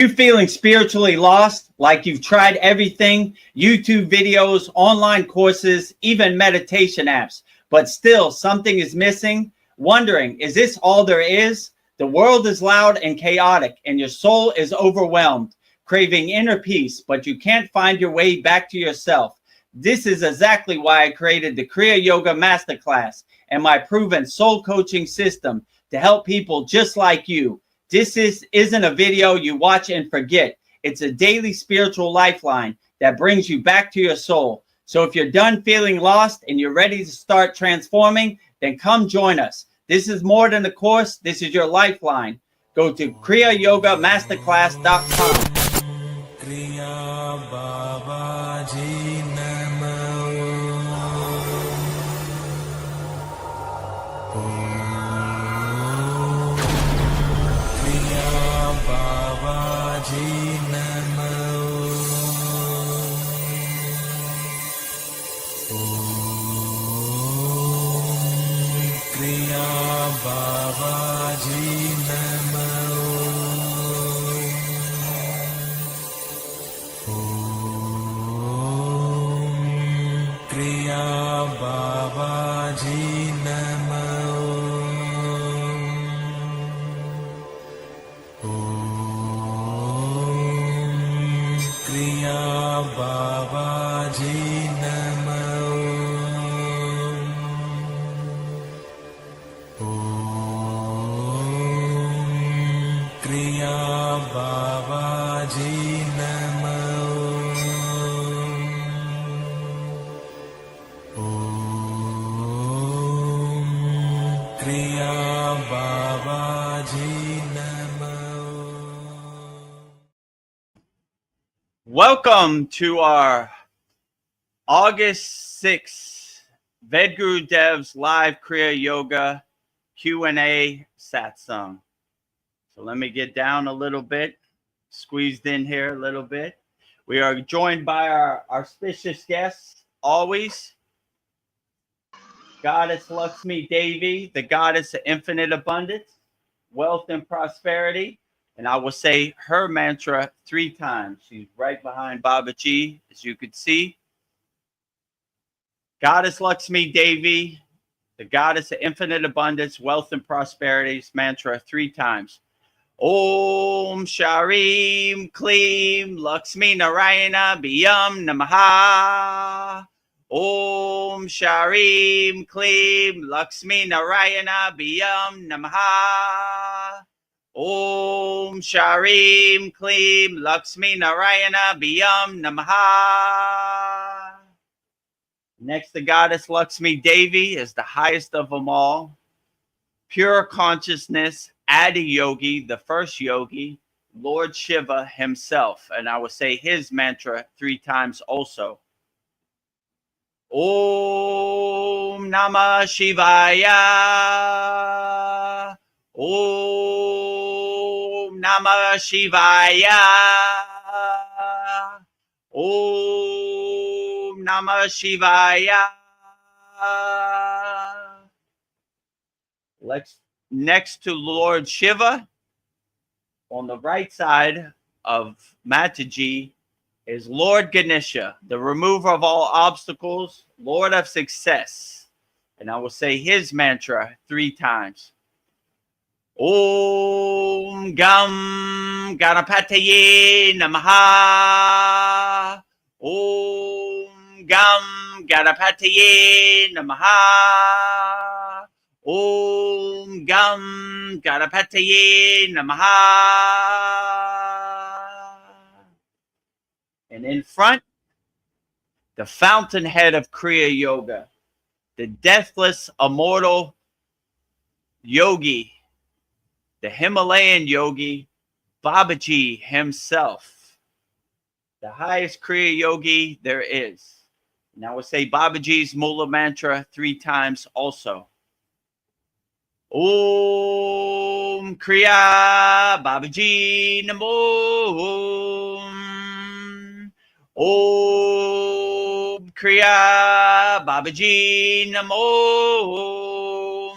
You feeling spiritually lost, like you've tried everything, YouTube videos, online courses, even meditation apps, but still something is missing? Wondering, is this all there is? The world is loud and chaotic, and your soul is overwhelmed, craving inner peace, but you can't find your way back to yourself. This is exactly why I created the Kriya Yoga Masterclass and my proven soul coaching system to help people just like you. This isn't a video you watch and forget. It's a daily spiritual lifeline that brings you back to your soul. So if you're done feeling lost and you're ready to start transforming, then come join us. This is more than a course. This is your lifeline. Go to KriyaYogaMasterclass.com. Kriya Babaji Namo. Kriya Babaji Namo. Kriya Babaji Namo. Kriya Babaji Namo. Kriya Babaji Namo. Kriya Babaji Namo. Kriya Babaji Namo. Welcome to our August 6th Vedgurudev's live Kriya Yoga Q&A Satsang. So let me get down a little bit, squeezed in here a little bit. We are joined by our auspicious guests, always, Goddess Lakshmi Devi, the goddess of infinite abundance, wealth, and prosperity. And I will say her mantra 3 times. She's right behind Babaji, as you could see. Goddess Lakshmi Devi, the goddess of infinite abundance, wealth, and prosperity's mantra 3 times. Om Sharim Klim Lakshmi Narayana Biyam Namaha. Om Sharim Klim Lakshmi Narayana Biyam Namaha. Om Sharim Klim Lakshmi Narayana Biyam Namaha. Next, the goddess Lakshmi Devi is the highest of them all. Pure consciousness, Adi Yogi, the first yogi, Lord Shiva himself. And I will say his mantra 3 times also. Om Namah Shivaya. Om Namah Shivaya. Om Namah Shivaya. Next to Lord Shiva, on the right side of Mataji, is Lord Ganesha, the remover of all obstacles, Lord of success. And I will say his mantra 3 times. Om Gam Ganapataye Namaha. Om Gam Ganapataye Namaha. Om Gam Ganapataye Namaha. And in front, the fountainhead of Kriya Yoga, the deathless, immortal yogi, the Himalayan yogi, Babaji himself, the highest Kriya yogi there is. And I will say Babaji's Mula mantra 3 times also. Om Kriya Babaji Namo. Om Kriya Babaji Namo.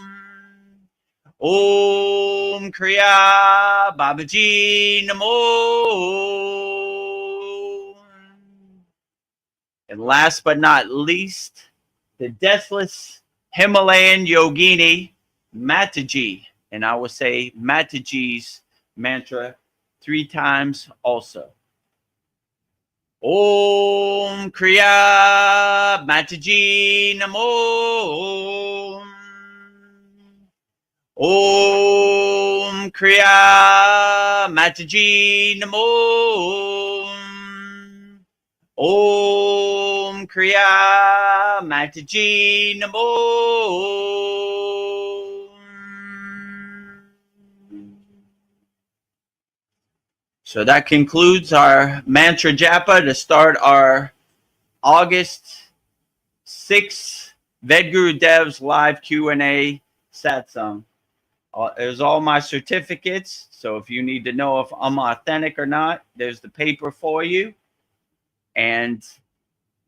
Om Kriya Babaji Namo. And last but not least, the deathless Himalayan yogini Mataji. And I will say Mataji's mantra 3 times also. Om Kriya Mataji Namo. Om Kriya Mataji Namo. Om Kriya Mataji Namo. So that concludes our mantra japa to start our August 6th Vedagurudev live Q&A satsang. There's all my certificates. So if you need to know if I'm authentic or not, there's the paper for you. And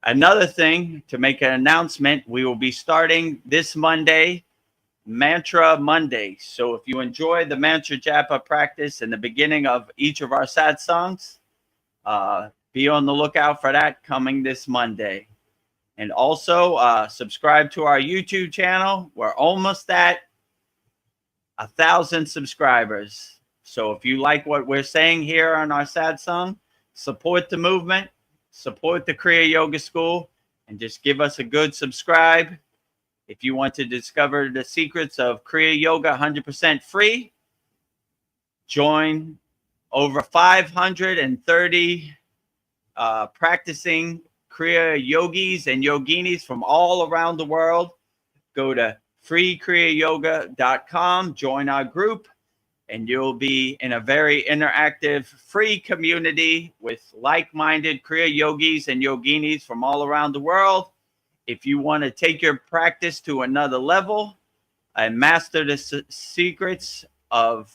another thing, to make an announcement, we will be starting this Monday, Mantra Monday. So if you enjoy the Mantra Japa practice in the beginning of each of our satsangs, be on the lookout for that coming this Monday. And also subscribe to our YouTube channel. We're almost at 1,000 subscribers. So if you like what we're saying here on our satsang, support the movement, support the Kriya Yoga School, and just give us a good subscribe. If you want to discover the secrets of Kriya Yoga 100% free, join over 530 practicing Kriya yogis and yoginis from all around the world. Go to freekriyayoga.com, join our group, and you'll be in a very interactive, free community with like-minded Kriya yogis and yoginis from all around the world. If you want to take your practice to another level and master the secrets of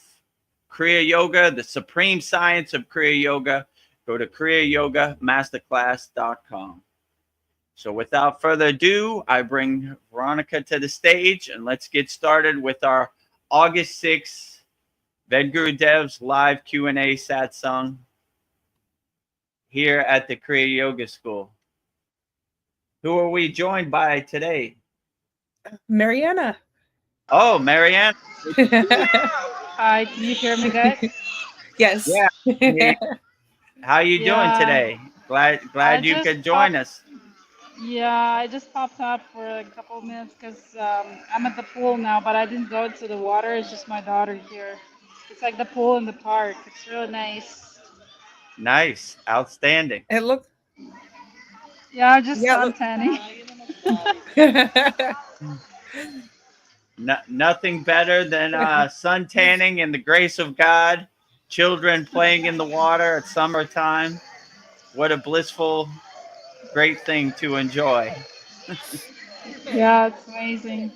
Kriya Yoga, the supreme science of Kriya Yoga, go to KriyaYogaMasterclass.com. So without further ado, I bring Veronica to the stage, and let's get started with our August 6th Vedgurudev's live Q&A satsang here at the Kriya Yoga School. Who are we joined by today? Mariana. Oh, Marianne. Hi, can you hear me, guys? Yes. Yeah. How you doing today? Glad you could join us. Yeah, I just popped up for a couple of minutes because I'm at the pool now, but I didn't go into the water. It's just my daughter here. It's like the pool in the park. It's really nice. Nice. Outstanding. It looked. Yeah, just Yeah, sun tanning. Nothing better than sun tanning in the grace of God, children playing in the water at summertime. What a blissful, great thing to enjoy. Yeah, it's amazing.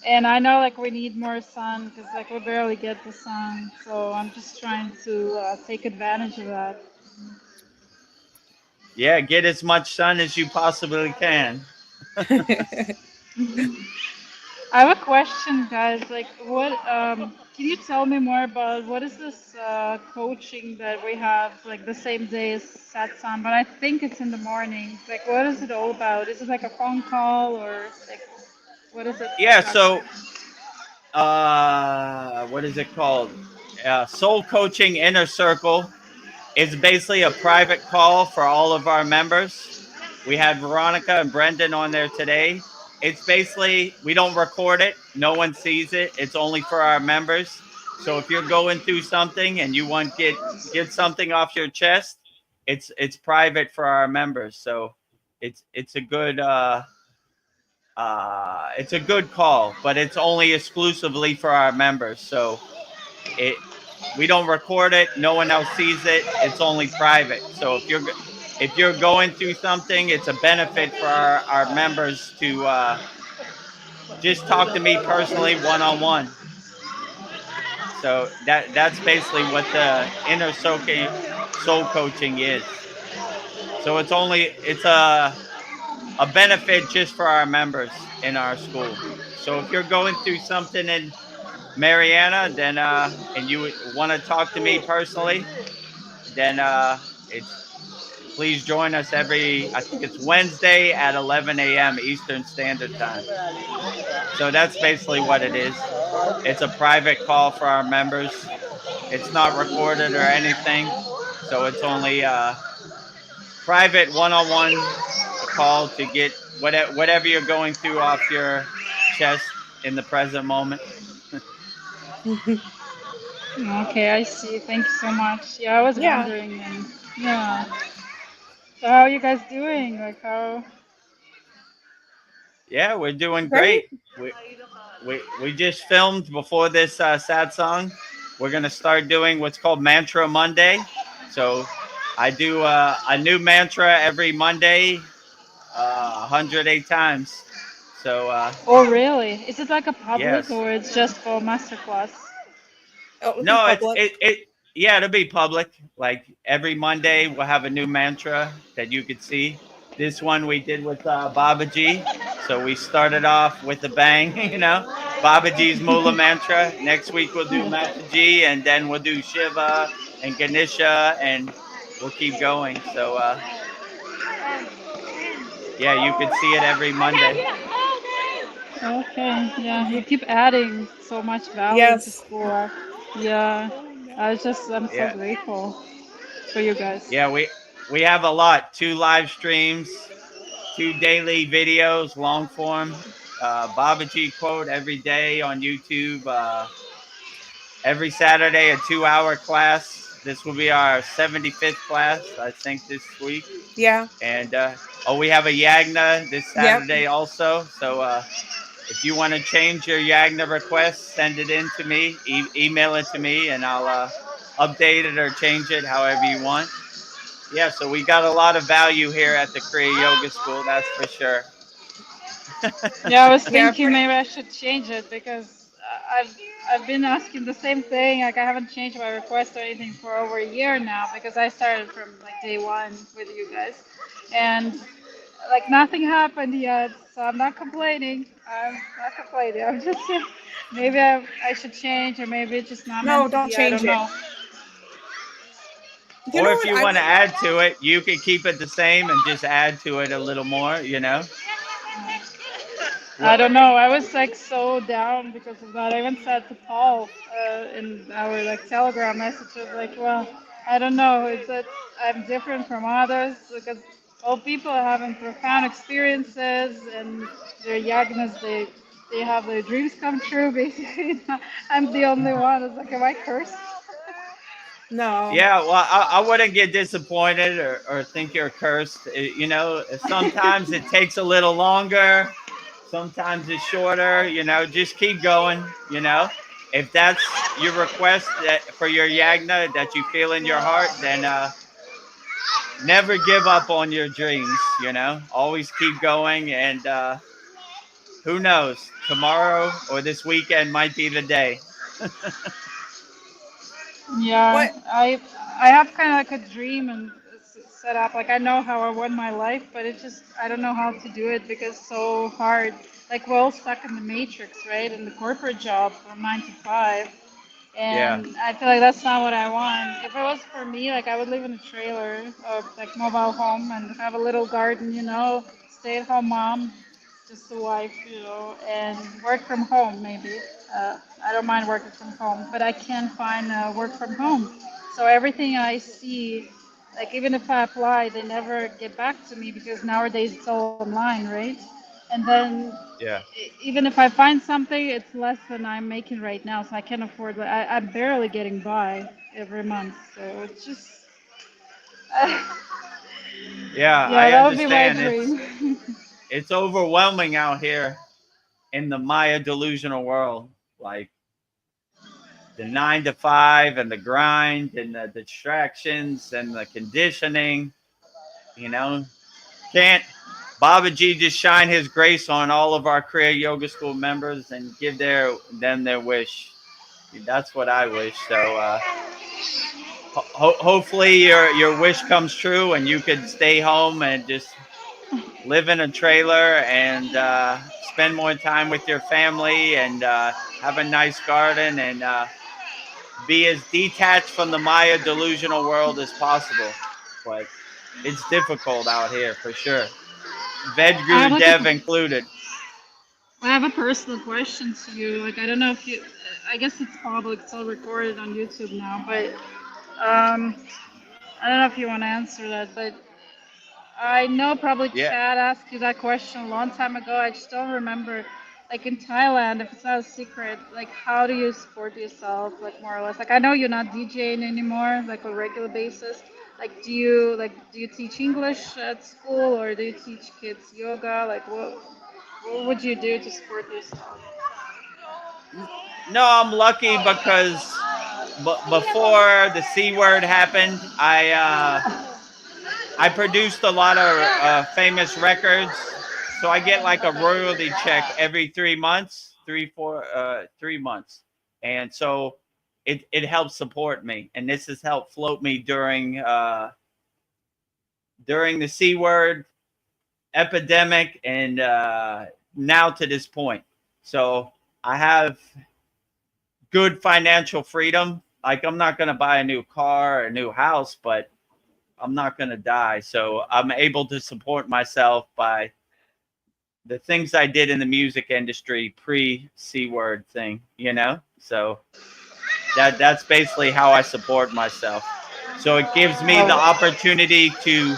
And I know like we need more sun because like we barely get the sun. So I'm just trying to take advantage of that. Yeah, get as much sun as you possibly can. I have a question, guys. Like, what? Can you tell me more about what is this coaching that we have like the same day as Satsang? But I think it's in the morning. Like, what is it all about? Is it like a phone call or like what is it? Yeah. So, what is it called? Soul Coaching Inner Circle. It's basically a private call for all of our members. We had Veronica and Brendan on there today. It's basically, we don't record it. No one sees it. It's only for our members. So if you're going through something and you want to get something off your chest, it's private for our members. So it's a good call, but it's only exclusively for our members. So we don't record it. No one else sees it. It's only private. So if you're going through something, it's a benefit for our members to just talk to me personally, one-on-one. So that's basically what the inner soul coaching is. So it's a benefit just for our members in our school. So if you're going through something and Mariana, then and you want to talk to me personally, then it's please join us every, I think it's Wednesday at 11 a.m. Eastern Standard Time. So that's basically what it is. It's a private call for our members. It's not recorded or anything. So it's only a private one-on-one call to get whatever you're going through off your chest in the present moment. Okay, I see. Thank you so much. Yeah, I was Yeah. wondering, and yeah. So how are you guys doing? Like how? Yeah, we're doing Great. great. We just filmed before this Satsang. We're gonna start doing what's called Mantra Monday. So I do a new mantra every Monday, 108 times. So Oh, really? Is it like a public yes, or it's just for masterclass? Oh, it would be no, public. yeah, it'll be public. Like every Monday, we'll have a new mantra that you could see. This one we did with Babaji. So we started off with a bang, Babaji's Mula mantra. Next week we'll do Mataji, and then we'll do Shiva and Ganesha, and we'll keep going. So yeah, you could see it every Monday. Okay, yeah, you keep adding so much value to Yes. school. Yeah, I'm so Yeah, grateful for you guys. yeah, we have a lot. 2 live streams, 2 daily videos, long form. Babaji quote every day on YouTube. Every Saturday, a 2-hour class. This will be our 75th class, I think, this week. Yeah. And we have a Yagna this Yep. Saturday also. So if you want to change your Yagna request, send it in to me, email it to me, and I'll update it or change it however you want. Yeah, so we got a lot of value here at the Kriya Yoga School, that's for sure. Yeah, I was Yeah. thinking maybe I should change it because I've been asking the same thing. Like I haven't changed my request or anything for over a year now because I started from like day one with you guys, and like nothing happened yet. So I'm not complaining. I'm not complaining. I'm just saying maybe I should change or maybe it's just not No, meant to don't be. I change don't it. know. You Or know if what you I want to would? add to it, you can keep it the same and just add to it a little more. I What? don't know. I was like so down because of that. I even said to Paul in our like Telegram messages, like, well, I don't know. It's that I'm different from others because all people are having profound experiences and their yagnas, they have their dreams come true. Basically, I'm the only one. It's like, am I cursed? No. Yeah, well, I wouldn't get disappointed or think you're cursed. Sometimes it takes a little longer, sometimes it's shorter. Just keep going. If that's your request for your yagna that you feel in your heart, then never give up on your dreams. Always keep going, and who knows, tomorrow or this weekend might be the day. Yeah, What? I have kind of like a dream and set up. Like I know how I want my life, but it just I don't know how to do it because it's so hard. Like we're all stuck in the matrix, right? In the corporate job from 9 to 5, Yeah, and I feel like that's not what I want. If it was for me, like I would live in a trailer or like mobile home and have a little garden, stay at home mom, just a wife, and work from home maybe. I don't mind working from home, but I can't find work from home. So everything I see, like even if I apply, they never get back to me because nowadays it's all online, right? And then yeah. even if I find something, it's less than I'm making right now, so I can't afford. I'm barely getting by every month, so it's just, Yeah, yeah, I that would be my understand. It's dream. it's overwhelming out here in the Maya delusional world. Like the 9 to 5 and the grind and the distractions and the conditioning, you know. Can't Babaji just shine his grace on all of our Kriya Yoga School members and give them their wish. That's what I wish. So hopefully your wish comes true and you could stay home and just live in a trailer and spend more time with your family and have a nice garden and be as detached from the Maya delusional world as possible. But it's difficult out here for sure. I have like a Vedagurudev included. I have a personal question to you. Like, I don't know if you, I guess it's public, still recorded on YouTube now, but I don't know if you want to answer that. But I know probably Yeah. Chad asked you that question a long time ago. I just don't remember. Like in Thailand, if it's not a secret, like how do you support yourself, like more or less? Like I know you're not DJing anymore, like on a regular basis. Like do you teach English at school or do you teach kids yoga? Like what would you do to support yourself? No, I'm lucky because before the C word happened, I produced a lot of famous records, so I get like a royalty check every 3 months, 3 months, and so it helps support me, and this has helped float me during the C word epidemic and now to this point. So I have good financial freedom. Like I'm not going to buy a new car or a new house, but I'm not going to die. So I'm able to support myself by the things I did in the music industry pre C word thing, you know? So that's basically how I support myself. So it gives me the opportunity to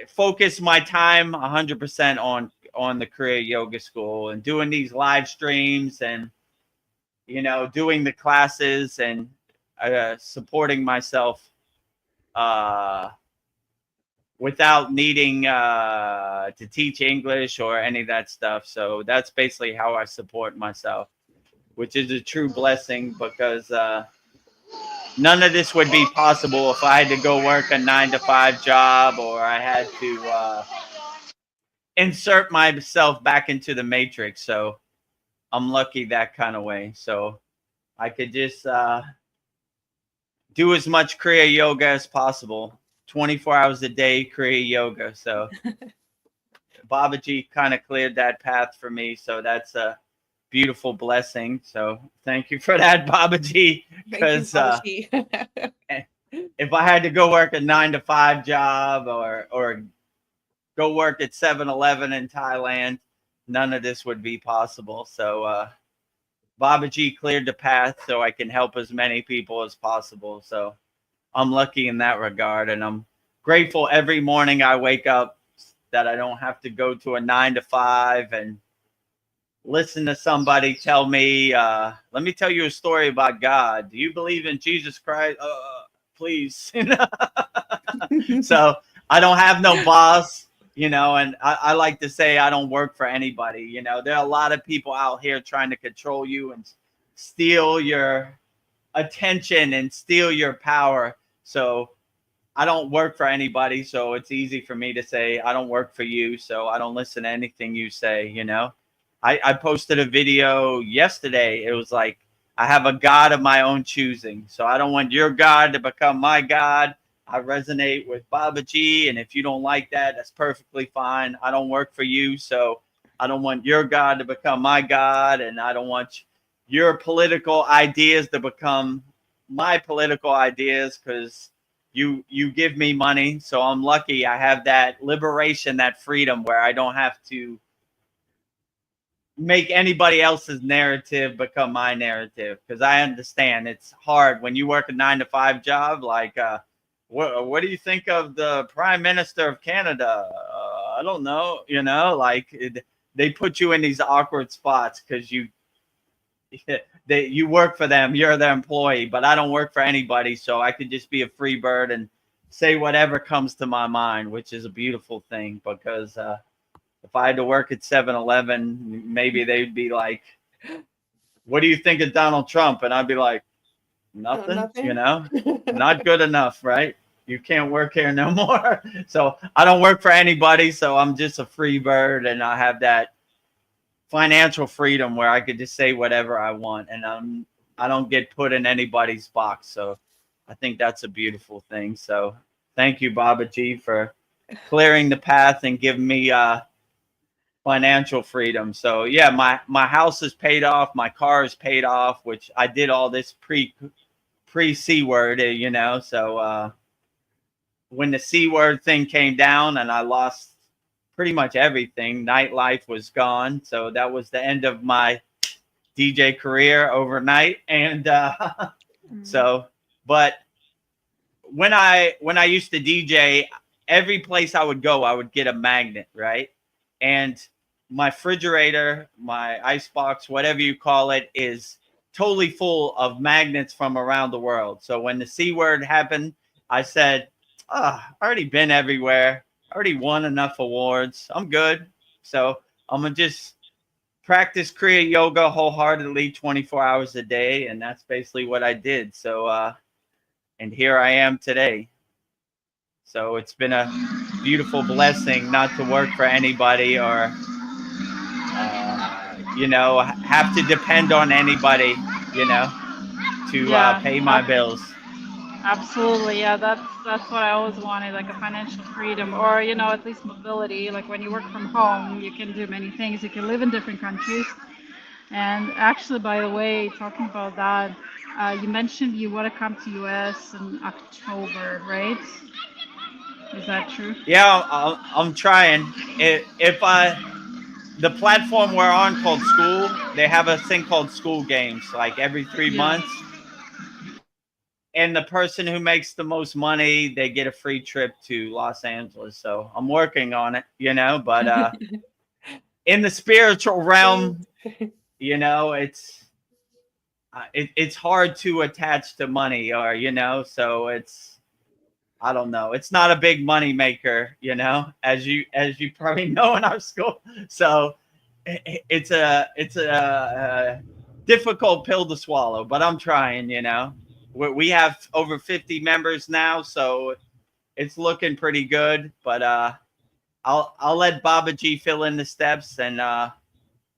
focus my time 100% on the Kriya Yoga School and doing these live streams and doing the classes and supporting myself without needing to teach English or any of that stuff. So that's basically how I support myself, which is a true blessing because none of this would be possible if I had to go work a 9 to 5 job or I had to insert myself back into the matrix. So I'm lucky that kind of way. So I could just do as much Kriya yoga as possible, 24 hours a day Kriya yoga. So Babaji kind of cleared that path for me. So that's a beautiful blessing. So thank you for that, Babaji. Because if I had to go work a 9 to 5 job or go work at 7-Eleven in Thailand, none of this would be possible. So Babaji cleared the path so I can help as many people as possible. So I'm lucky in that regard. And I'm grateful every morning I wake up that I don't have to go to a 9 to 5 and listen to somebody tell me, let me tell you a story about God. Do you believe in Jesus Christ? Please. So I don't have no boss. And I like to say I don't work for anybody. There are a lot of people out here trying to control you and steal your attention and steal your power. So I don't work for anybody. So it's easy for me to say I don't work for you. So I don't listen to anything you say. I posted a video yesterday. It was like, I have a God of my own choosing. So I don't want your God to become my God. I resonate with Babaji, and if you don't like that, that's perfectly fine. I don't work for you, so I don't want your God to become my God, and I don't want your political ideas to become my political ideas because you give me money. So I'm lucky I have that liberation, that freedom where I don't have to make anybody else's narrative become my narrative, because I understand it's hard when you work a 9 to 5 job. Like, what do you think of the Prime Minister of Canada? I don't know. They put you in these awkward spots because you work for them. You're their employee, but I don't work for anybody, so I could just be a free bird and say whatever comes to my mind, which is a beautiful thing. Because if I had to work at 7-Eleven, maybe they'd be like, "What do you think of Donald Trump?" And I'd be like, nothing. Not good enough, right? You can't work here no more. So I don't work for anybody. So I'm just a free bird, and I have that financial freedom where I could just say whatever I want, and I don't get put in anybody's box. So I think that's a beautiful thing. So thank you, Babaji, for clearing the path and giving me financial freedom. So yeah, my house is paid off, my car is paid off, which I did all this pre C word, you know. So when the C word thing came down and I lost pretty much everything, nightlife was gone. So that was the end of my DJ career overnight. And so, but when I used to DJ, every place I would go, I would get a magnet, right? And my refrigerator, my ice box, whatever you call it, is totally full of magnets from around the world. So when the C word happened, I said, I already been everywhere. I already won enough awards. I'm good. So I'm going to just practice Kriya yoga wholeheartedly 24 hours a day. And that's basically what I did. So, and here I am today. So it's been a beautiful blessing not to work for anybody or, you know, have to depend on anybody, you know, to pay my bills. Absolutely, yeah. That's what I always wanted, like a financial freedom, or you know, at least mobility. Like when you work from home, you can do many things. You can live in different countries. And actually, by the way, talking about that, you mentioned you want to come to US in October, right? Is that true? Yeah, I'm trying. If the platform we're on called School, they have a thing called School Games, like every 3 months. And the person who makes the most money, they get a free trip to Los Angeles. So I'm working on it, you know, but in the spiritual realm, you know, it's hard to attach to money, or, you know, so I don't know. It's not a big money maker, you know, as you probably know in our school. So it's a difficult pill to swallow, but I'm trying, you know. We have over 50 members now, so it's looking pretty good. But I'll let Baba G fill in the steps, and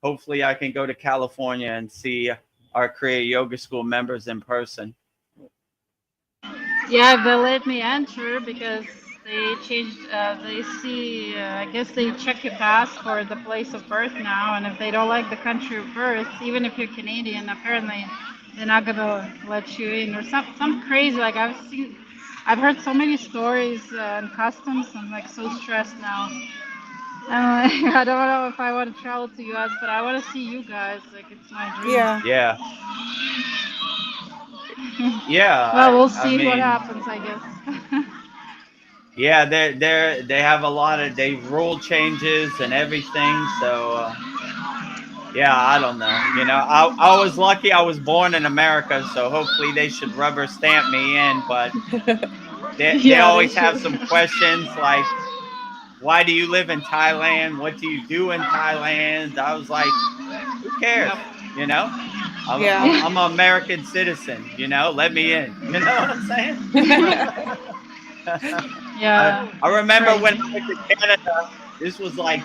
hopefully I can go to California and see our Kriya Yoga School members in person. Yeah, they let me enter because they changed. They see. I guess they check your passport, the place of birth now, and if they don't like the country of birth, even if you're Canadian, apparently they're not gonna let you in, or some crazy. Like I've heard so many stories and customs. I'm like so stressed now. I don't know if I want to travel to US, but I want to see you guys. Like it's my dream. Yeah. Yeah. Well, we'll I see what mean, happens, I guess. yeah, they have a lot of rule changes and everything. So yeah, I don't know. You know, I was lucky I was born in America, so hopefully they should rubber stamp me in. But they always have some questions like, why do you live in Thailand? What do you do in Thailand? I was like, who cares? You know, I'm an American citizen. You know, let me in. You know what I'm saying? Yeah. I remember when I went to Canada. This was like,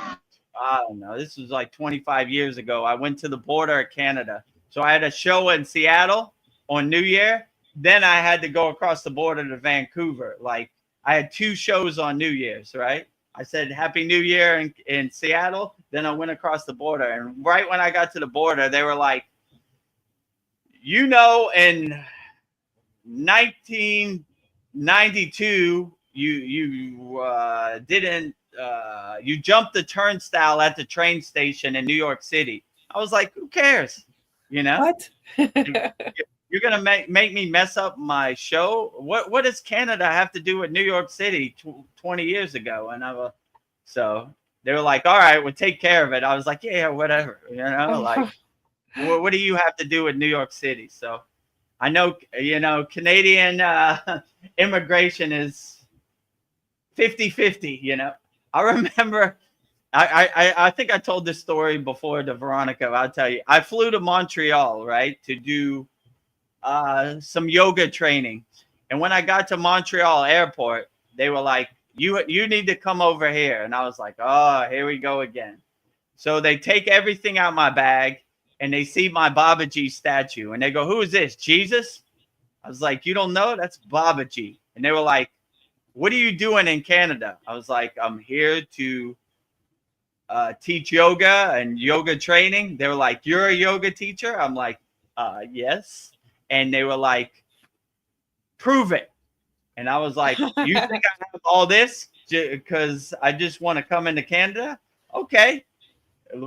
I don't know. This was like 25 years ago. I went to the border of Canada. So I had a show in Seattle on New Year. Then I had to go across the border to Vancouver. Like I had 2 shows on New Year's, right? I said Happy New Year in Seattle. Then I went across the border. And right when I got to the border, they were like, you know, in 1992, you didn't you jumped the turnstile at the train station in New York City. I was like, who cares? You know What? you're gonna make me mess up my show. What does Canada have to do with New York City 20 years ago? And so they were like, all right, we'll take care of it. I was like, yeah, whatever. You know, like what do you have to do with New York City? So I know, you know, Canadian immigration is 50-50, you know. I remember, I think I told this story before to Veronica. I'll tell you. I flew to Montreal, right, to do some yoga training. And when I got to Montreal airport, they were like, you need to come over here. And I was like, oh, here we go again. So they take everything out of my bag and they see my Babaji statue. And they go, who is this, Jesus? I was like, you don't know? That's Babaji. And they were like, what are you doing in Canada? I was like, I'm here to teach yoga and yoga training. They were like, "You're a yoga teacher?" I'm like, yes. And they were like, "Prove it." And I was like, "You think I have all this because I just want to come into Canada?" Okay.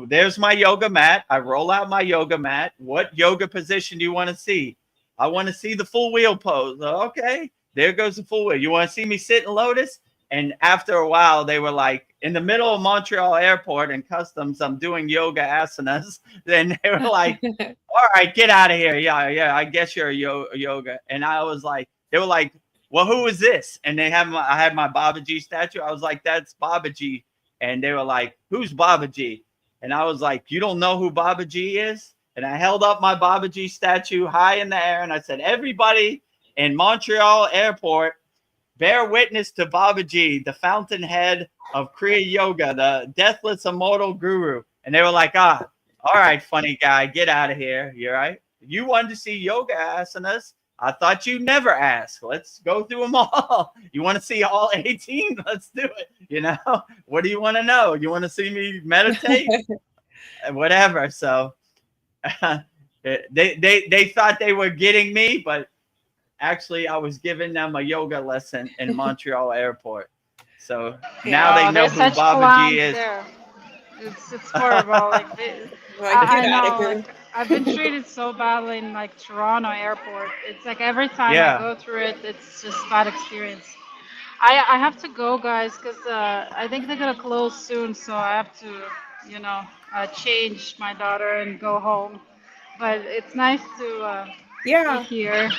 There's my yoga mat. I roll out my yoga mat. What yoga position do you want to see? I want to see the full wheel pose. Okay. There goes the full wheel. You want to see me sit in lotus? And after a while, they were like, in the middle of Montreal airport and customs, I'm doing yoga asanas. Then they were like, all right, get out of here. Yeah, I guess you're a yoga. And I was like, they were like, well, who is this? And I had my Babaji statue. I was like, that's Babaji. And they were like, who's Babaji? And I was like, you don't know who Babaji is? And I held up my Babaji statue high in the air. And I said, everybody in Montreal airport, bear witness to Babaji, the fountainhead of Kriya Yoga, the deathless immortal guru. And they were like, all right, funny guy, get out of here. You're right. You wanted to see yoga asanas. I thought you never asked. Let's go through them all. You want to see all 18? Let's do it. You know, what do you want to know? You want to see me meditate? Whatever. So they thought they were getting me, but actually I was giving them a yoga lesson in Montreal airport. So now they know who Babaji is. There. It's horrible. Like, I know. Like, I've been treated so badly in like Toronto airport. It's like every time I go through it, it's just bad experience. I have to go, guys, because I think they're gonna close soon, so I have to, change my daughter and go home. But it's nice to be here.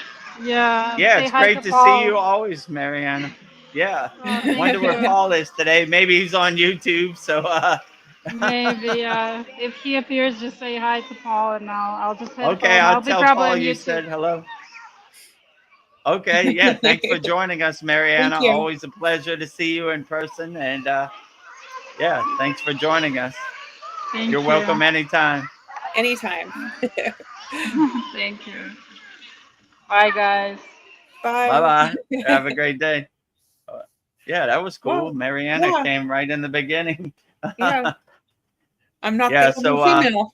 Yeah. Yeah, it's great to see you always, Mariana. Yeah. Oh, Wonder where Paul is today. Maybe he's on YouTube. So maybe if he appears, just say hi to Paul, and I'll just head okay. home. I'll tell Paul you said hello. Okay. Yeah. Thanks for joining us, Mariana. Always a pleasure to see you in person. And yeah, thanks for joining us. You're welcome anytime. Anytime. Thank you. Bye, guys. Bye. Bye. Have a great day. Yeah, that was cool. Well, Mariana came right in the beginning. Yeah. I'm not the female.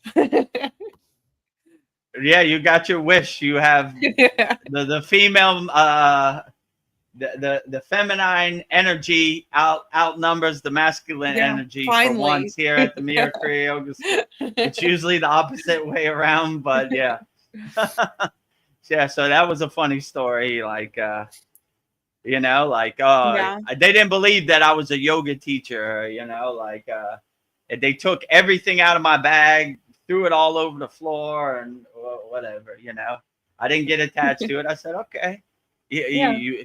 Yeah, you got your wish. You have the female the feminine energy outnumbers the masculine energy for once here at the Mirror Kriya Yoga School. It's usually the opposite way around, but yeah. Yeah, so that was a funny story. Like they didn't believe that I was a yoga teacher, they took everything out of my bag, threw it all over the floor and whatever, I didn't get attached to it. I said, okay. They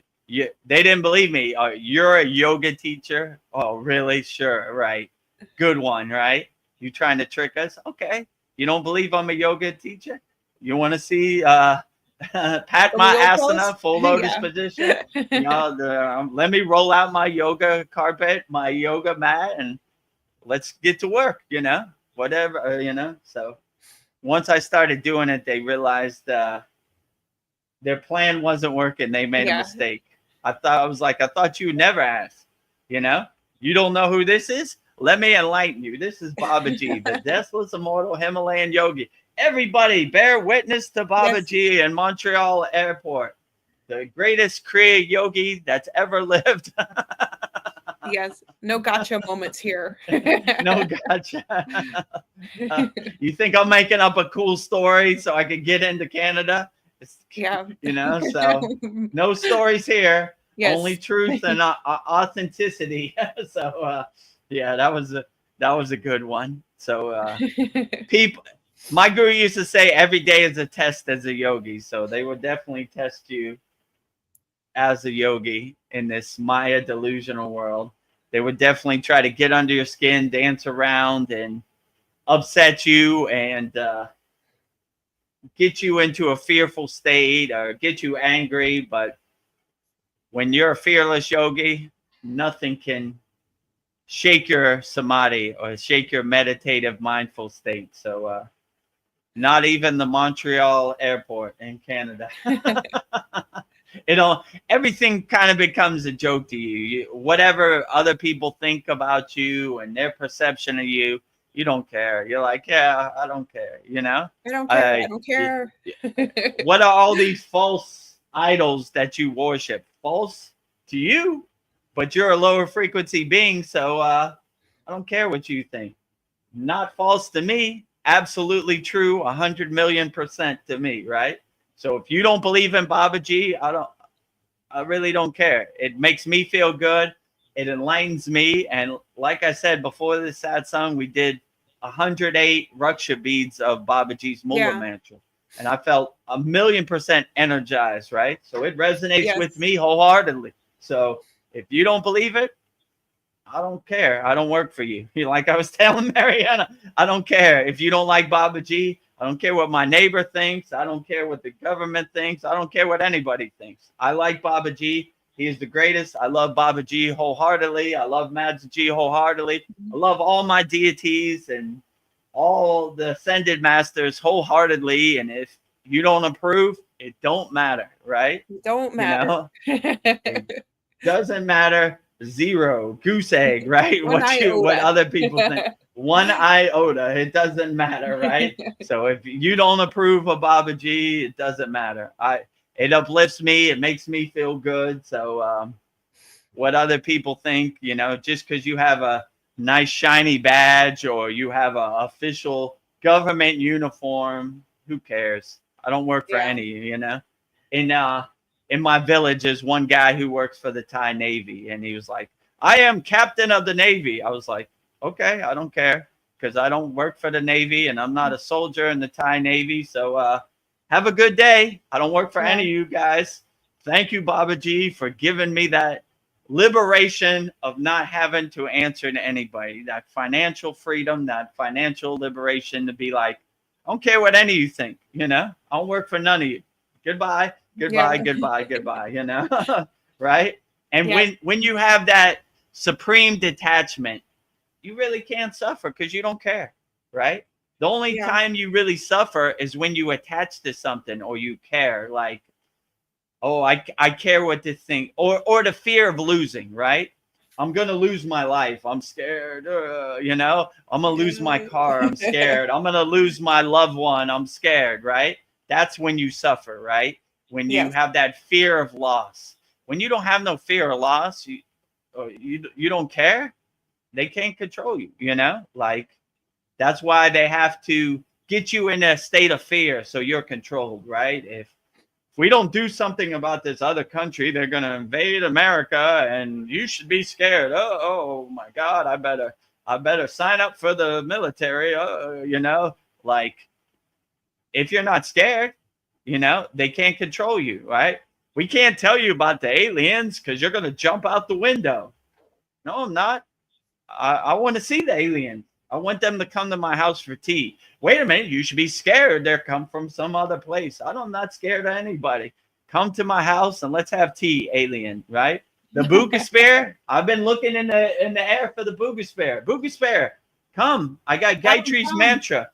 didn't believe me. You're a yoga teacher? Oh, really? Sure. Right. Good one, right? You trying to trick us? Okay. You don't believe I'm a yoga teacher? You want to see pat my asana, full lotus position? Let me roll out my yoga carpet, my yoga mat, and let's get to work, whatever, So once I started doing it, they realized their plan wasn't working. They made a mistake. I thought you would never ask, You don't know who this is? Let me enlighten you. This is Babaji, the deathless immortal Himalayan yogi. Everybody bear witness to Babaji in Montreal airport, the greatest Kriya yogi that's ever lived. Yes, no gotcha moments here. No gotcha. You think I'm making up a cool story so I could get into Canada? So no stories here. Yes. Only truth and authenticity. So that was a good one. So people. My guru used to say every day is a test as a yogi. So they would definitely test you as a yogi in this Maya delusional world. They would definitely try to get under your skin, dance around and upset you and get you into a fearful state or get you angry. But when you're a fearless yogi, nothing can shake your samadhi or shake your meditative mindful state. So not even the Montreal airport in Canada. Everything kind of becomes a joke to you. Whatever other people think about you and their perception of you, you don't care. You're like, yeah, I don't care. I don't care. I don't y- care. what are all these false idols that you worship? False to you, but you're a lower frequency being, so I don't care what you think. Not false to me, absolutely true, 100 million% to me, right? So if you don't believe in Babaji, I really don't care. It makes me feel good. It enlightens me. And like I said, before this satsang, we did 108 Raksha beads of Babaji's Mula Yeah. mantra. And I felt 1,000,000% energized, right? So it resonates with Yes. me wholeheartedly. So if you don't believe it, I don't care. I don't work for you. Like I was telling Mariana, I don't care. If you don't like Babaji, I don't care what my neighbor thinks. I don't care what the government thinks. I don't care what anybody thinks. I like Babaji. He is the greatest. I love Babaji wholeheartedly. I love Madhji wholeheartedly. I love all my deities and all the ascended masters wholeheartedly. And if you don't approve, it don't matter, right? Don't matter. It doesn't matter. Zero goose egg, right? One What iota. other people think. One iota. It doesn't matter, right? So if you don't approve of Babaji, it doesn't matter. It uplifts me. It makes me feel good. So what other people think, just because you have a nice shiny badge or you have a official government uniform, who cares? I don't work for Yeah. any. In my village is one guy who works for the Thai Navy, and he was like, I am captain of the Navy. I was like, okay, I don't care, because I don't work for the Navy and I'm not a soldier in the Thai Navy. So have a good day. I don't work for any of you guys. Thank you, Babaji, for giving me that liberation of not having to answer to anybody, that financial freedom, that financial liberation to be like, I don't care what any of you think, I don't work for none of you. Goodbye. Goodbye, Yeah. goodbye, right? And Yeah. when you have that supreme detachment, you really can't suffer because you don't care, right? The only Yeah. time you really suffer is when you attach to something or you care, like, oh, I care what this thing, or the fear of losing, right? I'm gonna lose my life. I'm scared. I'm gonna lose my car. I'm scared. I'm gonna lose my loved one. I'm scared, right? That's when you suffer, right? When you Yes. have that fear of loss. When you don't have no fear of loss, you don't care. They can't control you. Like that's why they have to get you in a state of fear so you're controlled, right? If we don't do something about this other country, they're going to invade America, and you should be scared. Oh my God, I better sign up for the military. Like if you're not scared, they can't control you, right? We can't tell you about the aliens because you're going to jump out the window. No, I'm not. I want to see the aliens. I want them to come to my house for tea. Wait a minute, you should be scared. They're come from some other place. I'm not scared of anybody. Come to my house and let's have tea, alien, right? The Boogosphere, I've been looking in the air for the Boogosphere. Boogosphere, come. I got Gayatri's mantra.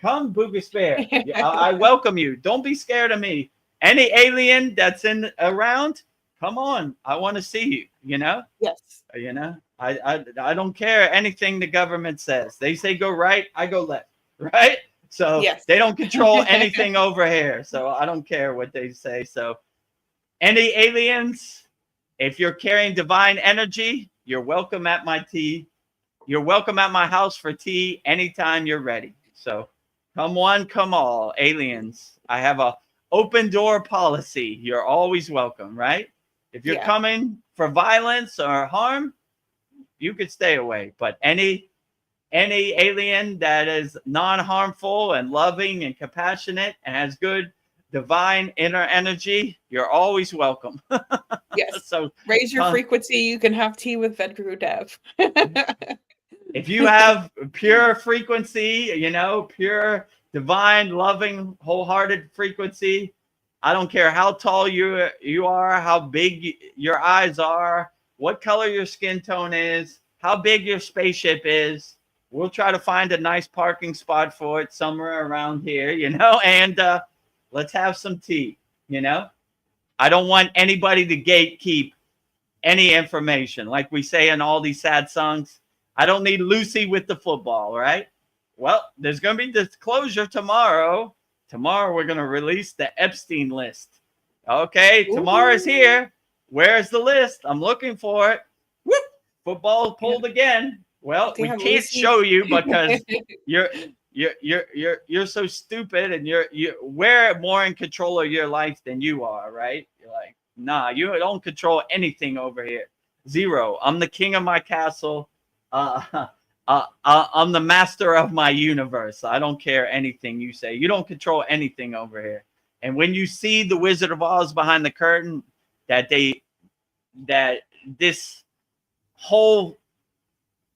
Come, Boogosphere. I welcome you. Don't be scared of me. Any alien that's around, come on. I want to see you, Yes. I don't care anything the government says. They say go right, I go left, right? So Yes. they don't control anything over here. So I don't care what they say. So any aliens, if you're carrying divine energy, you're welcome at my tea. You're welcome at my house for tea anytime you're ready. So come one, come all, aliens. I have a open door policy. You're always welcome, right? If you're coming for violence or harm, you could stay away. But any alien that is non-harmful and loving and compassionate and has good divine inner energy, you're always welcome. Yes. So raise your frequency. You can have tea with Vedagurudev. If you have pure frequency, pure divine, loving, wholehearted frequency, I don't care how tall you are, how big your eyes are, what color your skin tone is, how big your spaceship is. We'll try to find a nice parking spot for it somewhere around here, and let's have some tea, I don't want anybody to gatekeep any information. Like we say in all these sad songs, I don't need Lucy with the football, right? Well, there's going to be disclosure tomorrow. Tomorrow we're going to release the Epstein list. Okay, tomorrow's here. Where's the list? I'm looking for it. Whoop! Football pulled again. Well, we Damn, can't Lucy. show you because you're so stupid, and we're more in control of your life than you are, right? You're like, nah, you don't control anything over here. Zero. I'm the king of my castle. I'm the master of my universe. I don't care anything you say. You don't control anything over here. And when you see the Wizard of Oz behind the curtain, that this whole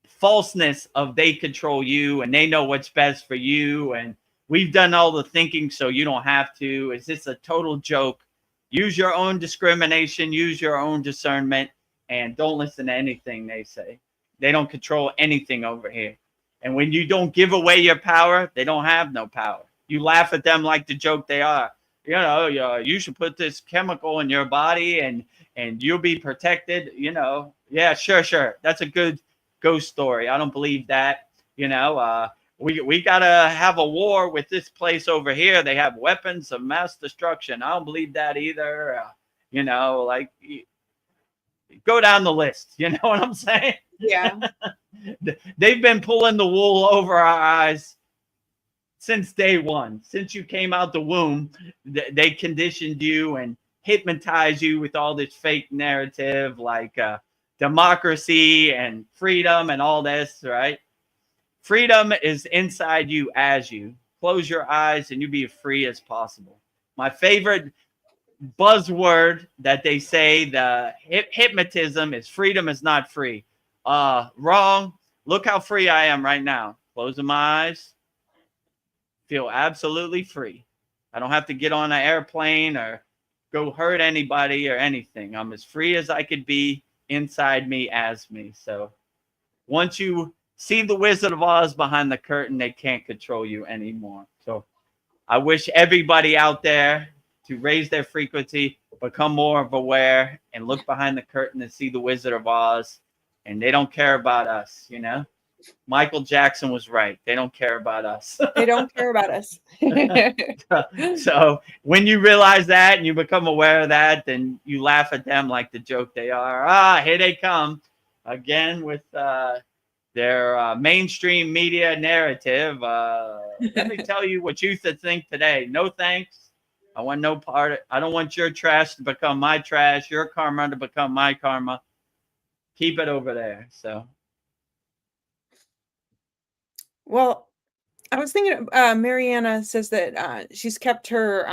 falseness of they control you and they know what's best for you, and we've done all the thinking so you don't have to. Is this a total joke? Use your own discrimination, use your own discernment, and don't listen to anything they say. They don't control anything over here. And when you don't give away your power, they don't have no power. You laugh at them like the joke they are. You know, you should put this chemical in your body and you'll be protected. You know, yeah, sure. That's a good ghost story. I don't believe that. You know, we gotta have a war with this place over here. They have weapons of mass destruction. I don't believe that either. You know, like go down the list. You know what I'm saying? Yeah. They've been pulling the wool over our eyes since day one. Since you came out the womb, they conditioned you and hypnotized you with all this fake narrative like democracy and freedom and all this, right? Freedom is inside you as you. Close your eyes and you be as free as possible. My favorite buzzword that they say, the hypnotism, is freedom is not free. Wrong. Look how free I am right now. Closing my eyes. Feel absolutely free. I don't have to get on an airplane or go hurt anybody or anything. I'm as free as I could be inside me as me. So once you see the Wizard of Oz behind the curtain, they can't control you anymore. So I wish everybody out there to raise their frequency, become more of aware, and look behind the curtain and see the Wizard of Oz. And they don't care about us, you know? Michael Jackson was right. They don't care about us. They don't care about us. So when you realize that and you become aware of that, then you laugh at them like the joke they are. Here they come again with their mainstream media narrative. Let me tell you what you should think today. No thanks. I want no part. I don't want your trash to become my trash, your karma to become my karma. Keep it over there. So. Well, I was thinking, Mariana says that she's kept her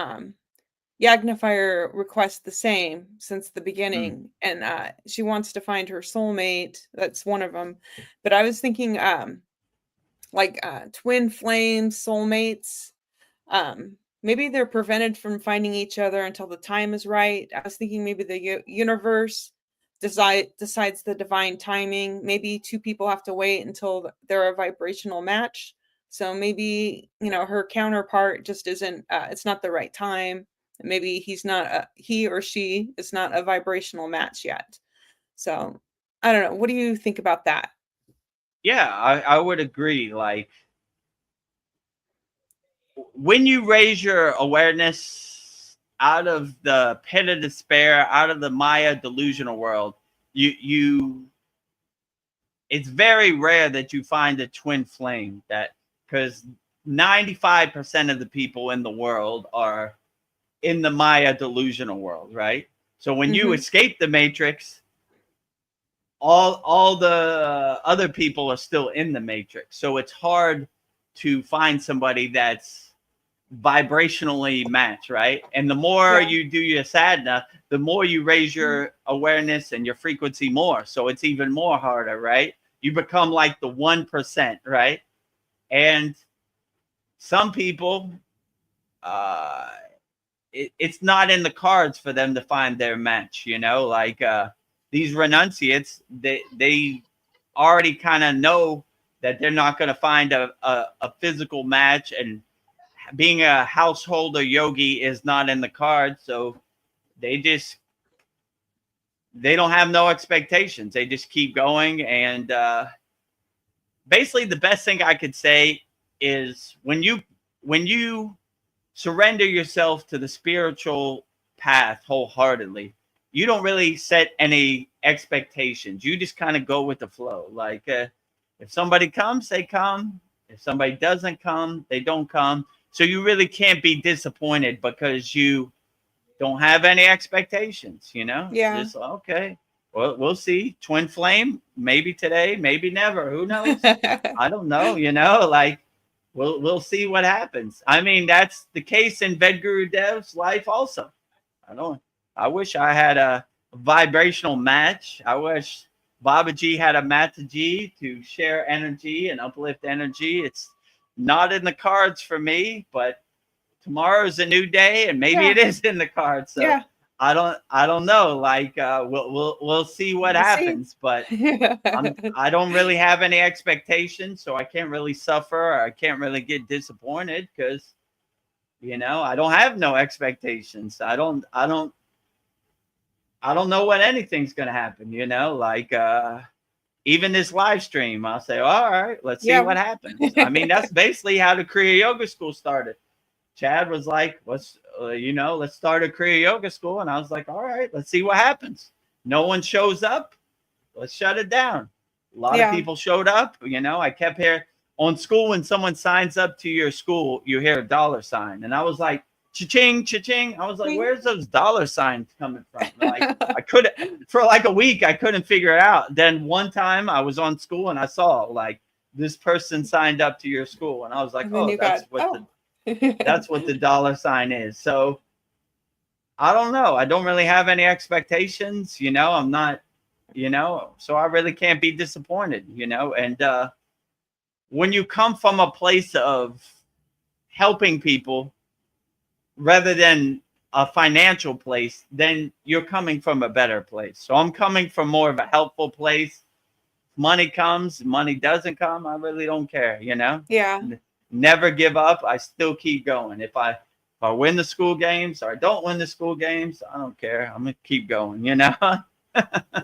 Yagnifier request the same since the beginning, and she wants to find her soulmate. That's one of them. But I was thinking, like twin flames, soulmates. Maybe they're prevented from finding each other until the time is right. I was thinking maybe the universe decides the divine timing. Maybe two people have to wait until they're a vibrational match. So maybe, you know, her counterpart just isn't, it's not the right time. Maybe he or she is not a vibrational match yet. So I don't know. What do you think about that? Yeah, I would agree. Like when you raise your awareness out of the pit of despair, out of the Maya delusional world, it's very rare that you find a twin flame, that because 95% of the people in the world are in the Maya delusional world, right? So when you escape the matrix, all the other people are still in the matrix. So it's hard to find somebody that's vibrationally matched, right? And the more you do your sadhana, the more you raise your awareness and your frequency more. So it's even more harder, right? You become like the 1%, right? And some people, it's not in the cards for them to find their match, you know, like these renunciates, they already kind of know that they're not going to find a physical match, and being a householder yogi is not in the cards. So they don't have no expectations. They just keep going. And basically the best thing I could say is when you surrender yourself to the spiritual path wholeheartedly, you don't really set any expectations. You just kind of go with the flow. Like if somebody comes, they come. If somebody doesn't come, they don't come. So you really can't be disappointed because you don't have any expectations, you know? Yeah. Just, okay, well, we'll see. Twin flame, maybe today, maybe never. Who knows? I don't know, you know, like we'll see what happens. I mean, that's the case in Vedgurudev's life also. I wish I had a vibrational match. I wish Babaji had a Mataji to share energy and uplift energy. It's not in the cards for me, but tomorrow's a new day, and maybe it is in the cards. So I don't know. Like we'll see what happens, but I don't really have any expectations, so I can't really suffer. Or I can't really get disappointed because, you know, I don't have no expectations. I don't know what anything's gonna happen. You know, like even this live stream, I'll say, all right, let's see what happens. I mean, that's basically how the Kriya Yoga School started. Chad was like, let's start a Kriya Yoga School. And I was like, all right, let's see what happens. No one shows up. Let's shut it down. A lot of people showed up. You know, I kept hearing on school, when someone signs up to your school, you hear a dollar sign. And I was like, cha-ching, cha-ching. I was like, where's those dollar signs coming from? Like, I couldn't, for like a week, I couldn't figure it out. Then one time I was on school and I saw like this person signed up to your school. And I was like, that's what the dollar sign is. So I don't know. I don't really have any expectations. You know, I'm not, you know, so I really can't be disappointed, you know. And when you come from a place of helping people rather than a financial place, then you're coming from a better place. So I'm coming from more of a helpful place. Money comes, money doesn't come, I really don't care, you know? Yeah. Never give up. I still keep going. If I win the school games or I don't win the school games, I don't care. I'm gonna keep going, you know?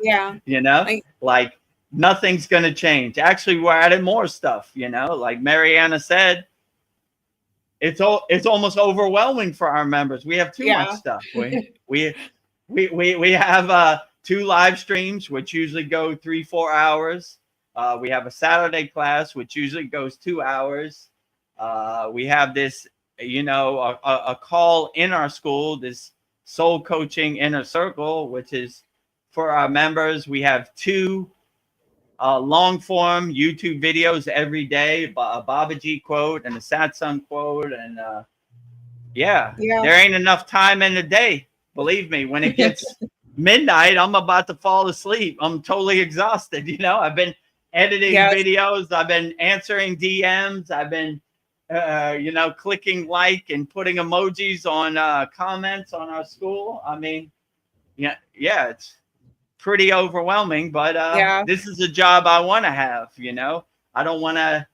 Yeah. You know, like nothing's gonna change. Actually, we're adding more stuff, you know, like Mariana said, it's almost overwhelming for our members. We have too much stuff. We have 2 live streams, which usually go 3-4 hours. We have a Saturday class, which usually goes 2 hours. We have this, you know, a call in our school, this soul coaching inner circle, which is for our members. We have 2 long form YouTube videos every day, a Babaji quote and a Satsang quote. And there ain't enough time in the day. Believe me, when it gets midnight, I'm about to fall asleep. I'm totally exhausted. You know, I've been editing videos. I've been answering DMs. I've been, you know, clicking like and putting emojis on comments on our school. I mean, it's pretty overwhelming, but this is a job I want to have. You know, I don't want to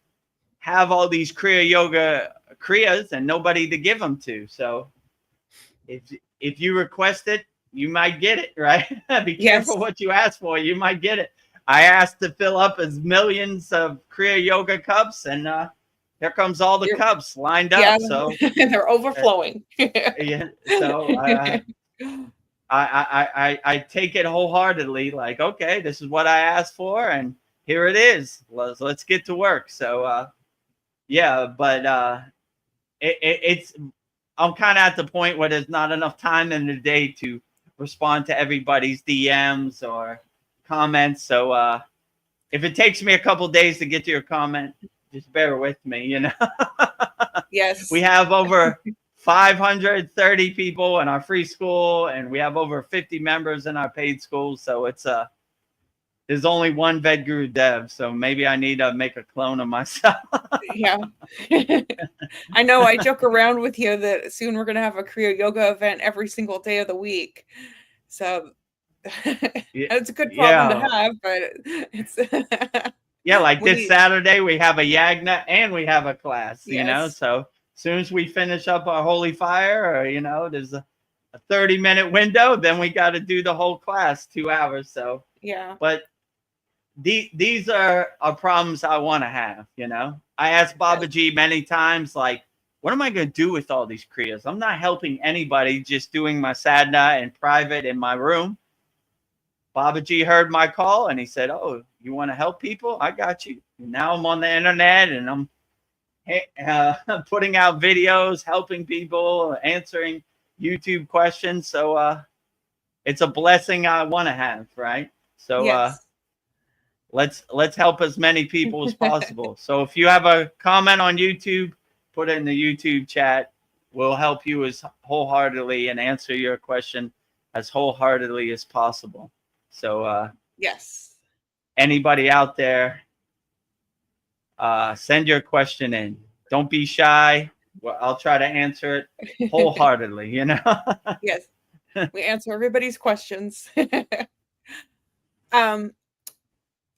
have all these Kriya Yoga Kriyas and nobody to give them to. So if you request it, you might get it, right? Be careful what you ask for. You might get it. I asked to fill up as millions of Kriya Yoga cups, and here comes all the cups lined up. So they're overflowing. So I take it wholeheartedly. Like, okay, this is what I asked for, and here it is. Let's get to work. So but it's I'm kind of at the point where there's not enough time in the day to respond to everybody's DMs or comments. So if it takes me a couple days to get to your comment, just bear with me, you know. Yes. We have over 530 people in our free school, and we have over 50 members in our paid school. So it's there's only one Vedagurudev, so maybe I need to make a clone of myself. Yeah. I know, I joke around with you that soon we're going to have a Kriya Yoga event every single day of the week. So it's a good problem to have, but it's like this Saturday we have a yagna and we have a class, you know. So as soon as we finish up our holy fire, or you know, there's a 30-minute window, then we got to do the whole class 2 hours. So, Yeah. but these are problems I want to have, you know. I asked Babaji many times, like, what am I going to do with all these Kriyas? I'm not helping anybody, just doing my sadhana in private in my room. Babaji heard my call and he said, oh, you want to help people? I got you. Now I'm on the internet and I'm putting out videos, helping people, answering YouTube questions. So it's a blessing I want to have, right? So Yes. let's help as many people as possible. So if you have a comment on YouTube, put it in the YouTube chat. We'll help you as wholeheartedly and answer your question as wholeheartedly as possible. So yes. Anybody out there, send your question in. Don't be shy. Well, I'll try to answer it wholeheartedly, you know? Yes. We answer everybody's questions.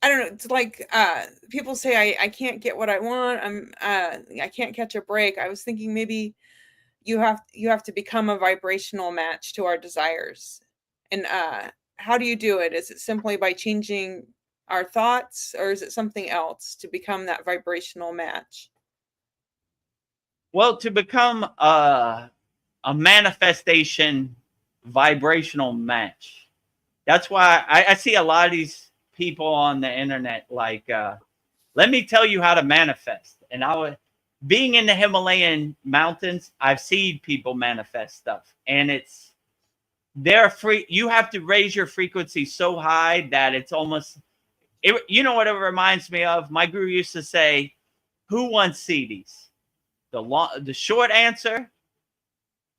I don't know. It's like people say I can't get what I want. I can't catch a break. I was thinking maybe you have to become a vibrational match to our desires. And how do you do it? Is it simply by changing our thoughts, or is it something else to become that vibrational match? Well, to become a manifestation vibrational match. That's why I see a lot of these people on the internet like, let me tell you how to manifest. And being in the Himalayan mountains, I've seen people manifest stuff, and they're free. You have to raise your frequency so high that it's almost, you know what it reminds me of? My guru used to say, who wants CDs? The short answer,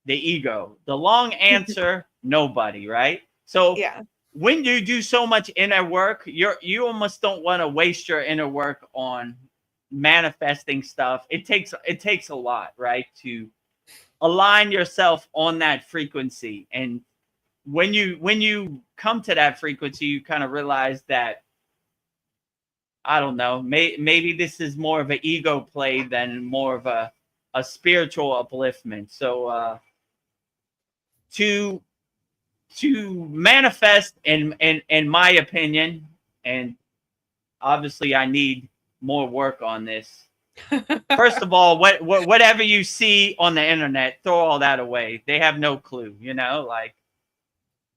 the ego. The long answer, nobody, right? So Yeah. when you do so much inner work, you almost don't want to waste your inner work on manifesting stuff. It takes a lot, right, to align yourself on that frequency. And when you come to that frequency, you kind of realize that, I don't know, maybe this is more of an ego play than more of a spiritual upliftment. So to manifest, in my opinion, and obviously I need more work on this. First of all, whatever you see on the internet, throw all that away. They have no clue, you know. Like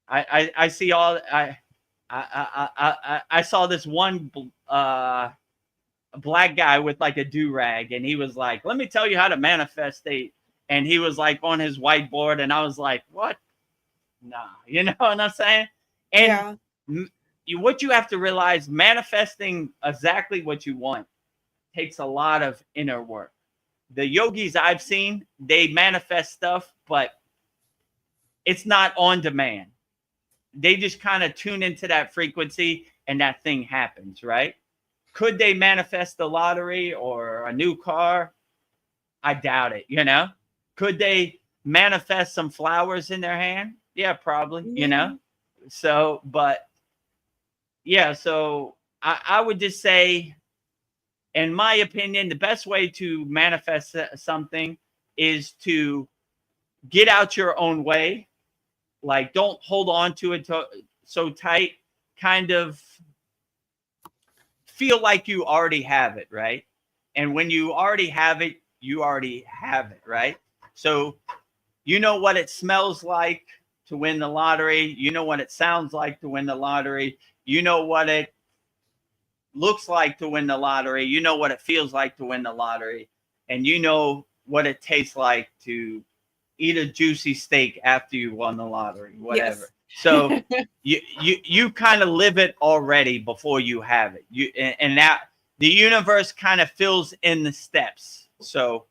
I see all I saw this one black guy with like a do-rag, and he was like, let me tell you how to manifestate. And he was like on his whiteboard, and I was like, what? Nah, you know what I'm saying? And what you have to realize, manifesting exactly what you want takes a lot of inner work. The yogis I've seen, they manifest stuff, but it's not on demand. They just kind of tune into that frequency and that thing happens, right? Could they manifest the lottery or a new car? I doubt it, you know? Could they manifest some flowers in their hand? Yeah, probably, you know? So, but yeah, so I would just say, in my opinion, the best way to manifest something is to get out your own way. Like, don't hold on to it so tight. Kind of feel like you already have it, right? And when you already have it, you already have it, right? So you know what it smells like to win the lottery. You know what it sounds like to win the lottery. You know what it looks like to win the lottery. You know what it feels like to win the lottery. And you know what it tastes like to eat a juicy steak after you won the lottery, whatever. Yes. So you kind of live it already before you have it. And that the universe kind of fills in the steps. So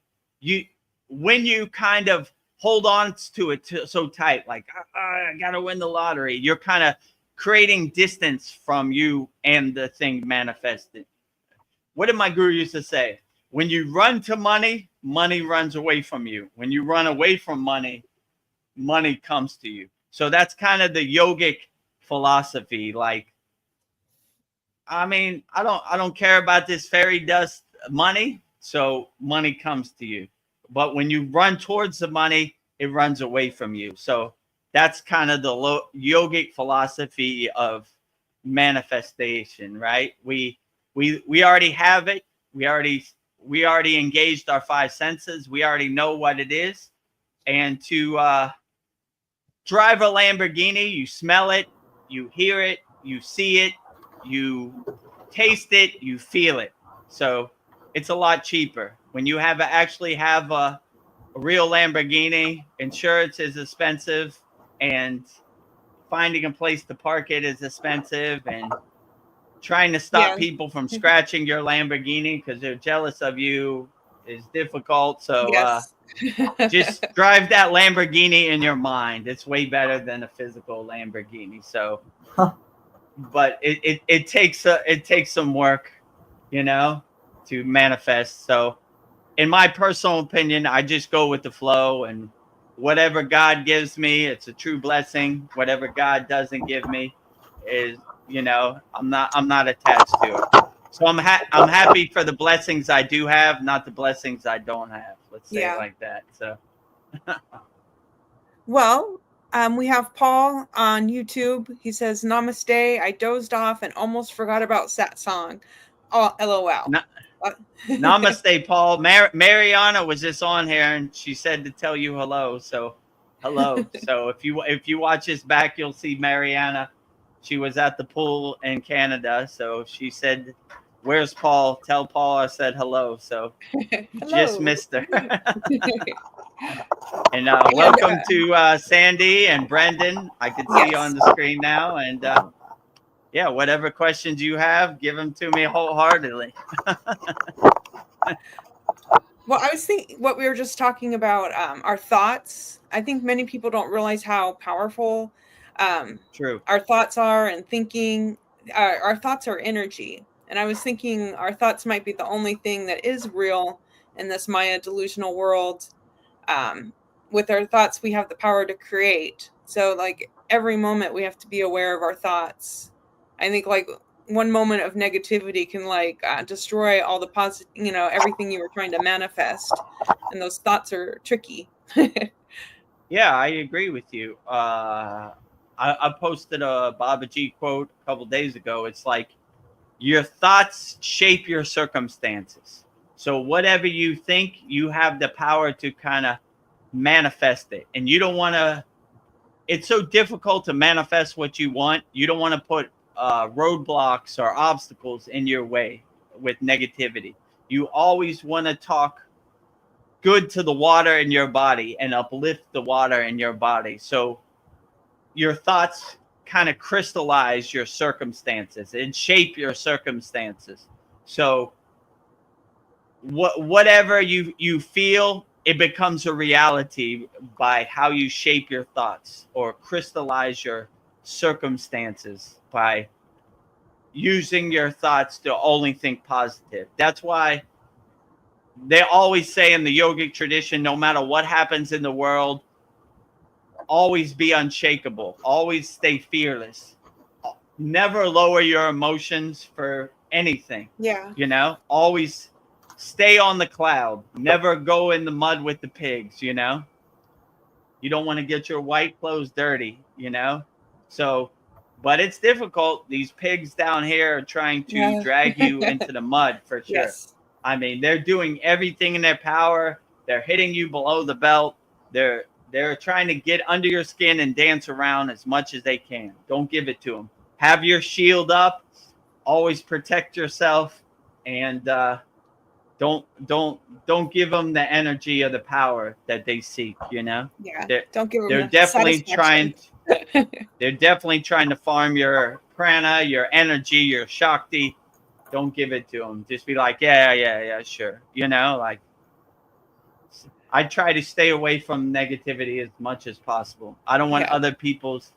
when you kind of hold on to it so tight, like, I gotta win the lottery, you're kind of creating distance from you and the thing manifested. What did my guru used to say? When you run to money, money runs away from you. When you run away from money, money comes to you. So that's kind of the yogic philosophy. Like, I mean, I don't care about this fairy dust money, so money comes to you. But when you run towards the money, it runs away from you. So that's kind of the yogic philosophy of manifestation, right? We already have it. We already engaged our five senses. We already know what it is. And to drive a Lamborghini, you smell it, you hear it, you see it, you taste it, you feel it. So it's a lot cheaper. When you actually have a real Lamborghini, insurance is expensive, and finding a place to park it is expensive, and trying to stop people from scratching your Lamborghini because they're jealous of you is difficult. So just drive that Lamborghini in your mind. It's way better than a physical Lamborghini. So, but it takes some work, to manifest. So, in my personal opinion, I just go with the flow, and whatever God gives me, it's a true blessing. Whatever God doesn't give me is, I'm not attached to it. So I'm happy for the blessings I do have, not the blessings I don't have. Let's say it like that. So, well, we have Paul on YouTube. He says, "Namaste. I dozed off and almost forgot about Satsang. Oh, LOL." Namaste, Paul. Mariana was just on here, and she said to tell you hello. So, hello. So if you watch this back, you'll see Mariana. She was at the pool in Canada. So she said, "Where's Paul? Tell Paul I said hello." So just missed her. And welcome to Sandy and Brendan. I can see you on the screen now. And yeah, whatever questions you have, give them to me wholeheartedly. Well, I was thinking what we were just talking about, our thoughts. I think many people don't realize how powerful our thoughts are, and thinking. Our thoughts are energy. And I was thinking our thoughts might be the only thing that is real in this Maya delusional world. With our thoughts, we have the power to create. So like every moment we have to be aware of our thoughts. I think like one moment of negativity can destroy all the positive, everything you were trying to manifest. And those thoughts are tricky. Yeah, I agree with you. I posted a Babaji quote a couple days ago. It's like, your thoughts shape your circumstances. So whatever you think, you have the power to kind of manifest it. And you don't want to, it's so difficult to manifest what you want. You don't want to put roadblocks or obstacles in your way with negativity. You always want to talk good to the water in your body and uplift the water in your body. So your thoughts kind of crystallize your circumstances and shape your circumstances. So whatever you feel, it becomes a reality by how you shape your thoughts or crystallize your circumstances by using your thoughts to only think positive. That's why they always say in the yogic tradition, no matter what happens in the world, always be unshakable, always stay fearless, never lower your emotions for anything. Always stay on the cloud, never go in the mud with the pigs. You don't want to get your white clothes dirty. So but it's difficult. These pigs down here are trying to drag you into the mud for sure. I mean, they're doing everything in their power. They're hitting you below the belt. They're trying to get under your skin and dance around as much as they can. Don't give it to them. Have your shield up. Always protect yourself, and don't give them the energy or the power that they seek. Don't give them. They're definitely trying. They're definitely trying to farm your prana, your energy, your shakti. Don't give it to them. Just be like, yeah, sure. I try to stay away from negativity as much as possible. I don't want other people's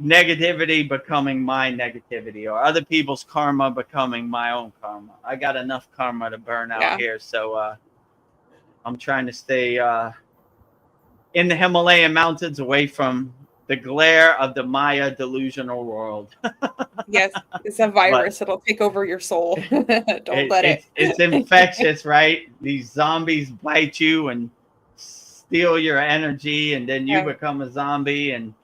negativity becoming my negativity, or other people's karma becoming my own karma. I got enough karma to burn out here. So I'm trying to stay in the Himalayan mountains, away from the glare of the Maya delusional world. Yes, it's a virus. It'll take over your soul. Don't let it. It's infectious, right? These zombies bite you and steal your energy, and then you Yeah. become a zombie, and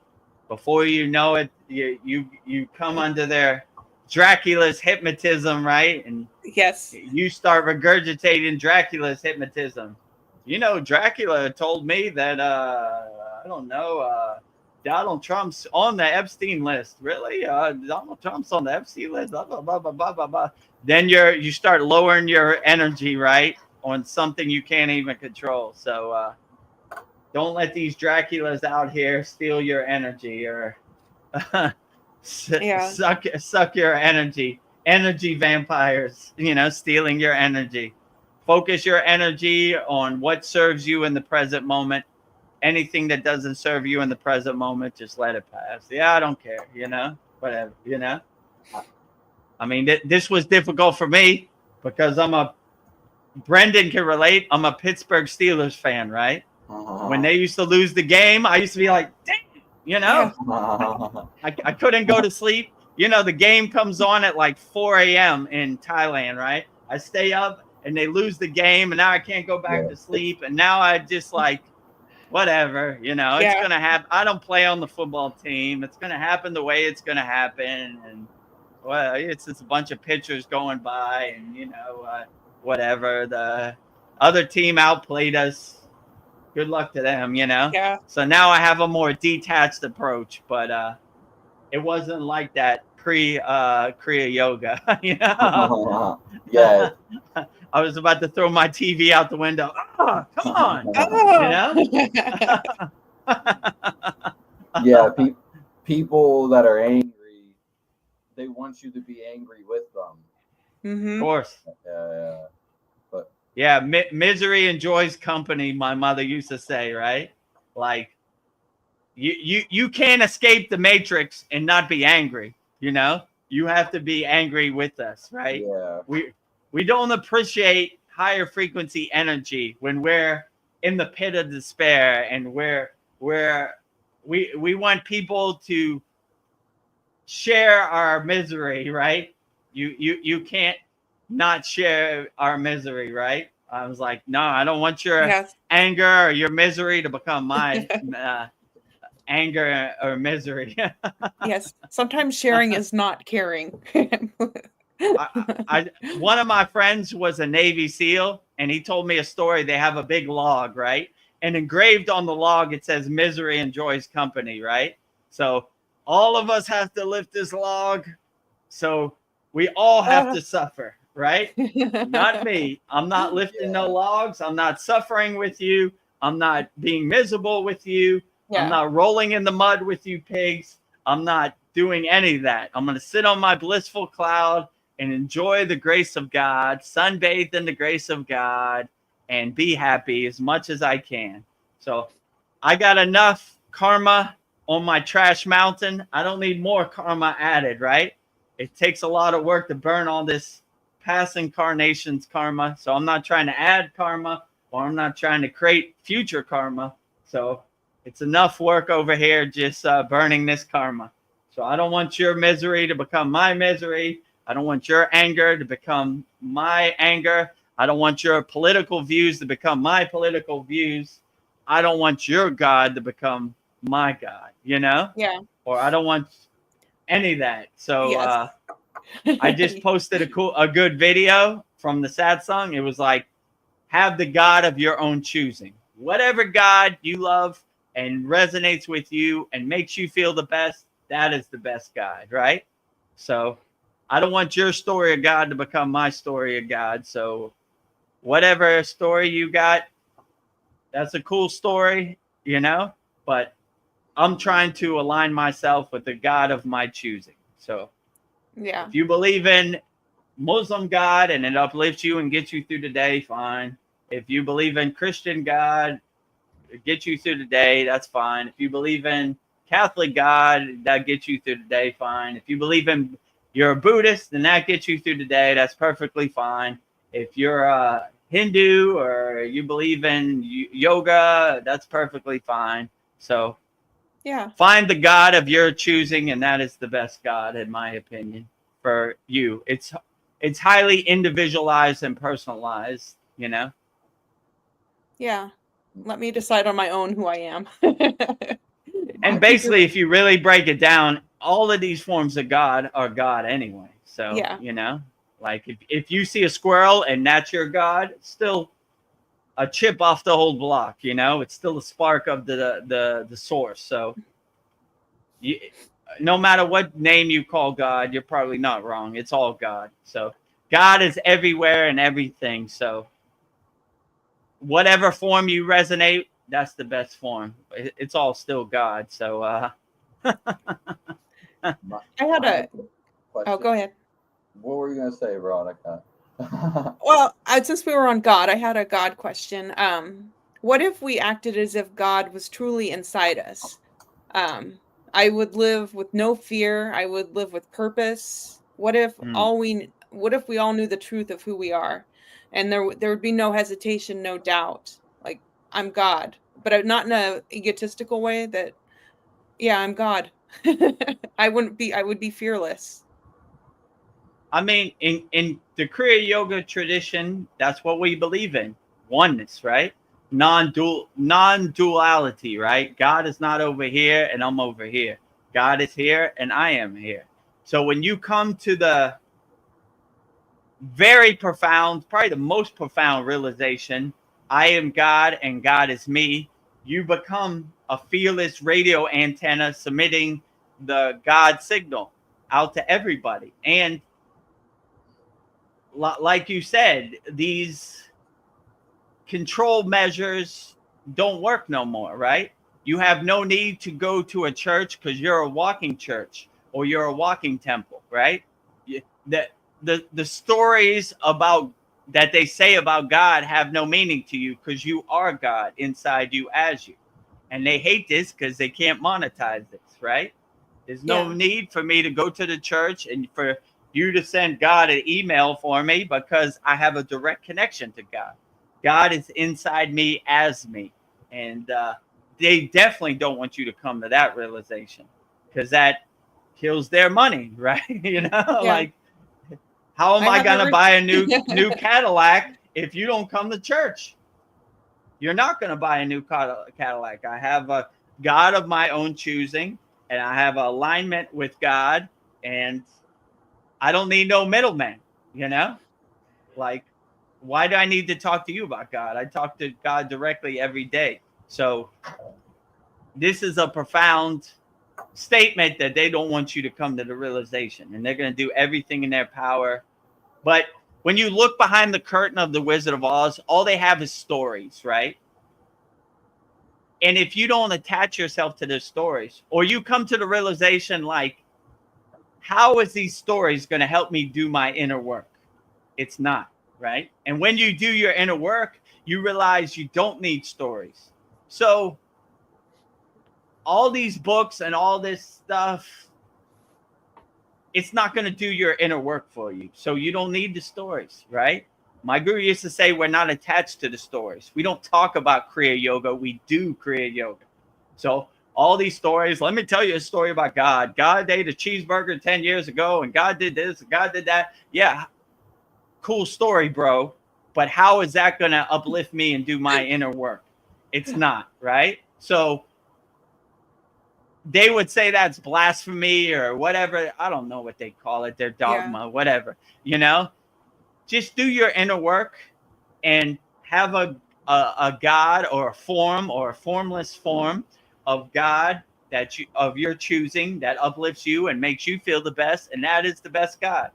before you know it, you come under their Dracula's hypnotism, right? And Yes. you start regurgitating Dracula's hypnotism. You know, Dracula told me that I don't know, Donald Trump's on the Epstein list. Really? Donald Trump's on the Epstein list. Blah, blah, blah, blah, blah, blah, blah. Then you start lowering your energy, right, on something you can't even control. So don't let these Draculas out here steal your energy, or Yeah. suck your energy. Energy vampires, stealing your energy. Focus your energy on what serves you in the present moment. Anything that doesn't serve you in the present moment, just let it pass. Yeah, I don't care, whatever, I mean, this was difficult for me because Brendan can relate. I'm a Pittsburgh Steelers fan, right? When they used to lose the game, I used to be like, dang, Yeah. I couldn't go to sleep. The game comes on at like 4 a.m. in Thailand, right? I stay up and they lose the game, and now I can't go back to sleep. And now I just like, whatever, it's going to happen. I don't play on the football team. It's going to happen the way it's going to happen. And well, it's just a bunch of pitchers going by, and, whatever. The other team outplayed us. Good luck to them, Yeah. So now I have a more detached approach, but it wasn't like that Kriya yoga, Yeah. I was about to throw my TV out the window. Oh, come on, Yeah, people that are angry, they want you to be angry with them. Mm-hmm. Of course. Yeah, misery enjoys company, my mother used to say, right? Like, you can't escape the matrix and not be angry, You have to be angry with us, right? Yeah. We don't appreciate higher frequency energy when we're in the pit of despair, and we want people to share our misery, right? You can't not share our misery, right? I was like, no, I don't want your anger or your misery to become my anger or misery. Yes, sometimes sharing is not caring. One of my friends was a Navy SEAL, and he told me a story. They have a big log, right? And engraved on the log, it says misery enjoys company, right? So all of us have to lift this log. So we all have to suffer, right? Not me. I'm not lifting no logs. I'm not suffering with you. I'm not being miserable with you. I'm not rolling in the mud with you pigs. I'm not doing any of that. I'm going to sit on my blissful cloud and enjoy the grace of God, sunbathe in the grace of God, and be happy as much as I can. So I got enough karma on my trash mountain. I don't need more karma added, right? It takes a lot of work to burn all this past incarnations karma. So I'm not trying to add karma, or I'm not trying to create future karma. So it's enough work over here just burning this karma. So I don't want your misery to become my misery. I don't want your anger to become my anger. I don't want your political views to become my political views. I don't want your God to become my God, Yeah. Or I don't want any of that. So I just posted a good video from the Satsang. It was like, have the God of your own choosing. Whatever God you love and resonates with you and makes you feel the best, that is the best God, right? So I don't want your story of God to become my story of God. So whatever story you got, that's a cool story, but I'm trying to align myself with the God of my choosing. So if you believe in Muslim God and it uplifts you and gets you through the day, fine. If you believe in Christian God, it gets you through the day, that's fine. If you believe in Catholic God, that gets you through the day, fine. If you believe in, you're a Buddhist, then that gets you through the day, that's perfectly fine. If you're a Hindu or you believe in yoga, that's perfectly fine. So find the God of your choosing, and that is the best God, in my opinion, for you. It's highly individualized and personalized, Yeah. let me decide on my own who I am. And basically, if you really break it down, all of these forms of God are God anyway. So, Yeah. you know, like if you see a squirrel and that's your God, it's still a chip off the whole block, you know, it's still a spark of the source. So you, no matter what name you call God, you're probably not wrong. It's all God. So God is everywhere and everything. So whatever form you resonate, that's the best form. It's all still God. So My, I had I have a. question. Oh, go ahead. What were you gonna say, Veronica? Well, since we were on God, I had a God question. What if we acted as if God was truly inside us? Um, I would live with no fear. I would live with purpose. What if what if we all knew the truth of who we are, and there would be no hesitation, no doubt. Like, I'm God, but not in a egotistical way. That, yeah, I'm God. I wouldn't be. I would be fearless. I mean, in the Kriya yoga tradition, that's what we believe in. Oneness, right? Non-duality, right? God is not over here and I'm over here. God is here and I am here. So when you come to the very profound, probably the most profound realization, I am God and God is me, you become a fearless radio antenna submitting the God signal out to everybody. And like you said, these control measures don't work no more, right? You have no need to go to a church because you're a walking church or you're a walking temple, right? The stories about that they say about God have no meaning to you because you are God inside you as you. And they hate this because they can't monetize this, right? There's no Yeah. need for me to go to the church and for you to send God an email for me because I have a direct connection to God. God is inside me as me. And they definitely don't want you to come to that realization because that kills their money, right? You know, Yeah. like, how am I I have going to every. buy a new Cadillac if you don't come to church? You're not going to buy a new Cadillac. I have a God of my own choosing, and I have alignment with God, and I don't need no middleman, you know? Like, why do I need to talk to you about God? I talk to God directly every day. So this is a profound statement that they don't want you to come to the realization, and they're going to do everything in their power. But when you look behind the curtain of the Wizard of Oz, all they have is stories, right? And if you don't attach yourself to their stories, or you come to the realization, like, how is these stories going to help me do my inner work? It's not, right? And when you do your inner work, you realize you don't need stories. So all these books and all this stuff, it's not going to do your inner work for you. So you don't need the stories, right? My guru used to say, we're not attached to the stories. We don't talk about Kriya Yoga. We do Kriya Yoga. So all these stories, let me tell you a story about God. God ate a cheeseburger 10 years ago and God did this, and God did that. Yeah, cool story, bro. But how is that going to uplift me and do my inner work? It's not, right? So they would say that's blasphemy or whatever. I don't know what they call it, their dogma, whatever, you know? Just do your inner work and have a God or a form or a formless form of God that you of your choosing that uplifts you and makes you feel the best, and that is the best God.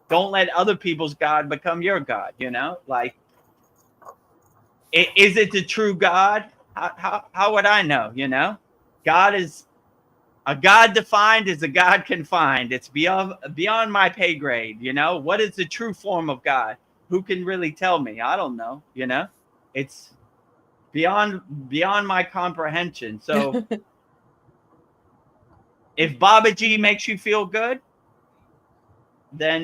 Don't let other people's God become your God, you know? Like, is it the true God? How would I know, you know? God is a God defined is a God confined. It's beyond my pay grade, you know? What is the true form of God? Who can really tell me? I don't know, you know? It's beyond my comprehension. So if Babaji makes you feel good, then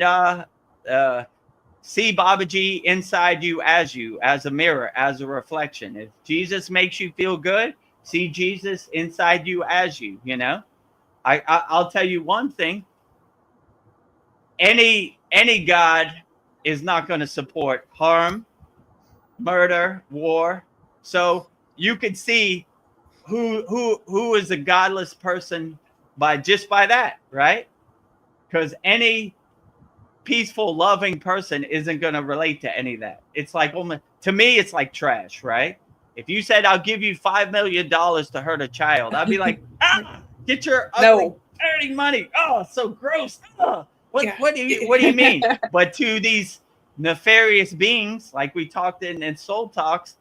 see Babaji inside you, as a mirror, as a reflection. If Jesus makes you feel good, see Jesus inside you as you, you know? I'll tell you one thing. Any God is not going to support harm, murder, war. So you could see who is a godless person by that, right? Because any peaceful, loving person isn't going to relate to any of that. It's like, to me, it's like trash, right? If you said, I'll give you $5 million to hurt a child, I'd be like, get your ugly, dirty money. Oh, so gross. Oh, what do you mean? But to these nefarious beings, like we talked in Soul Talks,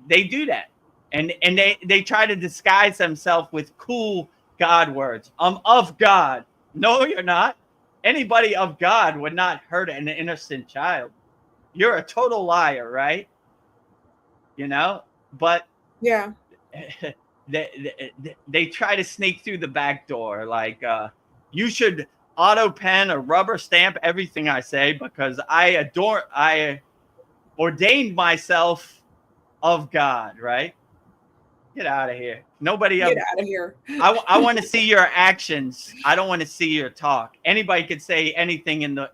they do that. And they try to disguise themselves with cool God words. I'm of God. No, you're not. Anybody of God would not hurt an innocent child. You're a total liar, right? You know, but yeah, they try to sneak through the back door. Like, you should auto pen or rubber stamp everything I say because I ordained myself of God, right? Get out of here. Nobody get out of here. I want to see your actions. I don't want to see your talk. Anybody could say anything in the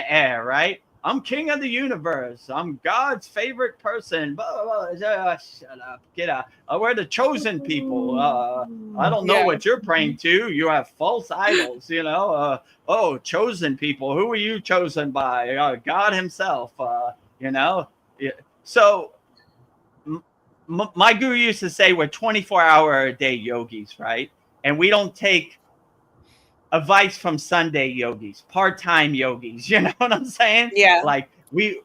air, right? I'm king of the universe. I'm God's favorite person. Blah, blah, blah. Shut up. Get out. We're the chosen people. I don't know what you're praying to. You have false idols, you know. Oh, chosen people. Who are you chosen by? God himself, you know. So my guru used to say we're 24-hour-a-day yogis, right? And we don't take advice from Sunday yogis, part-time yogis. You know what I'm saying? Yeah. Like we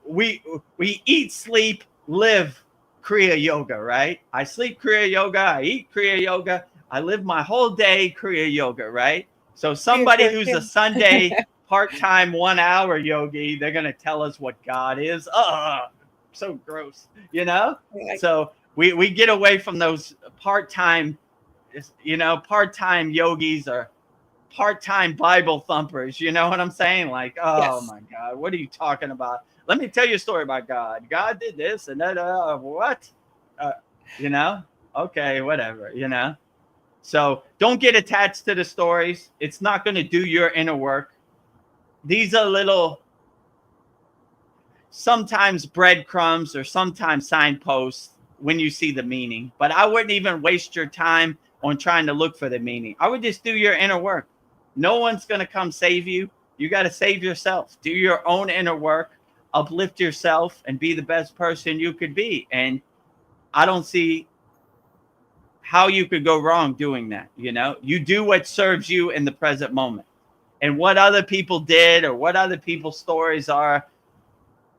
eat, sleep, live Kriya yoga, right? I sleep Kriya yoga. I eat Kriya yoga. I live my whole day Kriya yoga, right? So somebody who's a Sunday part-time 1 hour yogi, they're going to tell us what God is. So gross, you know? So we get away from those part-time, you know, part-time yogis or part-time Bible thumpers. You know what I'm saying? Like, my God, what are you talking about? Let me tell you a story about God. God did this and that. What? You know? Okay, whatever, you know? So don't get attached to the stories. It's not going to do your inner work. These are little, sometimes breadcrumbs or sometimes signposts when you see the meaning. But I wouldn't even waste your time on trying to look for the meaning. I would just do your inner work. No one's going to come save you. You got to save yourself. Do your own inner work, uplift yourself, and be the best person you could be. And I don't see how you could go wrong doing that. You know, you do what serves you in the present moment. And what other people did or what other people's stories are,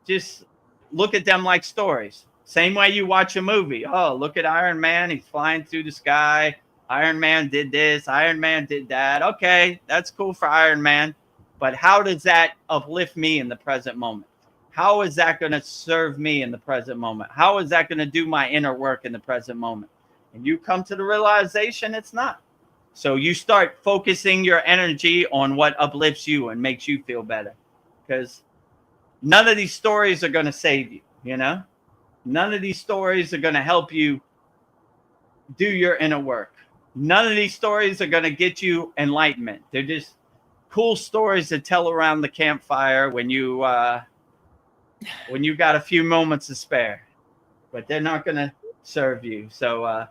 just look at them like stories. Same way you watch a movie. Oh, look at Iron Man. He's flying through the sky. Iron Man did this. Iron Man did that. Okay, that's cool for Iron Man. But how does that uplift me in the present moment? How is that going to serve me in the present moment? How is that going to do my inner work in the present moment? And you come to the realization it's not. So you start focusing your energy on what uplifts you and makes you feel better. Because none of these stories are going to save you, you know? None of these stories are going to help you do your inner work. None of these stories are going to get you enlightenment. They're just cool stories to tell around the campfire when you got a few moments to spare. But they're not going to serve you. So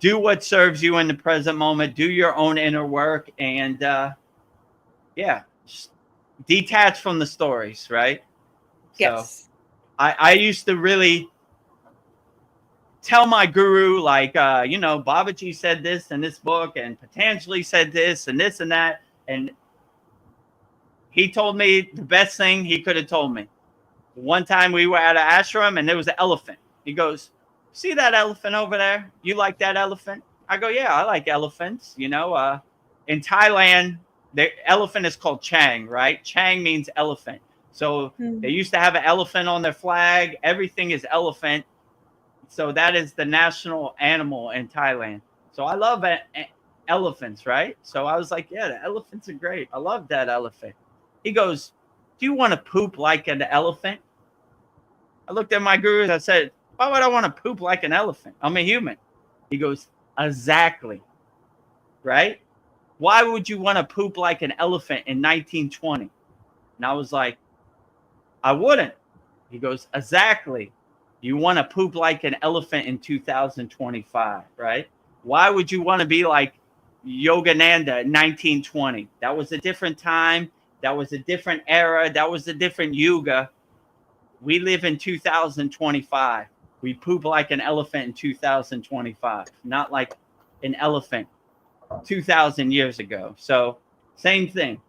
do what serves you in the present moment. Do your own inner work. And detach from the stories, right? Yes. So I used to really tell my guru, like, you know, Babaji said this in this book and Patanjali said this and this and that. And he told me the best thing he could have told me. One time we were at an ashram and there was an elephant. He goes, see that elephant over there? You like that elephant? I go, yeah, I like elephants. You know, in Thailand, the elephant is called Chang, right? Chang means elephant. So they used to have an elephant on their flag. Everything is elephant. So that is the national animal in Thailand. So I love elephants, right? So I was like, yeah, the elephants are great. I love that elephant. He goes, do you want to poop like an elephant? I looked at my guru and I said, why would I want to poop like an elephant? I'm a human. He goes, exactly. Right? Why would you want to poop like an elephant in 1920? And I was like, I wouldn't. He goes, exactly. You want to poop like an elephant in 2025, right? Why would you want to be like Yogananda in 1920? That was a different time. That was a different era. That was a different yuga. We live in 2025. We poop like an elephant in 2025, not like an elephant 2,000 years ago. So same thing.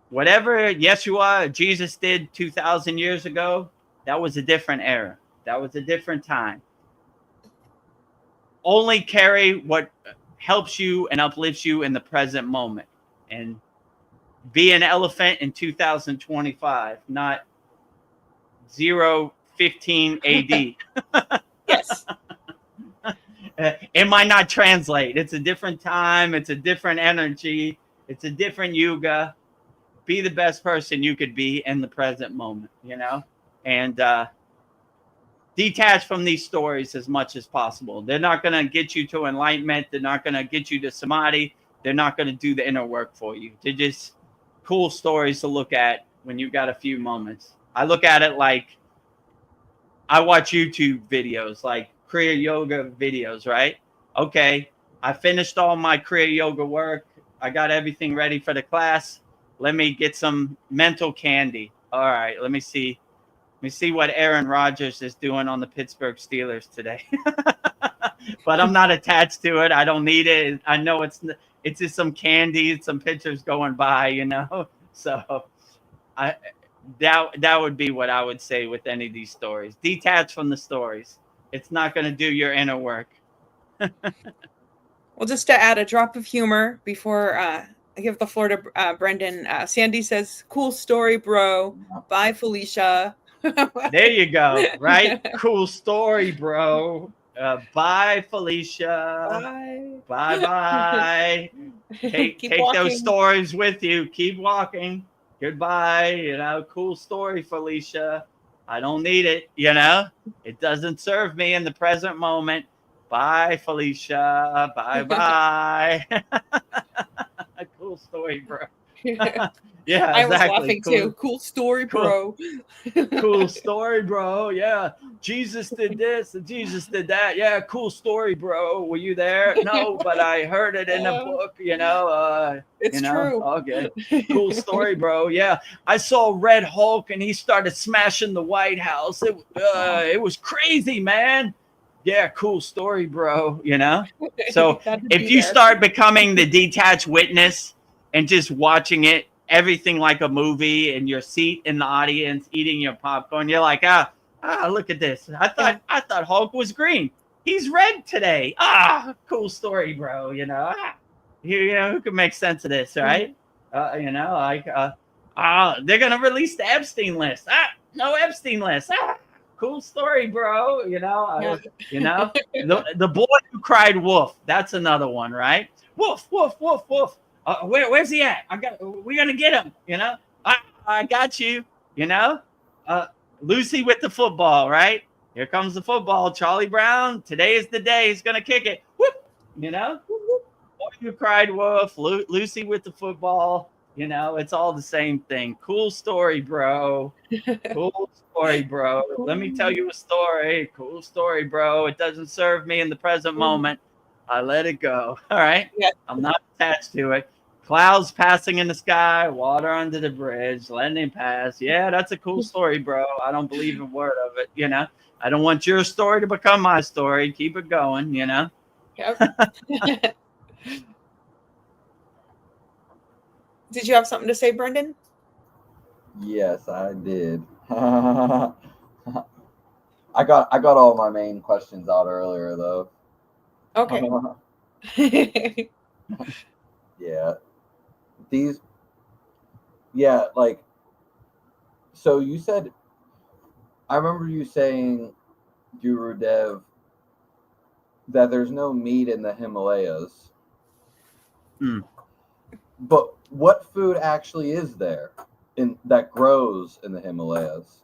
Whatever Yeshua, Jesus did 2,000 years ago, that was a different era. That was a different time. Only carry what helps you and uplifts you in the present moment. And be an elephant in 2025, not 015 AD. Yes. It might not translate. It's a different time. It's a different energy. It's a different yuga. Be the best person you could be in the present moment, you know? And detach from these stories as much as possible. They're not going to get you to enlightenment. They're not going to get you to samadhi. They're not going to do the inner work for you. They're just cool stories to look at when you've got a few moments. I look at it like I watch YouTube videos, like Kriya Yoga videos, right? Okay, I finished all my Kriya Yoga work. I got everything ready for the class. Let me get some mental candy. All right, let me see. Let me see what Aaron Rodgers is doing on the Pittsburgh Steelers today. But I'm not attached to it. I don't need it. I know it's just some candy, some pictures going by, you know. So that would be what I would say with any of these stories. Detach from the stories. It's not going to do your inner work. Well, just to add a drop of humor before I give the floor to Brendan. Sandy says, "Cool story, bro. Bye, Felicia." There you go. Right? Cool story, bro. Bye, Felicia. Bye. Bye. Take those stories with you. Keep walking. Goodbye. You know, cool story, Felicia. I don't need it. You know, it doesn't serve me in the present moment. Bye, Felicia. Bye, bye. Cool story, bro. Yeah, I was exactly. laughing Cool. too. Cool story, bro. Cool story, bro. Yeah, Jesus did this and Jesus did that. Yeah, cool story, bro. Were you there? No, but I heard it in a book. You know, It's true. Okay, cool story, bro. Yeah, I saw Red Hulk and he started smashing the White House. It was crazy, man. Yeah, cool story, bro. You know. So if you start becoming the detached witness and just watching it, everything like a movie, in your seat in the audience, eating your popcorn, you're like, look at this. I thought Hulk was green. He's red today. Cool story, bro. You know, who can make sense of this, right? You know, like, they're gonna release the Epstein list. No Epstein list. Cool story, bro. You know, the boy who cried wolf. That's another one, right? Wolf, wolf, wolf, wolf. Where's he at? We're gonna get him. You know, I got you. You know, Lucy with the football, right? Here comes the football. Charlie Brown. Today is the day. He's gonna kick it. Whoop. You know, boy who cried wolf. Lucy with the football. You know, it's all the same thing. Cool story, bro. Cool story, bro. Let me tell you a story. Cool story, bro. It doesn't serve me in the present moment. I let it go. All right. Yeah. I'm not attached to it. Clouds passing in the sky, water under the bridge, letting it pass. Yeah, that's a cool story, bro. I don't believe a word of it. You know, I don't want your story to become my story. Keep it going, you know. Yep. Did you have something to say, Brendan? Yes, I did. I got all my main questions out earlier though. Okay. Yeah. Like, so you said, I remember you saying, Gurudev, that there's no meat in the Himalayas. But what food actually is there that grows in the Himalayas?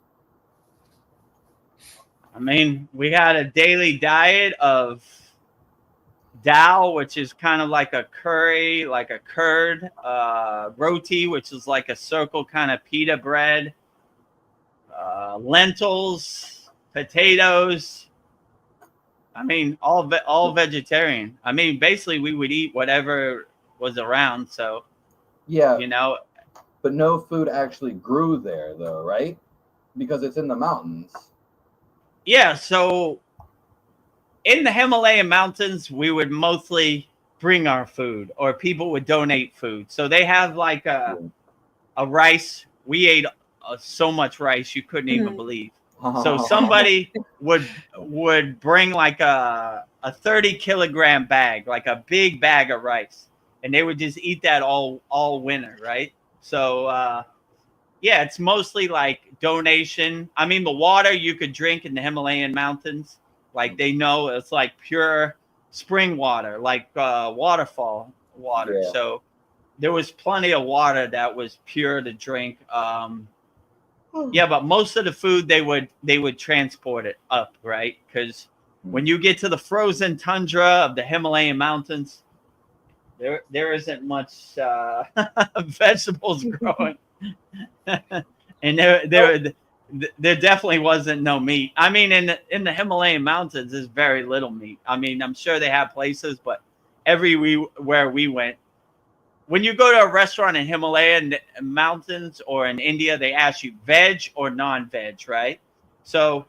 I mean, we had a daily diet of dal, which is kind of like a curry, like a curd, roti, which is like a circle kind of pita bread, lentils, potatoes. I mean, all vegetarian. I mean, basically, we would eat whatever was around. So, Yeah, you know, but no food actually grew there, though, right? Because it's in the mountains. yeah. So, in the Himalayan mountains, we would mostly bring our food, or people would donate food. So they have like a rice. We ate so much rice you couldn't even believe. So somebody would bring like a 30-kilogram bag, like a big bag of rice, and they would just eat that all winter, right? So yeah, it's mostly like donation. I mean, the water you could drink in the Himalayan mountains, like they know it's like pure spring water, like waterfall water. Yeah. So there was plenty of water that was pure to drink. Yeah, but most of the food they would transport it up, right? Because when you get to the frozen tundra of the Himalayan mountains, there isn't much vegetables growing, and there definitely wasn't no meat. I mean, in the Himalayan mountains, there's very little meat. I mean, I'm sure they have places, but everywhere we went. When you go to a restaurant in Himalayan mountains or in India, they ask you veg or non-veg, right? So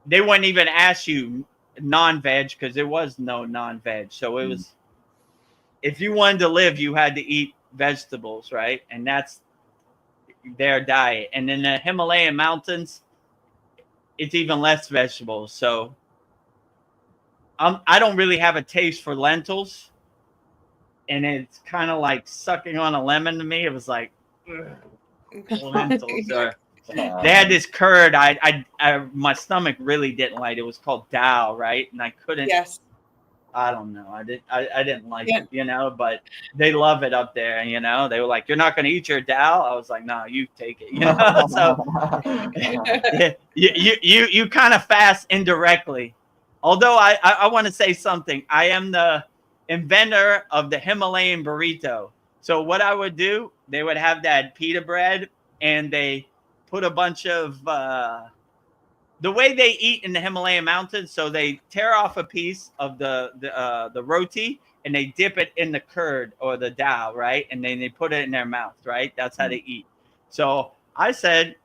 they wouldn't even ask you non-veg because there was no non-veg. So it was, if you wanted to live, you had to eat vegetables, right? And that's their diet. And in the Himalayan mountains, it's even less vegetables. So I don't really have a taste for lentils. And it's kind of like sucking on a lemon to me. It was like lentils. Or they had this curd. I my stomach really didn't like. It was called dal, right? And I couldn't. Yes. I don't know. I didn't like it, you know. But they love it up there, you know. They were like, "You're not going to eat your dal." I was like, "No, you take it," you know. So you kind of fast indirectly. Although I want to say something. I am the inventor of the Himalayan burrito. So what I would do, they would have that pita bread and they put a bunch of the way they eat in the Himalayan mountains. So they tear off a piece of the roti and they dip it in the curd or the dal, right? And then they put it in their mouth, right? That's how they eat. So I said,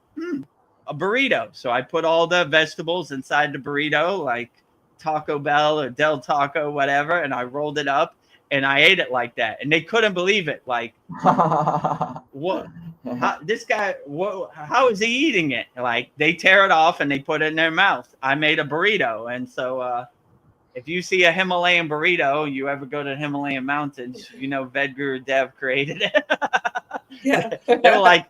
a burrito. So I put all the vegetables inside the burrito, like Taco Bell or Del Taco, whatever, and I rolled it up and I ate it like that, and they couldn't believe it. Like, what? This guy? How is he eating it? Like, they tear it off and they put it in their mouth. I made a burrito, and so if you see a Himalayan burrito, you ever go to the Himalayan mountains, you know Vedagurudev created it. Yeah. They're like,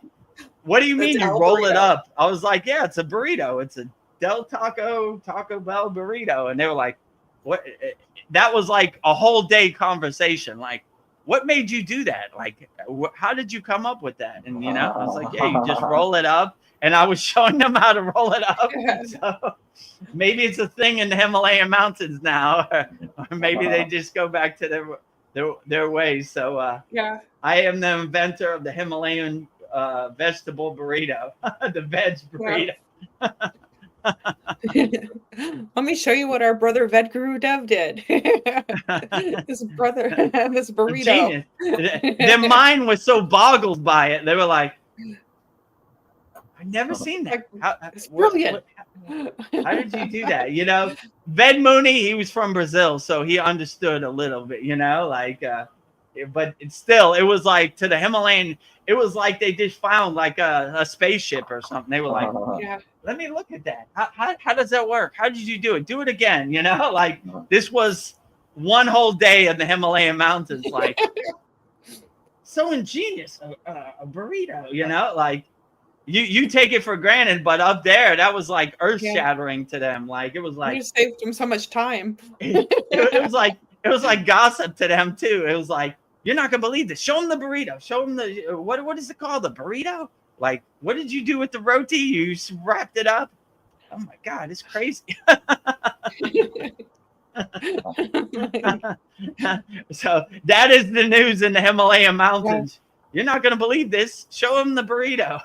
"What do you mean you roll burrito. it up?" I was like, "Yeah, it's a burrito. It's a Del Taco Bell burrito." And they were like, "What?" That was like a whole day conversation. Like, what made you do that? Like, how did you come up with that? And, you know, I was like, yeah, you just roll it up. And I was showing them how to roll it up. So maybe it's a thing in the Himalayan mountains now, or maybe they just go back to their ways. So Yeah. I am the inventor of the Himalayan vegetable burrito, the veg burrito. Let me show you what our brother Vedagurudev did. His brother, this burrito. Genius. Their mind was so boggled by it. They were like, I've never seen that. It's brilliant. How did you do that? You know, Ved Mooney, he was from Brazil, so he understood a little bit, you know, like, but it's still, it was like to the Himalayan, it was like they just found like a spaceship or something. They were like, Yeah. let me look at that. How does that work? How did you do it? Do it again. You know, like this was one whole day in the Himalayan mountains. Like, so ingenious, a burrito, you know, like you take it for granted, but up there, that was like earth shattering to them. Like, it was like, You saved him so much time. it was like gossip to them too. It was like, you're not going to believe this. Show them the burrito. Show them the, what is it called? The burrito? Like, what did you do with the roti? You wrapped it up. Oh my God, it's crazy. So that is the news in the Himalayan mountains. You're not going to believe this. Show him the burrito.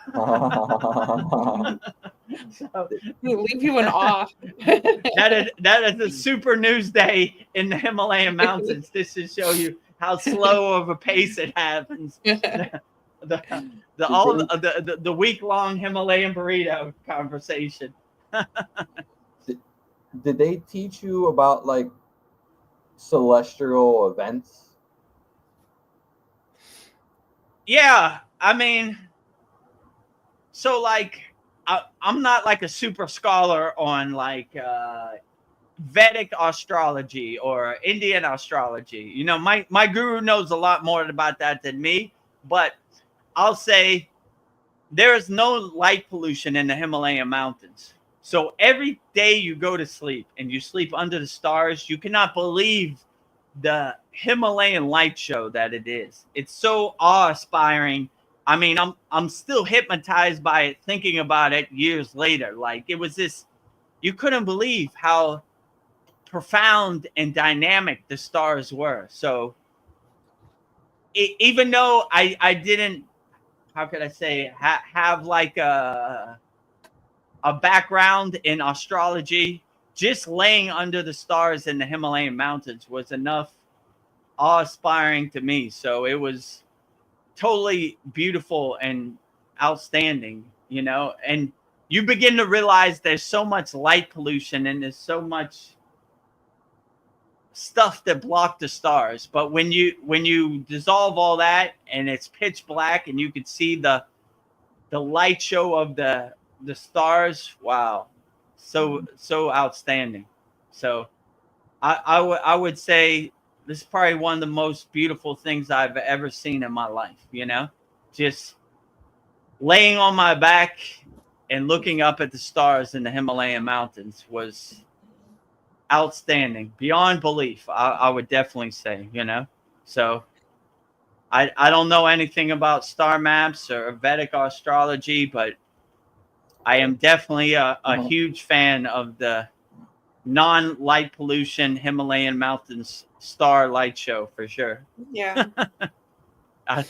So, We'll leave you in awe. that is a super news day in the Himalayan mountains. This to show you how slow of a pace it happens. The week-long Himalayan burrito conversation. Did they teach you about like celestial events? Yeah, I mean, so like I'm not like a super scholar on like Vedic astrology or Indian astrology. You know, my guru knows a lot more about that than me, but I'll say there is no light pollution in the Himalayan mountains. So every day you go to sleep and you sleep under the stars, you cannot believe the Himalayan light show that it is. It's so awe-inspiring. I mean, I'm still hypnotized by it, thinking about it years later. Like it was this, you couldn't believe how profound and dynamic the stars were. So even though I didn't, how could I say, have like a background in astrology, just laying under the stars in the Himalayan mountains was enough awe-inspiring to me. So it was totally beautiful and outstanding, you know, and you begin to realize there's so much light pollution and there's so much stuff that block the stars. But when you dissolve all that and it's pitch black and you can see the light show of the stars, wow, so outstanding. So I would say this is probably one of the most beautiful things I've ever seen in my life, you know, just laying on my back and looking up at the stars in the Himalayan mountains was outstanding, beyond belief. I would definitely say, you know. So I don't know anything about star maps or Vedic astrology, but I am definitely a huge fan of the non-light pollution Himalayan mountains star light show for sure. Yeah. I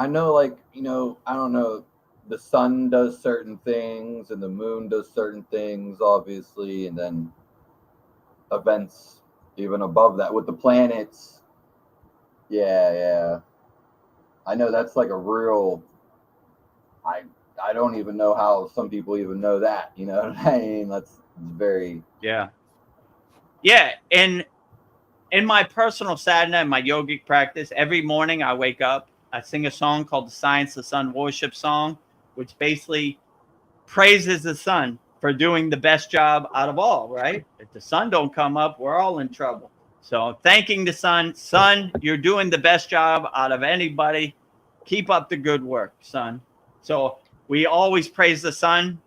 know, like, you know, I don't know, the sun does certain things and the moon does certain things, obviously, and then events even above that with the planets. Yeah. I know that's like a real, I don't even know how some people even know that, you know what I mean? That's very... Yeah. And in my personal sadhana and my yogic practice, every morning I wake up, I sing a song called the Science of Sun Worship Song, which basically praises the sun for doing the best job out of all, right? If the sun don't come up, we're all in trouble. So thanking the sun, you're doing the best job out of anybody. Keep up the good work, son. So we always praise the sun.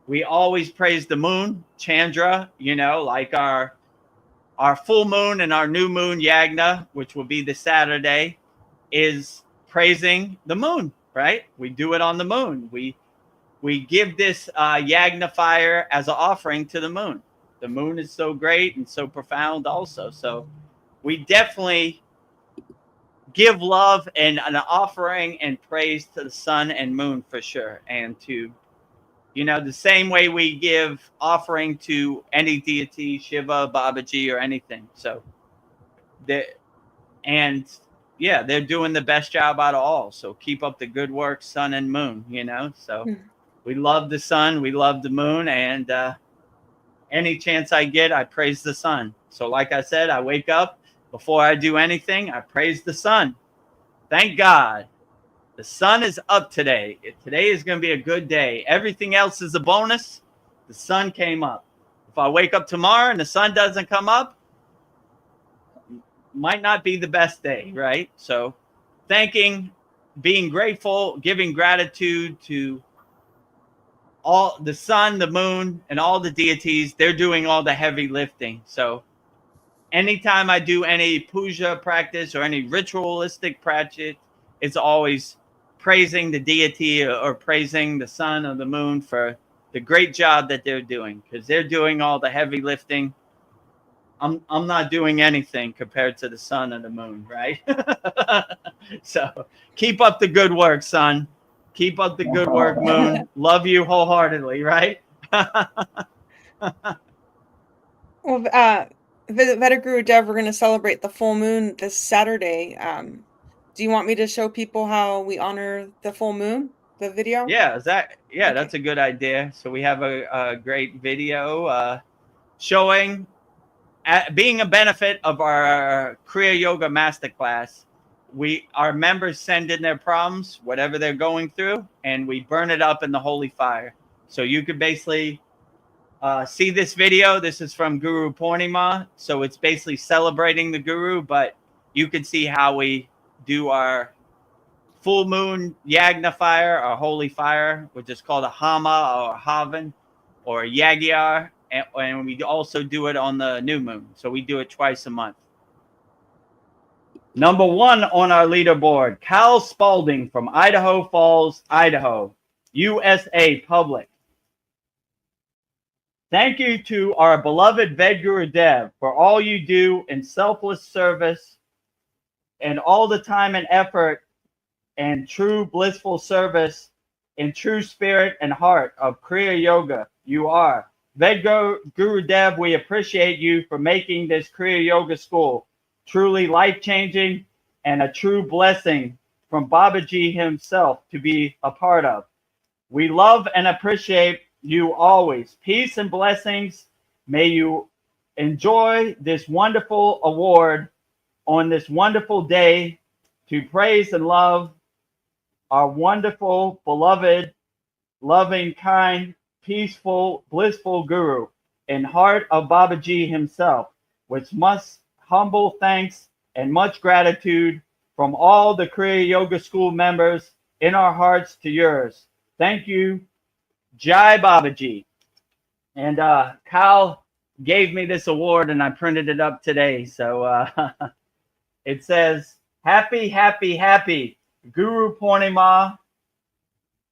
We always praise the moon, Chandra, you know, like our full moon and our new moon, Yagna, which will be this Saturday, is praising the moon, right? We do it on the moon. We give this Yagna fire as an offering to the moon. The moon is so great and so profound also. So we definitely give love and an offering and praise to the sun and moon for sure. And to, you know, the same way we give offering to any deity, Shiva, Babaji, or anything. So they're doing the best job out of all. So keep up the good work, sun and moon, you know. So we love the sun, we love the moon, and any chance I get, I praise the sun. So like I said, I wake up, before I do anything, I praise the sun. Thank God. The sun is up today. Today is going to be a good day. Everything else is a bonus. The sun came up. If I wake up tomorrow and the sun doesn't come up, might not be the best day, right? So thanking, being grateful, giving gratitude to all the sun, the moon, and all the deities. They're doing all the heavy lifting. So anytime I do any puja practice or any ritualistic practice, it's always praising the deity or praising the sun or the moon for the great job that they're doing, because they're doing all the heavy lifting. I'm not doing anything compared to the sun and the moon, right? So keep up the good work, son. Keep up the good work, moon. Love you wholeheartedly, right? Well, Vedagurudev, we're going to celebrate the full moon this Saturday. Do you want me to show people how we honor the full moon? The video? Yeah, Okay. that's a good idea. So we have a great video showing being a benefit of our Kriya Yoga Masterclass. Our members send in their problems, whatever they're going through, and we burn it up in the holy fire. So you could basically see this video. This is from Guru Purnima, so it's basically celebrating the Guru, but you can see how we do our full moon yagna fire, our holy fire, which is called a hama or havan or yagyar, and we also do it on the new moon. So we do it twice a month. Number 1 on our leaderboard, Cal Spalding from Idaho Falls, Idaho, USA Public. Thank you to our beloved Vedagurudev for all you do in selfless service and all the time and effort and true blissful service in true spirit and heart of Kriya Yoga. You are. Vedagurudev, we appreciate you for making this Kriya Yoga school truly life-changing and a true blessing from Babaji himself to be a part of. We love and appreciate you always. Peace and blessings. May you enjoy this wonderful award on this wonderful day to praise and love our wonderful, beloved, loving, kind, peaceful, blissful Guru in heart of Babaji himself, with much humble thanks and much gratitude from all the Kriya Yoga School members in our hearts to yours. Thank you. Jai Babaji. And Kyle gave me this award and I printed it up today. So it says, happy, happy, happy Guru Purnima,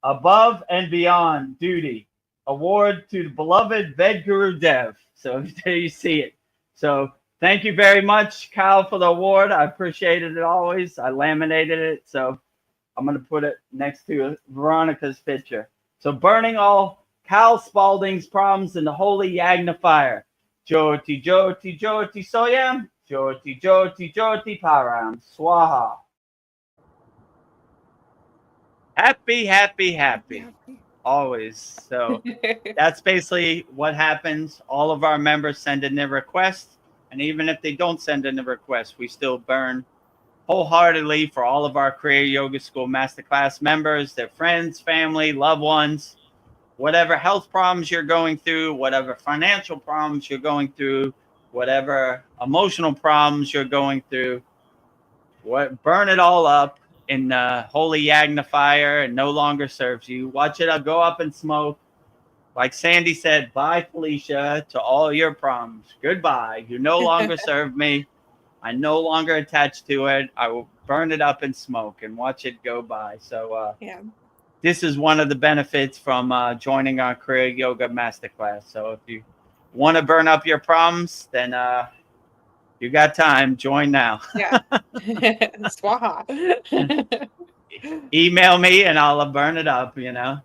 above and beyond duty. Award to the beloved Vedagurudev. So there you see it. So thank you very much, Kyle, for the award. I appreciated it always. I laminated it. So I'm going to put it next to Veronica's picture. So burning all Cal Spalding's problems in the holy yagna fire. Jyoti, Jyoti, Jyoti Soyam. Jyoti, Jyoti, Jyoti Param. Swaha. Happy, happy, happy. Always. So that's basically what happens. All of our members send in their requests. And even if they don't send in the request, we still burn wholeheartedly for all of our Kriya Yoga School Masterclass members, their friends, family, loved ones, whatever health problems you're going through, whatever financial problems you're going through, whatever emotional problems you're going through, burn it all up in the holy yagna fire and no longer serves you. Watch it go up in smoke. Like Sandy said, bye, Felicia, to all your problems. Goodbye. You no longer serve me. I'm no longer attached to it. I will burn it up in smoke and watch it go by. So Yeah. This is one of the benefits from joining our Kriya Yoga Masterclass. So if you want to burn up your problems, then you got time. Join now. Yeah. Swaha. Email me and I'll burn it up, you know.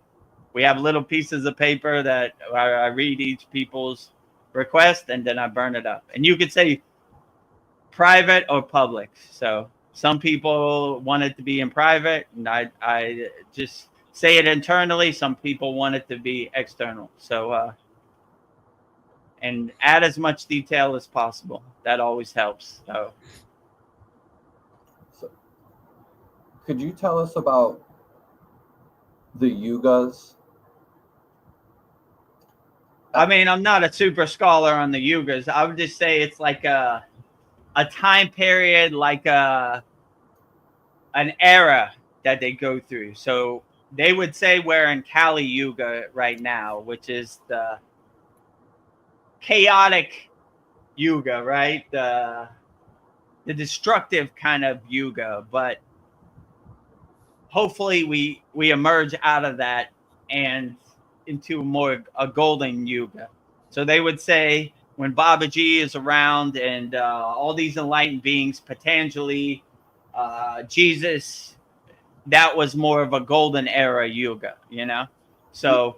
We have little pieces of paper that I read each people's request and then I burn it up. And you could say private or public. So some people want it to be in private and I just say it internally. Some people want it to be external. So and add as much detail as possible. That always helps. So could you tell us about the yugas? I mean, I'm not a super scholar on the yugas. I would just say it's like a time period, like an era that they go through. So they would say we're in Kali Yuga right now, which is the chaotic yuga, right? The destructive kind of yuga. But hopefully we emerge out of that and into a golden yuga. So they would say when Babaji is around and all these enlightened beings, Patanjali, Jesus, that was more of a golden era yoga, you know? So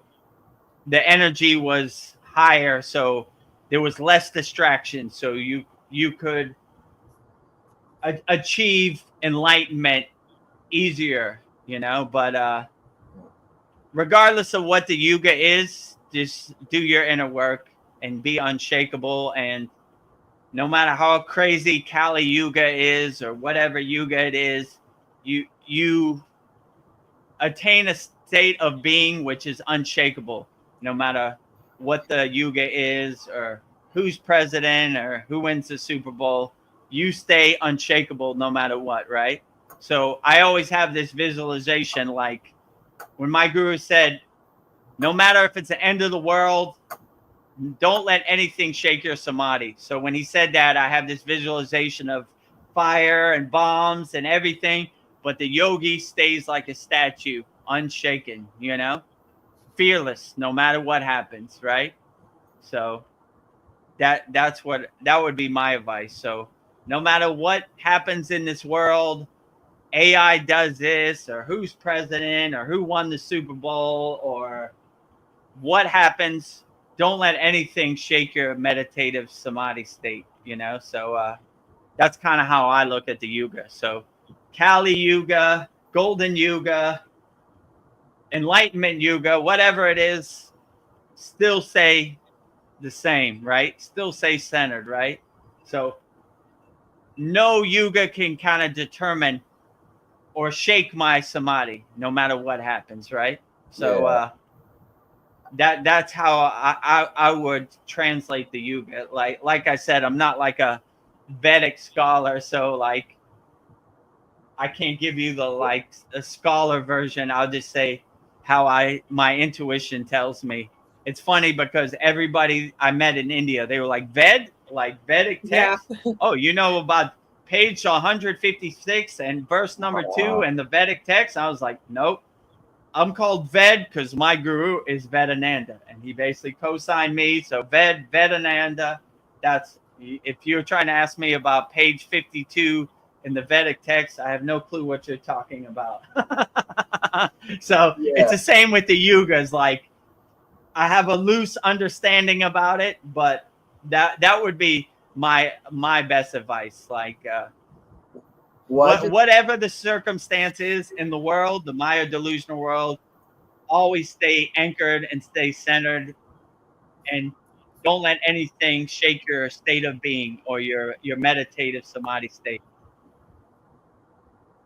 the energy was higher, so there was less distraction. So you could achieve enlightenment easier, you know? But regardless of what the yoga is, just do your inner work and be unshakable. And no matter how crazy Kali Yuga is or whatever Yuga it is, you attain a state of being which is unshakable, no matter what the Yuga is or who's president or who wins the Super Bowl. You stay unshakable no matter what, right? So I always have this visualization, like when my guru said, no matter if it's the end of the world, don't let anything shake your samadhi. So when he said that, I have this visualization of fire and bombs and everything, but the yogi stays like a statue, unshaken, you know, fearless no matter what happens, right? So that would be my advice. So no matter what happens in this world, AI does this, or who's president, or who won the Super Bowl, or what happens, don't let anything shake your meditative samadhi state, you know? So that's kind of how I look at the yuga. So Kali Yuga, Golden Yuga, Enlightenment Yuga, whatever it is, still say the same, right? Still say centered, right? So no yuga can kind of determine or shake my samadhi no matter what happens, right? So that's how I would translate the yuga. Like I said, I'm not like a Vedic scholar, so like I can't give you the like a scholar version. I'll just say how my intuition tells me. It's funny because everybody I met in India, they were like like Vedic text. Yeah. Oh, you know about page 156 and verse number 2 and the Vedic text? I was like, nope. I'm called Ved because my guru is Vedananda, and he basically co-signed me. So Vedananda. That's, if you're trying to ask me about page 52 in the Vedic text, I have no clue what you're talking about. So it's the same with the yugas. Like I have a loose understanding about it, but that would be my best advice. Like whatever the circumstance is in the world, the Maya delusional world, always stay anchored and stay centered, and don't let anything shake your state of being or your meditative samadhi state.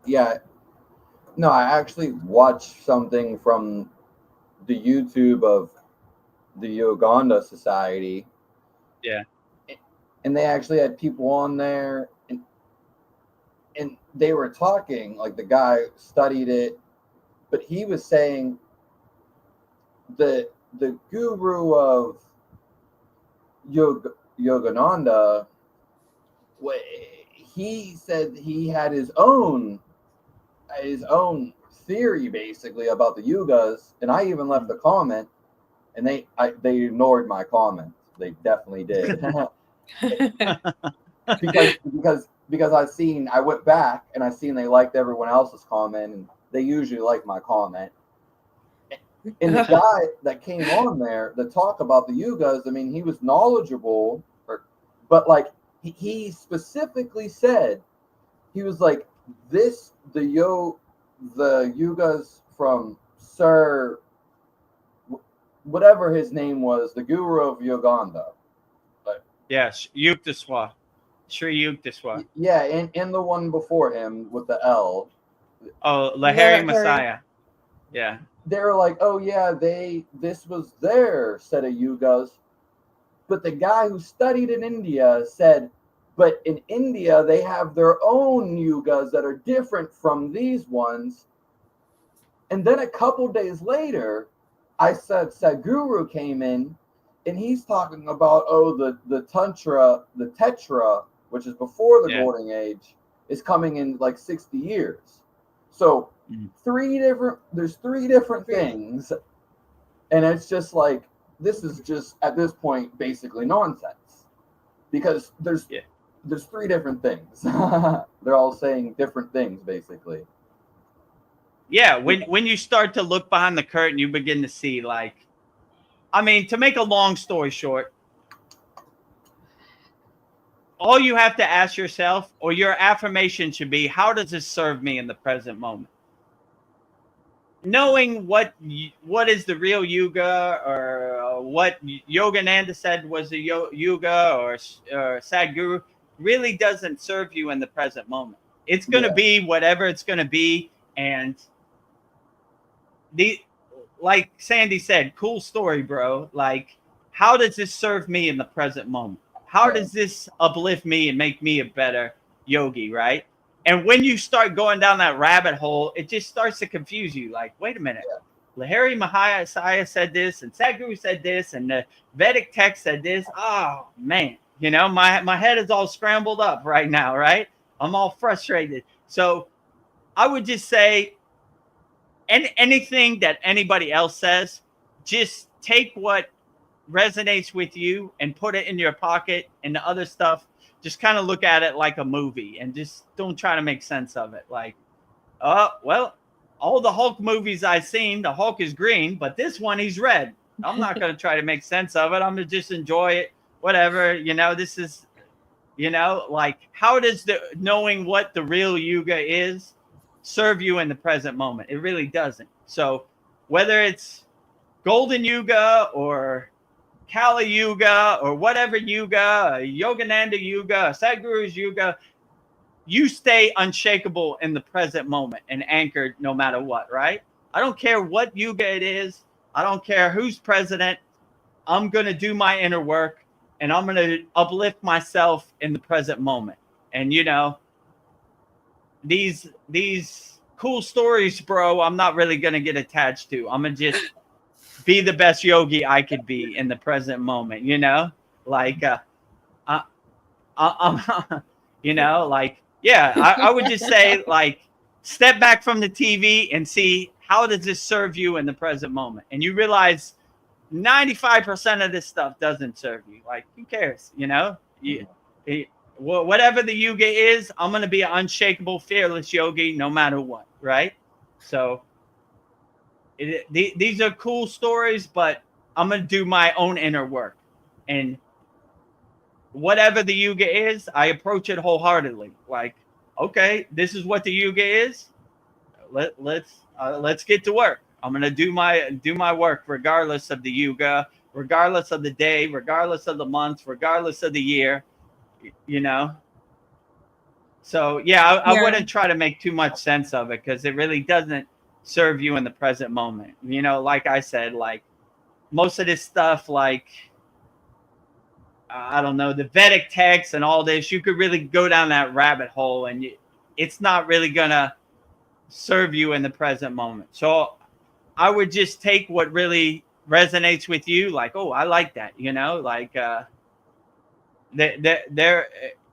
Yeah. No, I actually watched something from the YouTube of the Uganda Society. Yeah. And they actually had people on there, and they were talking, like the guy studied it, but he was saying the guru of Yogananda, he said he had his own theory basically about the yugas, and I even left a comment, and they ignored my comment. They definitely did. because I went back and I seen they liked everyone else's comment, and they usually like my comment. And the guy that came on there to talk about the yugas, I mean, he was knowledgeable, but like he specifically said, he was like, the yugas from Sir, whatever his name was, the guru of Uganda. Yes, Yukteswar. Sri Yukteswar. Yeah, and the one before him with the L. Oh, Lahiri Messiah. Yeah. They were like, oh yeah, this was their set of yugas. But the guy who studied in India said, but in India, they have their own yugas that are different from these ones. And then a couple days later, I said Sadhguru came in, and he's talking about, the Tantra, the Tetra, which is before the Golden Age, is coming in like 60 years. So there's three different things. And it's just like, this is just, at this point, basically nonsense. because there's three different things. They're all saying different things, basically. Yeah, when you start to look behind the curtain, you begin to see, like, I mean, to make a long story short, all you have to ask yourself, or your affirmation should be, how does this serve me in the present moment? Knowing what is the real yuga, or what Yogananda said was the yuga, or Sadhguru, really doesn't serve you in the present moment. It's going to be whatever it's going to be. And like Sandy said, cool story, bro. Like, how does this serve me in the present moment? How does this uplift me and make me a better yogi, right? And when you start going down that rabbit hole, it just starts to confuse you. Like, wait a minute. Lahiri Mahayasaya said this, and Sadhguru said this, and the Vedic text said this. Oh, man. You know, my head is all scrambled up right now, right? I'm all frustrated. So I would just say, anything that anybody else says, just take what resonates with you and put it in your pocket, and the other stuff, just kind of look at it like a movie and just don't try to make sense of it. Like, well, all the Hulk movies I've seen, the Hulk is green, but this one he's red. I'm not going to try to make sense of it. I'm going to just enjoy it. Whatever, you know, this is, you know, like, how does knowing what the real yuga is serve you in the present moment? It really doesn't. So whether it's Golden Yuga or Kali Yuga or whatever yuga, Yogananda Yuga, Sadhguru's Yuga, you stay unshakable in the present moment and anchored no matter what, right? I don't care what yuga it is. I don't care who's president. I'm going to do my inner work, and I'm going to uplift myself in the present moment. And, you know, these cool stories, bro, I'm not really going to get attached to. I'm going to just be the best yogi I could be in the present moment, you know? Like, you know, like, yeah, I would just say, like, step back from the TV and see, how does this serve you in the present moment? And you realize 95% of this stuff doesn't serve you. Like, who cares, you know? Whatever the yuga is, I'm going to be an unshakable, fearless yogi no matter what, right? So these are cool stories, but I'm going to do my own inner work. And whatever the yuga is, I approach it wholeheartedly. Like, okay, this is what the yuga is. Let's get to work. I'm going to do my work regardless of the yuga, regardless of the day, regardless of the month, regardless of the year, you know? So, yeah, I wouldn't try to make too much sense of it, because it really doesn't serve you in the present moment. You know, like I said, like, most of this stuff, like, I don't know, the Vedic text and all this, you could really go down that rabbit hole, and it's not really going to serve you in the present moment. So I would just take what really resonates with you. Like, oh, I like that, you know, like, they're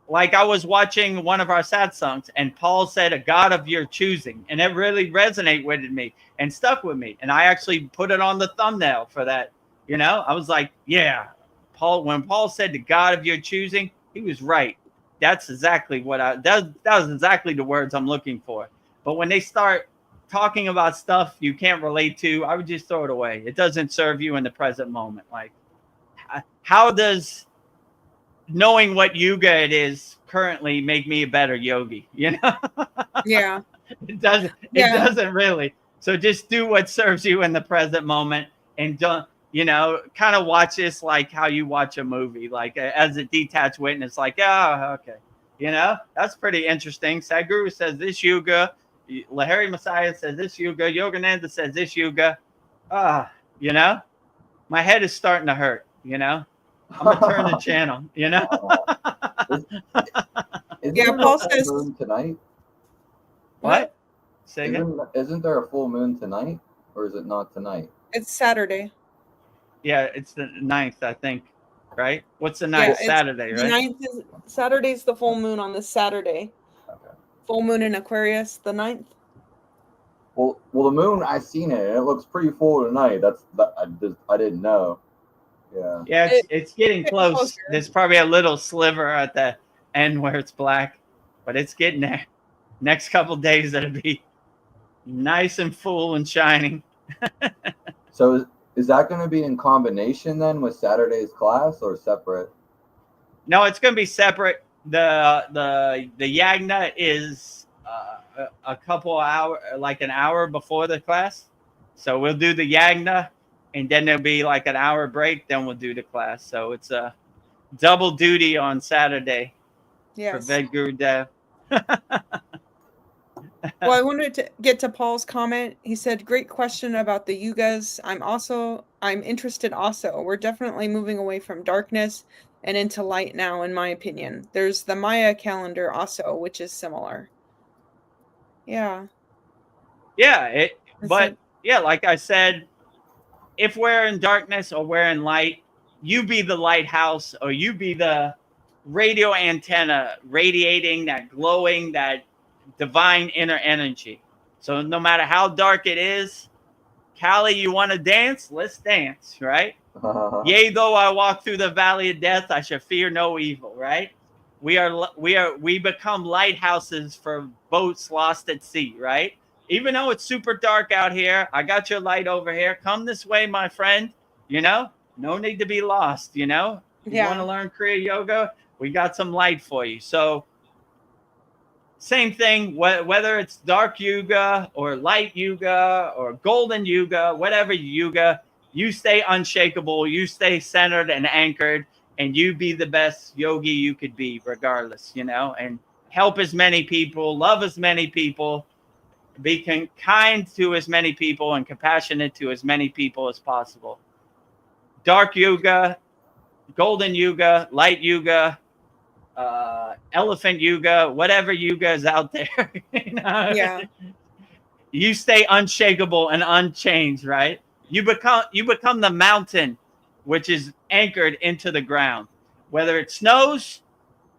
like, I was watching one of our satsangs, and Paul said, a God of your choosing. And it really resonated with me and stuck with me. And I actually put it on the thumbnail for that. You know, I was like, yeah, when Paul said the God of your choosing, he was right. That's exactly what that was exactly the words I'm looking for. But when they start talking about stuff you can't relate to, I would just throw it away. It doesn't serve you in the present moment. Like, how does knowing what yuga it is currently make me a better yogi? You know? Yeah. It doesn't. It doesn't really. So just do what serves you in the present moment, and don't, you know, kind of watch this like how you watch a movie, like as a detached witness. Like, oh, okay, you know, that's pretty interesting. Sadhguru says this yuga, Lahiri Messiah says this yuga, Yogananda says this yuga. You know, my head is starting to hurt. You know. I'm gonna turn the channel, you know. Paul says moon tonight. What? Say again? Isn't there a full moon tonight, or is it not tonight? It's Saturday. Yeah, it's the 9th, I think. Right? What's the 9th? Saturday, right? The 9th is Saturday's the full moon on this Saturday. Okay. Full moon in Aquarius, the 9th. Well, the moon, I've seen it, and it looks pretty full tonight. I didn't know. Yeah. Yeah, it's getting Getting close. closer. There's probably a little sliver at the end where it's black, but it's getting there. Next couple days, it'll be nice and full and shining. So is that going to be in combination then with Saturday's class or separate? No, it's going to be separate. The Yagna is a couple hour, like an hour before the class. So we'll do the Yagna, and then there'll be like an hour break. Then we'll do the class. So it's a double duty on Saturday for Yes. Vedagurudev. Well, I wanted to get to Paul's comment. He said, "Great question about the yugas. I'm interested also. We're definitely moving away from darkness and into light now, in my opinion. There's the Maya calendar also, which is similar." Yeah. Yeah, That's but it. yeah, like I said, if we're in darkness or we're in light, you be the lighthouse or you be the radio antenna radiating that glowing, that divine inner energy. So no matter how dark it is, Callie, you want to dance? Let's dance, right? Yea, though I walk through the valley of death, I shall fear no evil, right? We become lighthouses for boats lost at sea, right? Even though it's super dark out here, I got your light over here. Come this way, my friend. You know, no need to be lost. You know, you want to learn Kriya Yoga? We got some light for you. So, same thing, whether it's dark yuga or light yuga or golden yuga, whatever yuga, you stay unshakable, you stay centered and anchored, and you be the best yogi you could be, regardless, you know, and help as many people, love as many people, be kind to as many people and compassionate to as many people as possible. Dark yuga, golden yuga, light yuga, elephant yuga, whatever yuga is out there, you know? Yeah. You stay unshakable and unchanged, right? You become the mountain, which is anchored into the ground. Whether it snows,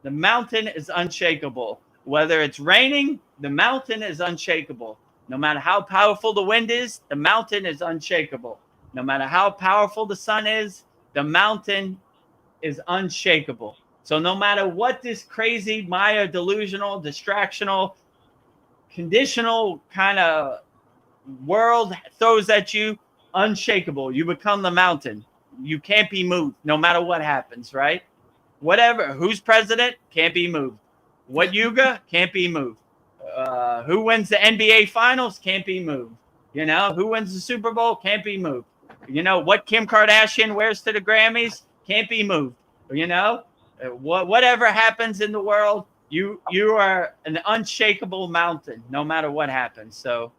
the mountain is unshakable. Whether it's raining, the mountain is unshakable. No matter how powerful the wind is, the mountain is unshakable. No matter how powerful the sun is, the mountain is unshakable. So no matter what this crazy Maya delusional, distractional, conditional kind of world throws at you, unshakable. You become the mountain. You can't be moved no matter what happens, right? Whatever. Who's president? Can't be moved. What yuga? Can't be moved. Who wins the NBA finals? Can't be moved. You know, who wins the Super Bowl? Can't be moved. You know, what Kim Kardashian wears to the Grammys? Can't be moved. You know, whatever happens in the world, you are an unshakable mountain no matter what happens. So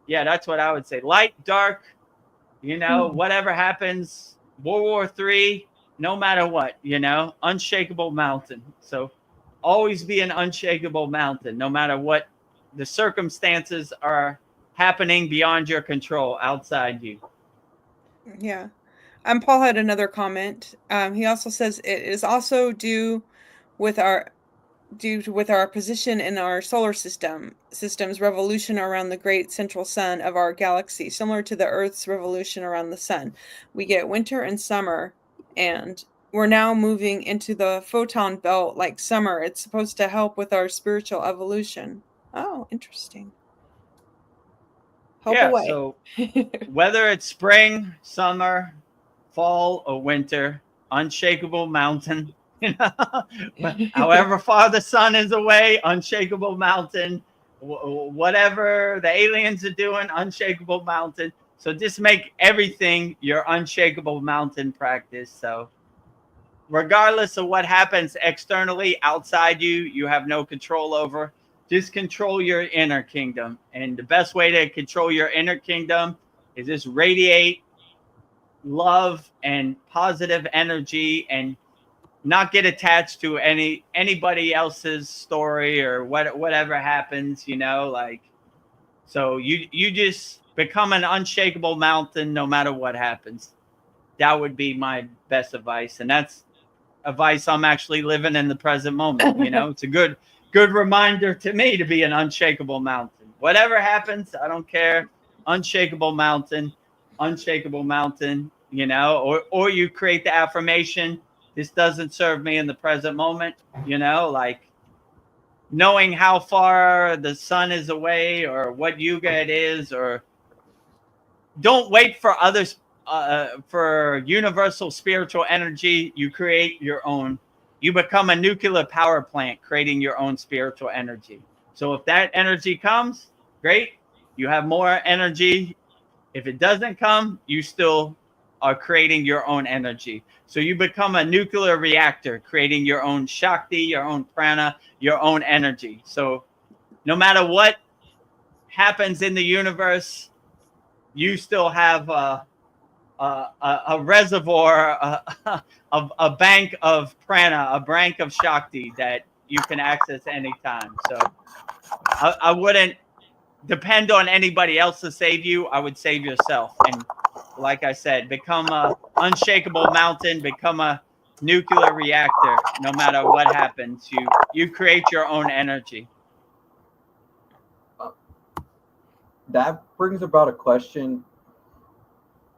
yeah, that's what I would say. Light, dark, you know, whatever happens, World War III, no matter what, you know, unshakable mountain. So always be an unshakable mountain no matter what the circumstances are happening beyond your control, outside you. Yeah. Paul had another comment. He also says it is also due with our position in our solar system's revolution around the great central sun of our galaxy, similar to the Earth's revolution around the sun. We get winter and summer, and we're now moving into the photon belt like summer. It's supposed to help with our spiritual evolution. Oh, interesting. Help away. So whether it's spring, summer, fall, or winter, unshakable mountain. You know, however far the sun is away, unshakable mountain. Whatever the aliens are doing, unshakable mountain. So just make everything your unshakable mountain practice. So regardless of what happens externally outside you, you have no control over. Just control your inner kingdom. And the best way to control your inner kingdom is just radiate love and positive energy and not get attached to anybody else's story or whatever happens, you know, like, so you just become an unshakable mountain no matter what happens. That would be my best advice, and that's advice I'm actually living in the present moment. You know, it's a good reminder to me to be an unshakable mountain. Whatever happens, I don't care. Unshakable mountain, you know, or you create the affirmation, this doesn't serve me in the present moment, you know, like knowing how far the sun is away or what yuga it is, or don't wait for others, for universal spiritual energy. You create your own. You become a nuclear power plant, creating your own spiritual energy. So if that energy comes, great. You have more energy. If it doesn't come, you still are creating your own energy. So you become a nuclear reactor, creating your own Shakti, your own prana, your own energy. So no matter what happens in the universe, you still have a reservoir, a bank of prana, a bank of Shakti that you can access anytime. So I wouldn't depend on anybody else to save you. I would save yourself. And like I said, become a unshakable mountain, become a nuclear reactor. No matter what happens, you create your own energy. That brings about a question.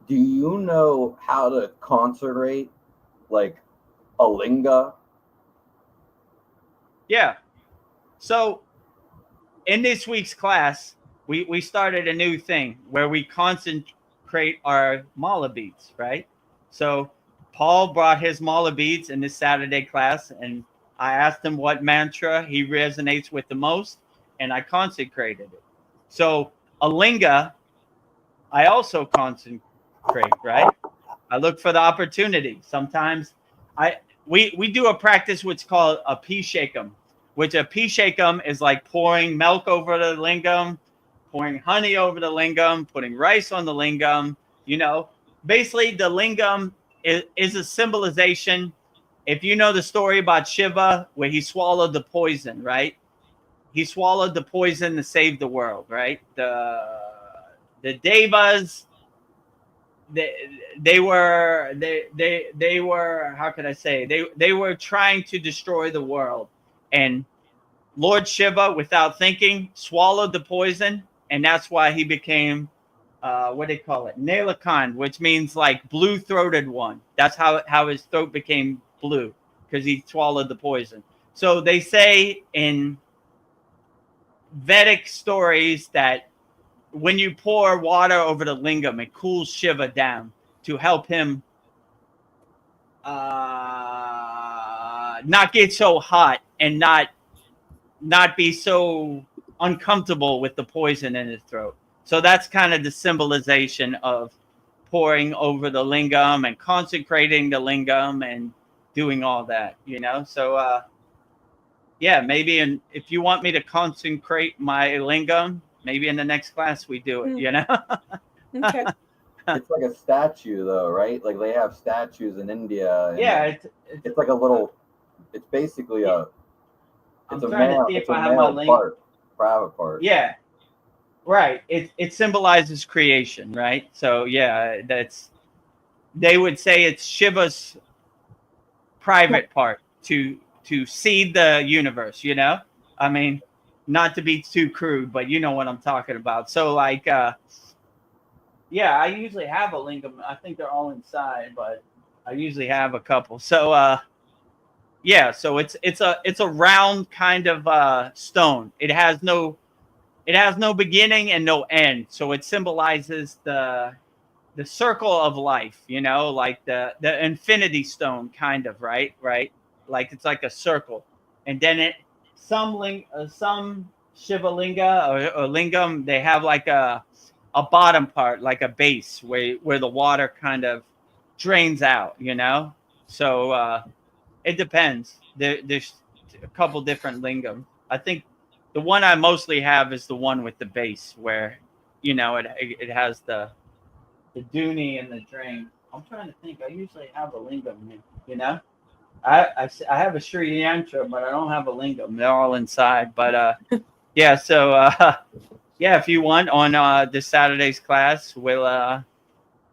Do you know how to concentrate like a linga? Yeah. So in this week's class, we started a new thing where we concentrate our mala beads, right? So Paul brought his mala beads in this Saturday class, and I asked him what mantra he resonates with the most, and I consecrated it. So a linga, I also consecrate, right? I look for the opportunity. Sometimes we do a practice which is called a pishakam, which a pishakam is like pouring milk over the lingam, pouring honey over the lingam, putting rice on the lingam. You know, basically the lingam is a symbolization. If you know the story about Shiva, where he swallowed the poison, right? He swallowed the poison to save the world, right? The devas, they were how could I say, they were trying to destroy the world, and Lord Shiva, without thinking, swallowed the poison, and that's why he became what do they call it, Nalakand, which means like blue-throated one. That's how his throat became blue, because he swallowed the poison. So they say in Vedic stories that when you pour water over the lingam, it cools Shiva down to help him not get so hot and not be so uncomfortable with the poison in his throat. So that's kind of the symbolization of pouring over the lingam and consecrating the lingam and doing all that, you know. So yeah, maybe if you want me to consecrate my lingam, maybe in the next class we do it, you know. Okay. It's like a statue, though, right? Like they have statues in India. And Yeah, it's like a little. It's basically a. I'm It's a trying to male. see if It's a I have my male link. part, private part. Yeah, right. It symbolizes creation, right? So yeah, they would say it's Shiva's private part to seed the universe, you know. I mean, not to be too crude, but you know what I'm talking about. So like yeah, I usually have a lingam. I think they're all inside, but I usually have a couple. So yeah, so it's a round kind of stone. It has no beginning and no end. So it symbolizes the circle of life, you know, like the infinity stone kind of, right? Like it's like a circle. And then some Shiva linga or lingam, they have like a bottom part, like a base where the water kind of drains out, you know. So it depends. There's a couple different lingam. I think the one I mostly have is the one with the base, where you know it has the dooney and the drain. I'm trying to think. I usually have a lingam here. You know, I have a Sri Yantra, but I don't have a lingam. They're all inside. But yeah. So yeah, if you want, on this Saturday's class, we'll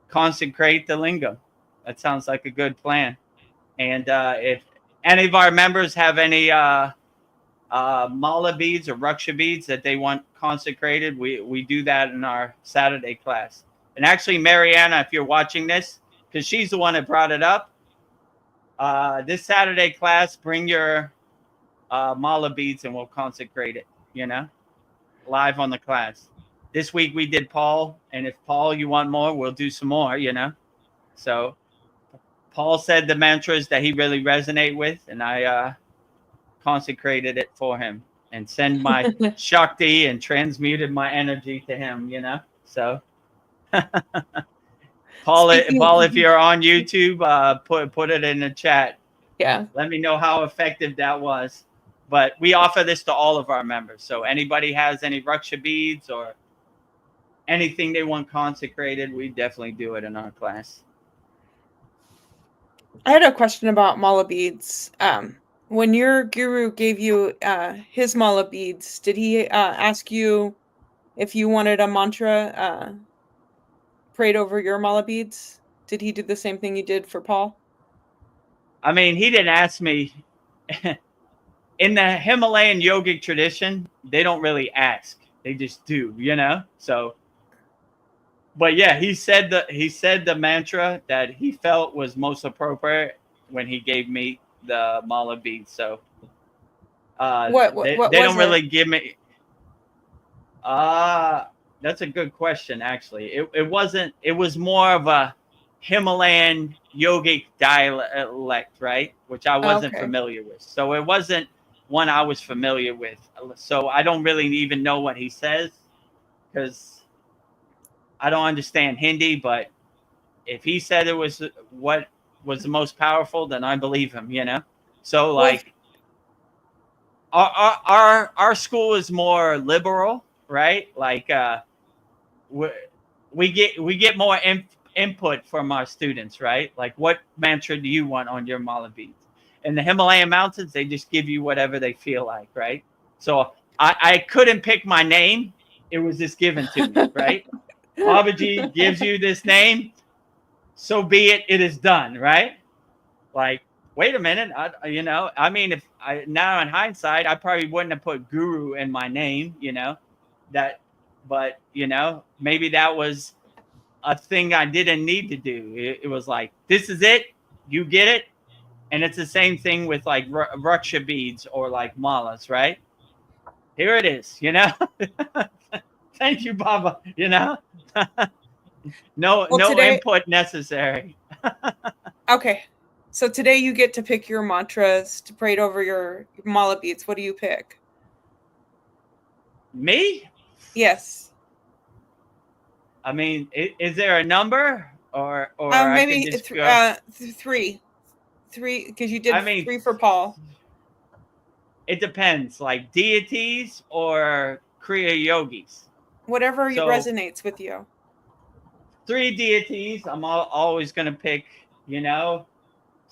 consecrate the lingam. That sounds like a good plan. And if any of our members have any mala beads or ruksha beads that they want consecrated, we do that in our Saturday class. And actually, Mariana, if you're watching this, because she's the one that brought it up. This Saturday class, bring your mala beads and we'll consecrate it, live on the class. This week we did Paul, and if Paul, you want more, we'll do some more, So Paul said the mantras that he really resonate with, and I consecrated it for him and send my Shakti and transmuted my energy to him, So Paul, if you're on YouTube, put it in the chat. Yeah. Let me know how effective that was. But we offer this to all of our members. So anybody has any Raksha beads or anything they want consecrated, we definitely do it in our class. I had a question about mala beads. When your guru gave you his mala beads, did he ask you if you wanted a mantra prayed over your mala beads? Did he do the same thing you did for Paul? I mean, he didn't ask me. In the Himalayan yogic tradition, they don't really ask. They just do, So, but yeah, he said the mantra that he felt was most appropriate when he gave me the mala beads. So, they don't really give me. That's a good question. Actually, it wasn't. It was more of a Himalayan yogic dialect, right? Which I wasn't familiar with. So it wasn't one I was familiar with. So I don't really even know what he says because I don't understand Hindi. But if he said it was what was the most powerful, then I believe him. So like our school is more liberal, right? Like we get more input from our students, right? Like, what mantra do you want on your mala beads? In the Himalayan mountains, they just give you whatever they feel like, right? So I couldn't pick my name. It was just given to me, right? Babaji gives you this name. So be it. It is done, right? Like, wait a minute. I mean, if I now in hindsight, I probably wouldn't have put guru in my name, but maybe that was a thing I didn't need to do. It was like, this is it. You get it. And it's the same thing with like Raksha beads or like malas, right? Here it is, Thank you, Baba, No input necessary. Okay. So today you get to pick your mantras to pray over your mala beads. What do you pick? Me? Yes. I mean, is there a number or maybe three, because you did 3 for Paul. It depends, like deities or Kriya yogis. Whatever resonates with you. 3 deities. I'm always going to pick,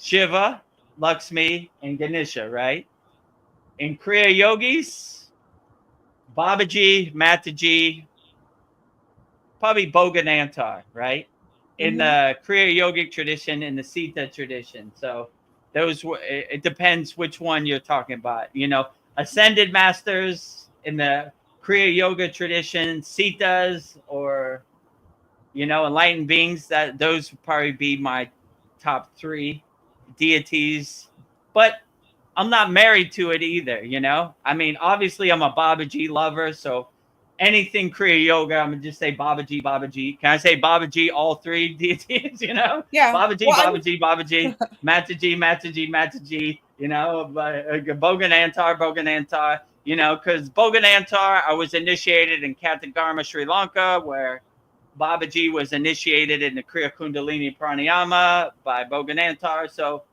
Shiva, Lakshmi, and Ganesha, right? In Kriya yogis, Babaji, Mataji, probably Bhoganantar, right? In the Kriya yogic tradition, in the Sita tradition. So it depends which one you're talking about. Ascended masters in the Kriya yoga tradition, Sitas, or enlightened beings. That those would probably be my top 3 deities. But I'm not married to it either. I mean, obviously I'm a Babaji lover, so anything Kriya yoga, I'm gonna just say Babaji, Babaji. Can I say Babaji, all 3 deities? Yeah. Babaji, Babaji, Babaji, Mataji, Mataji, Mataji. Bhoganantar, Bhoganantar. Because Bhoganantar, I was initiated in Katagarma, Sri Lanka, where Babaji was initiated in the Kriya Kundalini Pranayama by Bhoganantar. So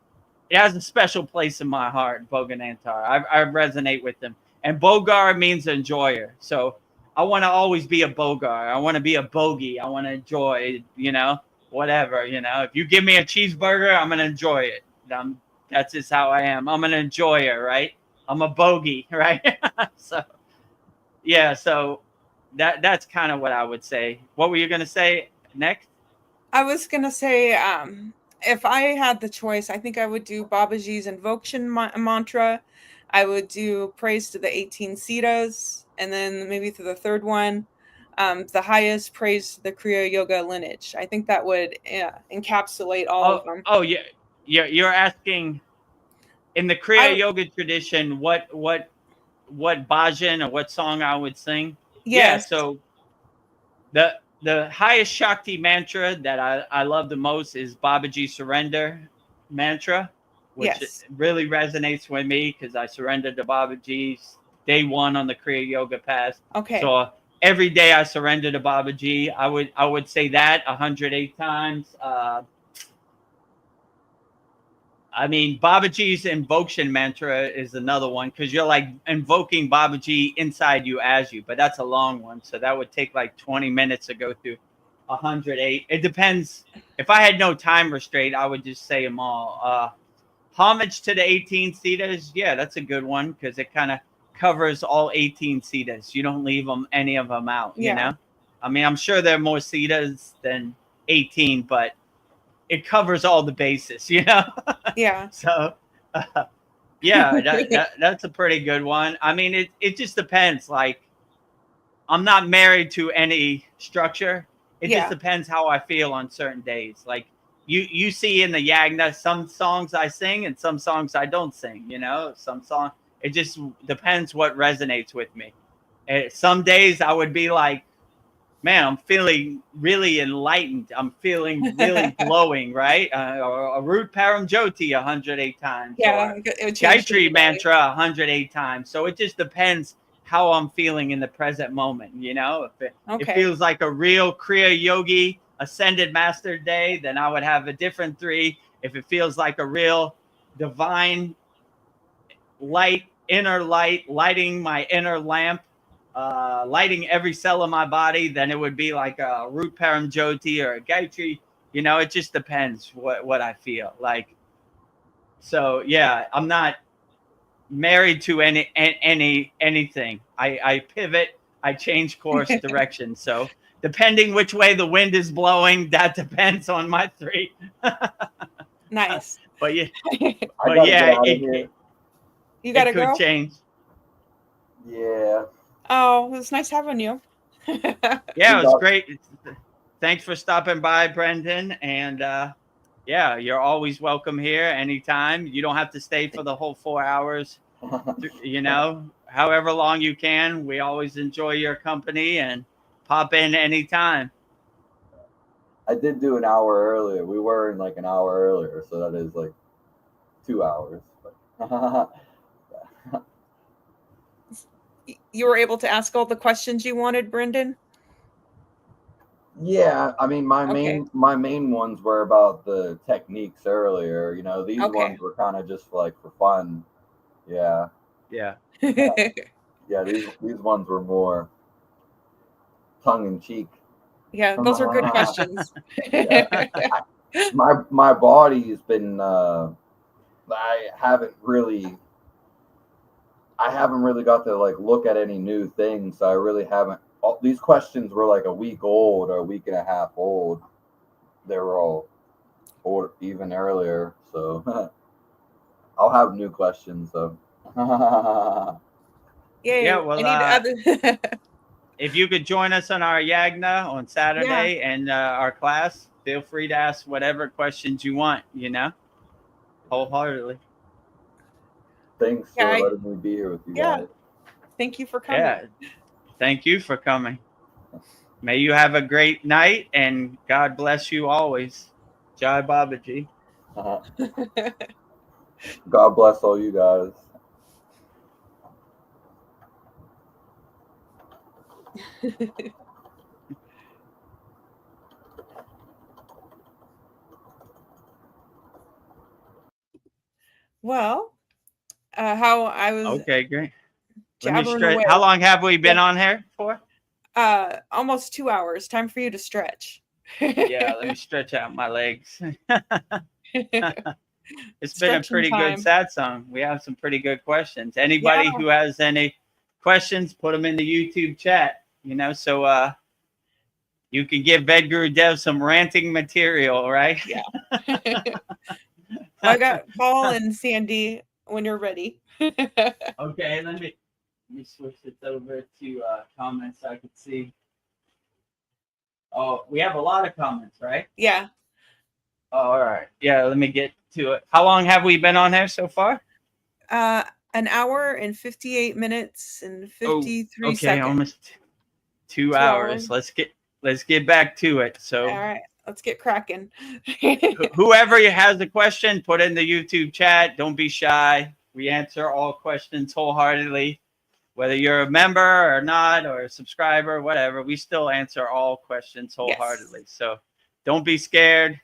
it has a special place in my heart, Bhoganantar. I resonate with them. And Bogar means enjoyer. So I want to always be a Bogar. I want to be a bogey. I want to enjoy, whatever, If you give me a cheeseburger, I'm going to enjoy it. That's just how I am. I'm an enjoyer, right? I'm a bogey, right? So, yeah, so that's kind of what I would say. What were you going to say next? I was going to say, if I had the choice, I think I would do Babaji's invocation mantra. I would do praise to the 18 Siddhas, and then maybe to the third one, The highest praise to the Kriya Yoga lineage. I think that would encapsulate all of them. Oh, yeah. You're asking in the Kriya Yoga tradition, what bhajan or what song I would sing? Yeah. Yes. So the highest Shakti mantra that I love the most is Babaji Surrender mantra, which Yes. really resonates with me because I surrendered to Babaji day one on the Kriya Yoga path. Okay. So every day I surrender to Babaji. I would say that 108 times. I mean, Babaji's invocation mantra is another one because you're like invoking Babaji inside you as you, but that's a long one. So that would take like 20 minutes to go through 108. It depends. If I had no time restraint, I would just say them all. Homage to the 18 Siddhas. Yeah, that's a good one because it kind of covers all 18 Siddhas. You don't leave any of them out, you know? I mean, I'm sure there are more Siddhas than 18, but it covers all the bases, you know? Yeah. So, yeah, that's a pretty good one. I mean, it just depends. Like, I'm not married to any structure. It just depends how I feel on certain days. Like, you see in the Yagna, some songs I sing and some songs I don't sing, you know? It just depends what resonates with me. And some days I would be like, man, I'm feeling really enlightened. I'm feeling really glowing, right? Or a root param jyoti 108 times. Yeah. Or Gayatri mantra 108 times. So it just depends how I'm feeling in the present moment. You know, if it feels like a real Kriya Yogi ascended master day, then I would have a different 3. If it feels like a real divine light, inner light, lighting my inner lamp, lighting every cell of my body, then it would be like a root param jyoti or a gayatri. You know, it just depends what I feel like. So yeah, I'm not married to anything. I pivot, I change course direction. So depending which way the wind is blowing, that depends on my 3. Nice. But yeah, you gotta could go? change. Yeah. Oh, it was nice having you. Yeah, it was great. Thanks for stopping by, Brendan. And yeah, you're always welcome here anytime. You don't have to stay for the whole 4 hours. You know, however long you can. We always enjoy your company and pop in anytime. I did do an hour earlier. We were in like an hour earlier, so that is like 2 hours. You were able to ask all the questions you wanted, Brendan? Yeah, I mean, my main ones were about the techniques earlier. You know, these ones were kind of just like for fun. Yeah. Yeah. Yeah, these ones were more tongue in cheek. Yeah, those are good questions. My body's been I haven't really got to like look at any new things. So I really haven't. These questions were like a week old or a week and a half old. They were all old even earlier. So I'll have new questions. So yeah, well, if you could join us on our Yagna on Saturday and our class, feel free to ask whatever questions you want, you know, wholeheartedly. Thanks for letting me be here with you guys. Thank you for coming. Yeah, thank you for coming. May you have a great night and God bless you always. Jai Babaji. God bless all you guys. Well, how I was okay, great. Let me stretch. How long have we been on here for? Almost 2 hours. Time for you to stretch. Yeah, let me stretch out my legs. It's been a pretty good satsang. We have some pretty good questions. Anybody who has any questions, put them in the YouTube chat, you know, so you can give Vedagurudev some ranting material, right? Yeah. I got Paul and Sandy when you're ready. Okay, let me switch this over to comments so I can see. Oh, we have a lot of comments, right? Yeah. All right. Yeah, let me get to it. How long have we been on here so far? An hour and 58 minutes and Oh, 53 okay, seconds. almost 2 2 hours. hours. Let's get back to it. So All right, let's get cracking. whoever has a question, put it in the YouTube chat. Don't be shy. We answer all questions wholeheartedly. Whether you're a member or not, or a subscriber, whatever, we still answer all questions wholeheartedly. Yes. So don't be scared.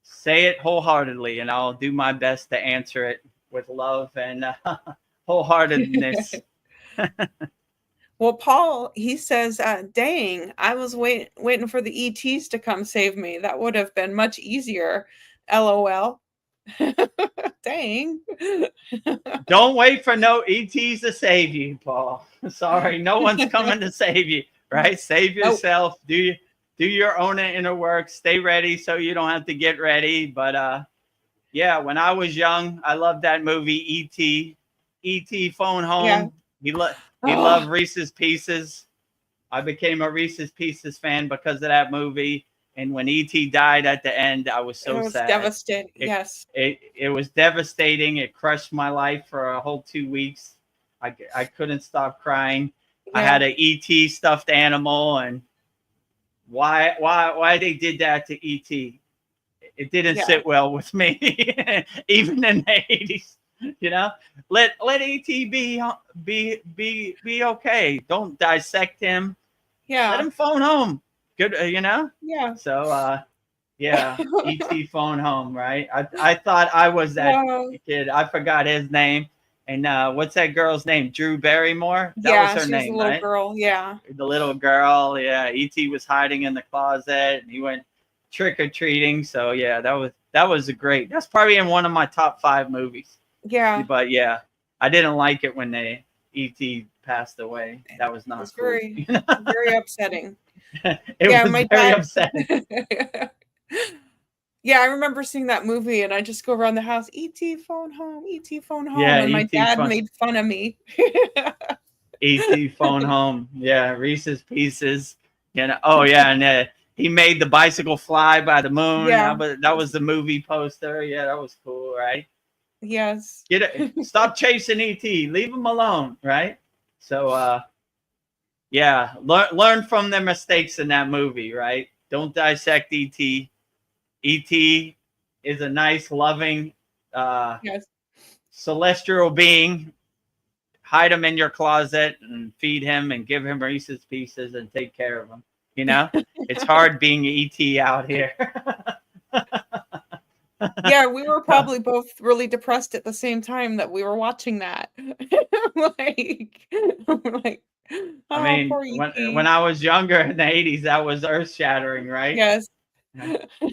Say it wholeheartedly, and I'll do my best to answer it with love and wholeheartedness. Well, Paul, he says, dang, I was waiting for the ETs to come save me. That would have been much easier. LOL. Dang. Don't wait for no ETs to save you, Paul. Sorry, no one's coming to save you, right? Save yourself. Nope. Do your own inner work. Stay ready so you don't have to get ready. But yeah, when I was young, I loved that movie E.T. E.T. Phone Home. Yeah. He loved Reese's Pieces. I became a Reese's Pieces fan because of that movie. And when E.T. died at the end, I was so sad. Devastating. Yes. It was devastating. It crushed my life for a whole 2 weeks. I couldn't stop crying. Yeah. I had an E.T. stuffed animal, and why they did that to E.T. It didn't sit well with me, even in the 80s. You know, let E.T. be okay. Don't dissect him. Yeah. Let him phone home. Good, you know. Yeah. So yeah, E.T. Phone Home, right? I thought I was that kid. I forgot his name. And what's that girl's name? Drew Barrymore? That was her name, the little right? girl, yeah. The little girl, yeah. E.T. was hiding in the closet, and he went trick-or-treating. So yeah, that was a great. That's probably in one of my top 5 movies. Yeah. But yeah, I didn't like it when E.T. passed away. That was not cool. Very, very upsetting. It was my very dad, upsetting. Yeah, I remember seeing that movie, and I just go around the house, E.T. phone home, E.T. phone home, Yeah, and my dad made fun of me. E.T. Phone Home, yeah, Reese's Pieces, you know. Oh yeah, and he made the bicycle fly by the moon. Yeah, that was the movie poster. Yeah, that was cool, right? Yes. Stop chasing E.T. Leave him alone, right? So yeah, learn from their mistakes in that movie, right? Don't dissect E.T. E.T. is a nice, loving, celestial being. Hide him in your closet and feed him and give him Reese's Pieces and take care of him. You know, it's hard being E.T. out here. Yeah, we were probably both really depressed at the same time that we were watching that. like, I mean, when I was younger in the 80s, that was earth shattering, right? Yes.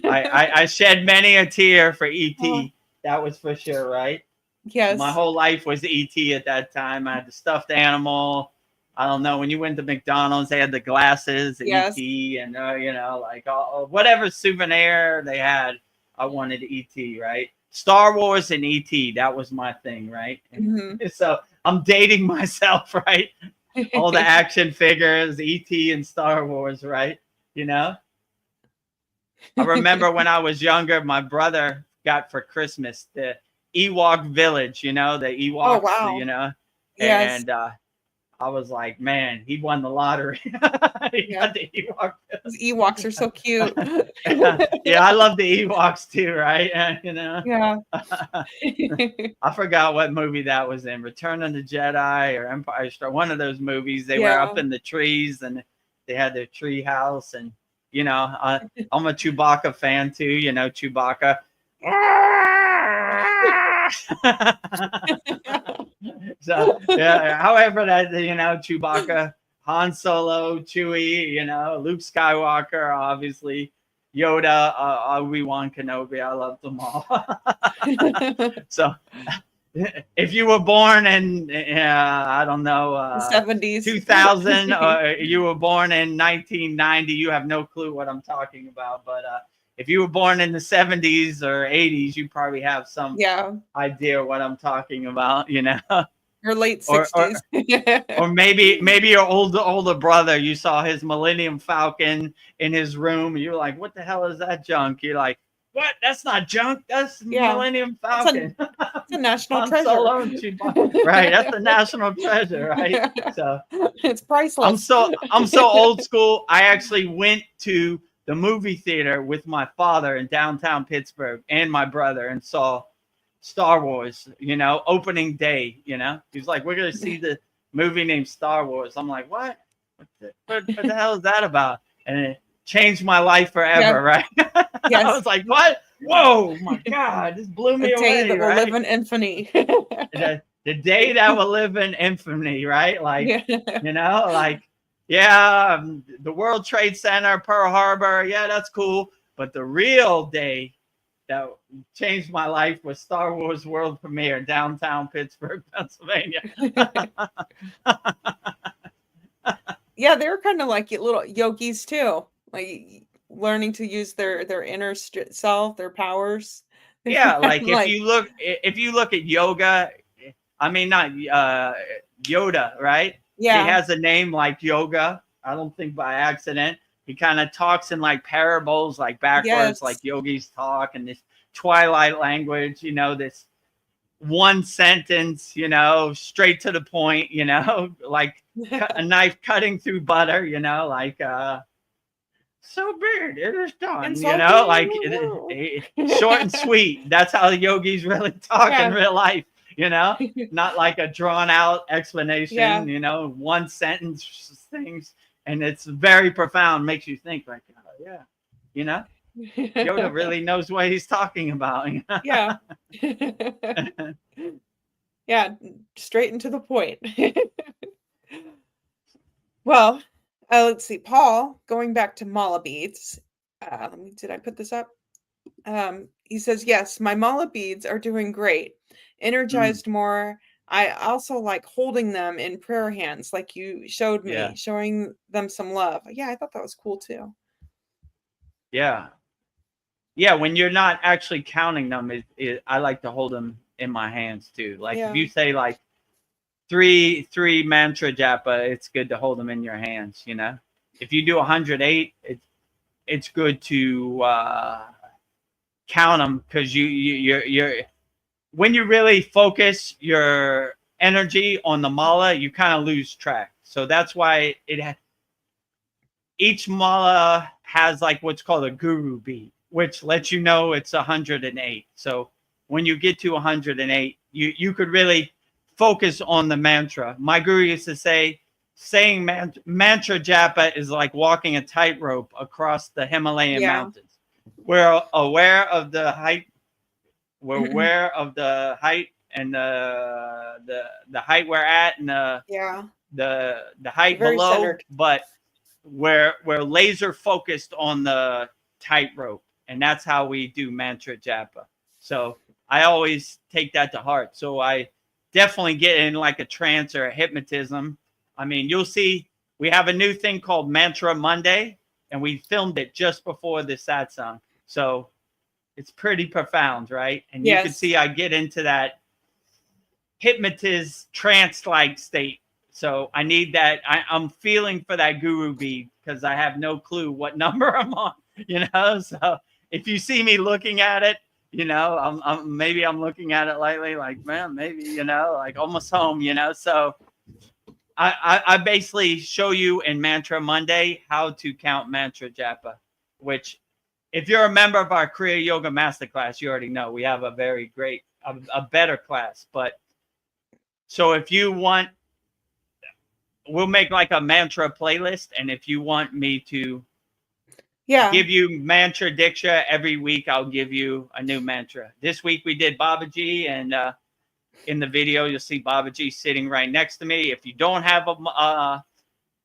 I shed many a tear for E.T. That was for sure, right? Yes. My whole life was E.T. at that time. I had the stuffed animal. I don't know. When you went to McDonald's, they had the glasses, the E.T. and you know, like whatever souvenir they had, I wanted E.T. Right? Star Wars and E.T. That was my thing, right? Mm-hmm. So I'm dating myself, right? All the action figures, E.T. and Star Wars, right? You know. I remember when I was younger, my brother got for Christmas the Ewok Village, you know, the Ewoks, oh, wow. You know, yes. And I was like, man, he won the lottery. He got the Ewok Village. The Ewoks are so cute. Yeah, I love the Ewoks too, right? You know. Yeah. I forgot what movie that was in, Return of the Jedi or Empire Strikes. One of those movies. They were up in the trees and they had their tree house, and you know, I'm a Chewbacca fan too. You know, Chewbacca. So yeah, however that, you know, Chewbacca, Han Solo, Chewie, you know, Luke Skywalker, obviously, Yoda, Obi-Wan Kenobi, I love them all. So if you were born in I don't know, the 70s, 2000, or you were born in 1990, you have no clue what I'm talking about. But if you were born in the 70s or 80s, you probably have some idea what I'm talking about, you know. Your late or 60s. or maybe your older brother, you saw his Millennium Falcon in his room, and you're like, what the hell is that junk? You're like, what? That's not junk. That's Yeah. Millennium It's Falcon. a national Han treasure. Solo and Chewbacca. Right. That's the national treasure, right? So It's priceless. I'm so old school. I actually went to the movie theater with my father in downtown Pittsburgh and my brother and saw Star Wars, opening day, He's like, we're going to see the movie named Star Wars. I'm like, what? What the hell is that about? And it changed my life forever, right? Yes. I was like, what? Whoa, my God, this blew me The day away, that will right? live in infamy. The day that will live in infamy, right? Like, Yeah. yeah, the World Trade Center, Pearl Harbor, yeah, that's cool. But the real day that changed my life was Star Wars World Premiere, downtown Pittsburgh, Pennsylvania. Yeah, they're kind of like little yogis too, like learning to use their inner self, their powers. Yeah, like Like, if you look at yoga, I mean not Yoda, right? yeah. He has a name like yoga. I don't think by accident. He kind of talks in like parables, like backwards, Yes. like yogis talk, and this twilight language, this one sentence, straight to the point, like a knife cutting through butter, like so weird. It is done, And like short and sweet. That's how the yogis really talk in real life, not like a drawn out explanation, one sentence things. And it's very profound, makes you think like, oh, yeah, Yoda really knows what he's talking about. Yeah. Yeah, straight into the point. Well, let's see. Paul, going back to mala beads. Did I put this up? He says, yes, my mala beads are doing great. Energized more. I also like holding them in prayer hands, like you showed me, showing them some love. Yeah, I thought that was cool too. Yeah. Yeah, when you're not actually counting them, I like to hold them in my hands too. Like if you say like three mantra japa, it's good to hold them in your hands. If you do 108, it's good to count them, because you're when you really focus your energy on the mala, you kind of lose track. So that's why each mala has like what's called a guru bead, which lets you know it's 108. So when you get to 108, you could really focus on the mantra. My guru used to say, saying mantra japa is like walking a tightrope across the Himalayan mountains. We're aware of the height. We're aware of the height and the height we're at, and the height very below, centered. but we're laser focused on the tightrope, and that's how we do mantra japa. So I always take that to heart. So I definitely get in like a trance or a hypnotism. I mean, you'll see we have a new thing called Mantra Monday, and we filmed it just before the satsang. So it's pretty profound, right? And you can see I get into that hypnotist trance-like state. So I need that. I'm feeling for that guru bead, because I have no clue what number I'm on, So if you see me looking at it, maybe I'm looking at it lightly, like, man, maybe, like almost home, So I basically show you in Mantra Monday how to count mantra japa, which, if you're a member of our Kriya Yoga Masterclass, you already know we have a very great, a better class. But so if you want, we'll make like a mantra playlist. And if you want me to give you mantra diksha every week, I'll give you a new mantra. This week we did Babaji, and in the video, you'll see Babaji sitting right next to me. If you don't have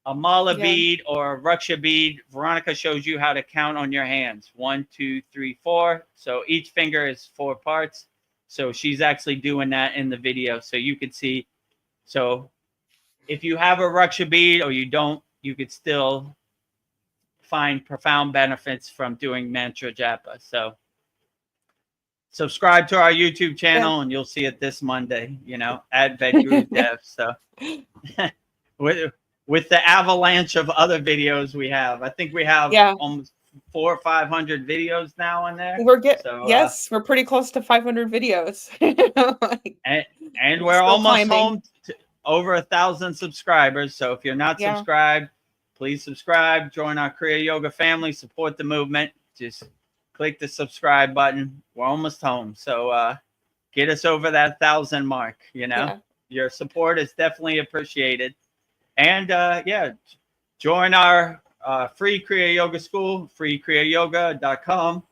a mala bead or a raksha bead, Veronica shows you how to count on your hands. 1, 2, 3, 4. So each finger is 4 parts. So she's actually doing that in the video, so you could see. So if you have a raksha bead or you don't, you could still find profound benefits from doing mantra japa. subscribe to our YouTube channel, and you'll see it this Monday. At Vedagurudev. So with the avalanche of other videos we have, I think we have almost 400 or 500 videos now in there. We're pretty close to 500 videos. and we're almost home to over 1,000 subscribers. So if you're not subscribed, please subscribe, join our Kriya Yoga family, support the movement. Just click the subscribe button. We're almost home. So get us over that 1,000 mark. Your support is definitely appreciated. And join our free Kriya Yoga school, freekriyayoga.com.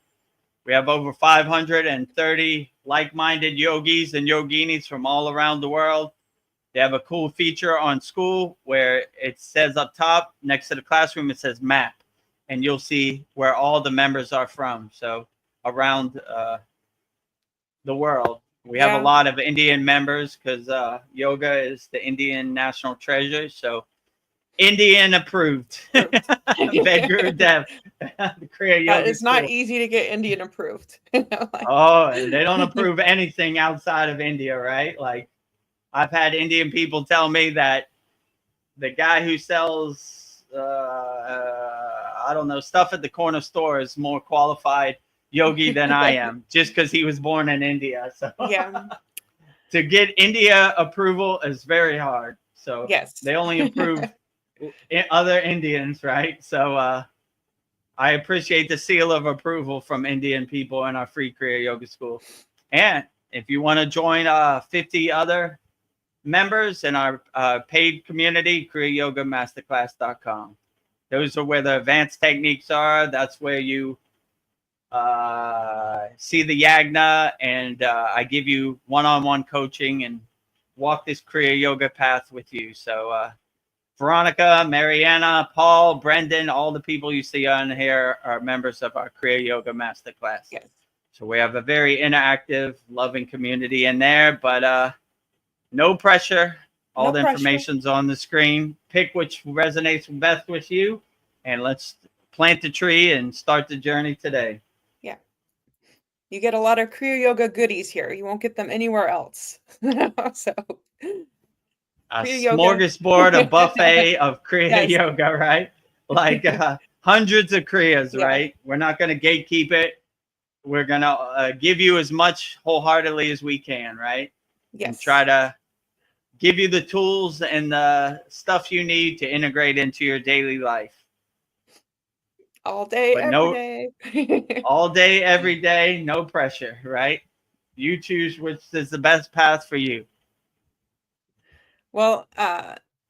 We have over 530 like-minded yogis and yoginis from all around the world. They have a cool feature on school where it says up top next to the classroom, it says map, and you'll see where all the members are from. So around the world, we have a lot of Indian members because yoga is the Indian national treasure. So Indian approved. Vedagurudev. It's not easy to get Indian approved. Oh, they don't approve anything outside of India, right? Like, I've had Indian people tell me that the guy who sells, I don't know, stuff at the corner store is more qualified yogi than I am, just because he was born in India. So to get India approval is very hard. So they only approve other Indians, right? So I appreciate the seal of approval from Indian people in our free Kriya Yoga school. And if you want to join 50 other members in our paid community, KriyaYogaMasterclass.com. Those are where the advanced techniques are. That's where you see the yagna, and I give you one-on-one coaching and walk this Kriya Yoga path with you. So Veronica, Mariana, Paul, Brendan, all the people you see on here are members of our Kriya Yoga Masterclass. Yes. So we have a very interactive, loving community in there, but no pressure. All the information's on the screen. Pick which resonates best with you, and let's plant the tree and start the journey today. Yeah. You get a lot of Kriya Yoga goodies here. You won't get them anywhere else. So a smorgasbord, a buffet of Kriya Yoga, right? Like hundreds of Kriyas, right? We're not going to gatekeep it. We're going to give you as much wholeheartedly as we can, right? Yes. And try to give you the tools and the stuff you need to integrate into your daily life. All day, every day. All day, every day, no pressure, right? You choose which is the best path for you. Well,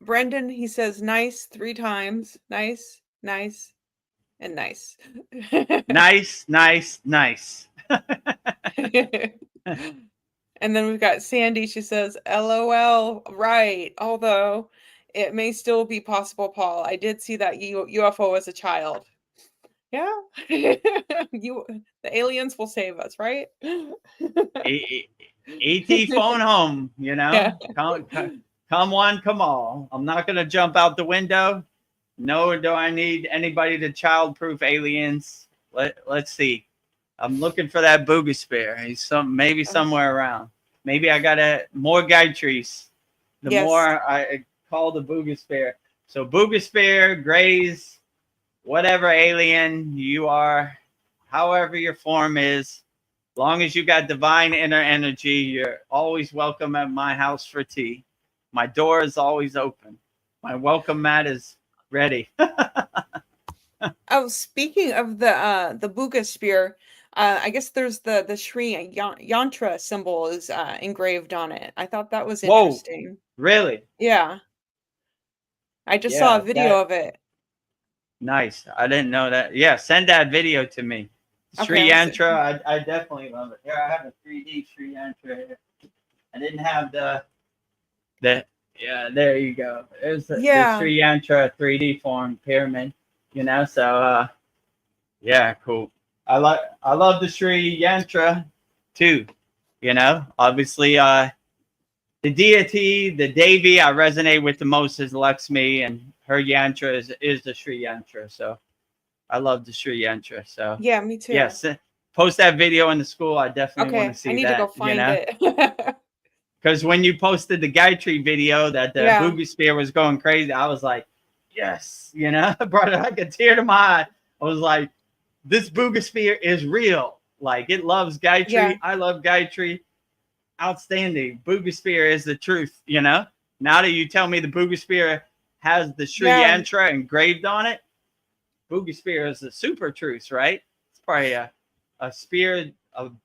Brendan, he says nice 3 times. Nice, nice, and nice. Nice, nice, nice. And then we've got Sandy. She says, LOL, right. Although it may still be possible, Paul. I did see that UFO as a child. Yeah. The aliens will save us, right? ET phone home, Come one, come all. I'm not going to jump out the window. Nor do I need anybody to childproof aliens. Let's see. I'm looking for that Boogosphere. He's maybe somewhere around. Maybe I got more guide trees. The more I call the Boogosphere. So Boogosphere, Grays, whatever alien you are, however your form is, long as you got divine inner energy, you're always welcome at my house for tea. My door is always open. My welcome mat is ready. Oh, speaking of the Boogosphere, I guess there's the Sri Yantra symbol is engraved on it. I thought that was interesting. Whoa, really? Yeah. I just saw a video of it. Nice. I didn't know that. Yeah, send that video to me. Sri Yantra, I definitely love it. Here, I have a 3D Sri Yantra here. I didn't have the there you go. There's the Sri Yantra 3D form pyramid, so cool. I love the Sri Yantra too, obviously the deity, the Devi I resonate with the most is Lakshmi, and her yantra is the Sri Yantra. So I love the Sri Yantra. So yeah, me too. Yes. post that video in the school. I definitely want Okay, to see I need that. to go find You know, it. because when you posted the Gayatri video that the Yeah. boogie spear was going crazy, I was like, yes, you know, I brought like a tear to my eye. I was like, this boogie spear is real. Like it loves Gayatri. Yeah. I love Gayatri. Outstanding. Boogie spear is the truth, you know. Now that you tell me the boogie spear has the Sri Yeah. Yantra engraved on it, boogie spear is the super truth, right? It's probably a spear of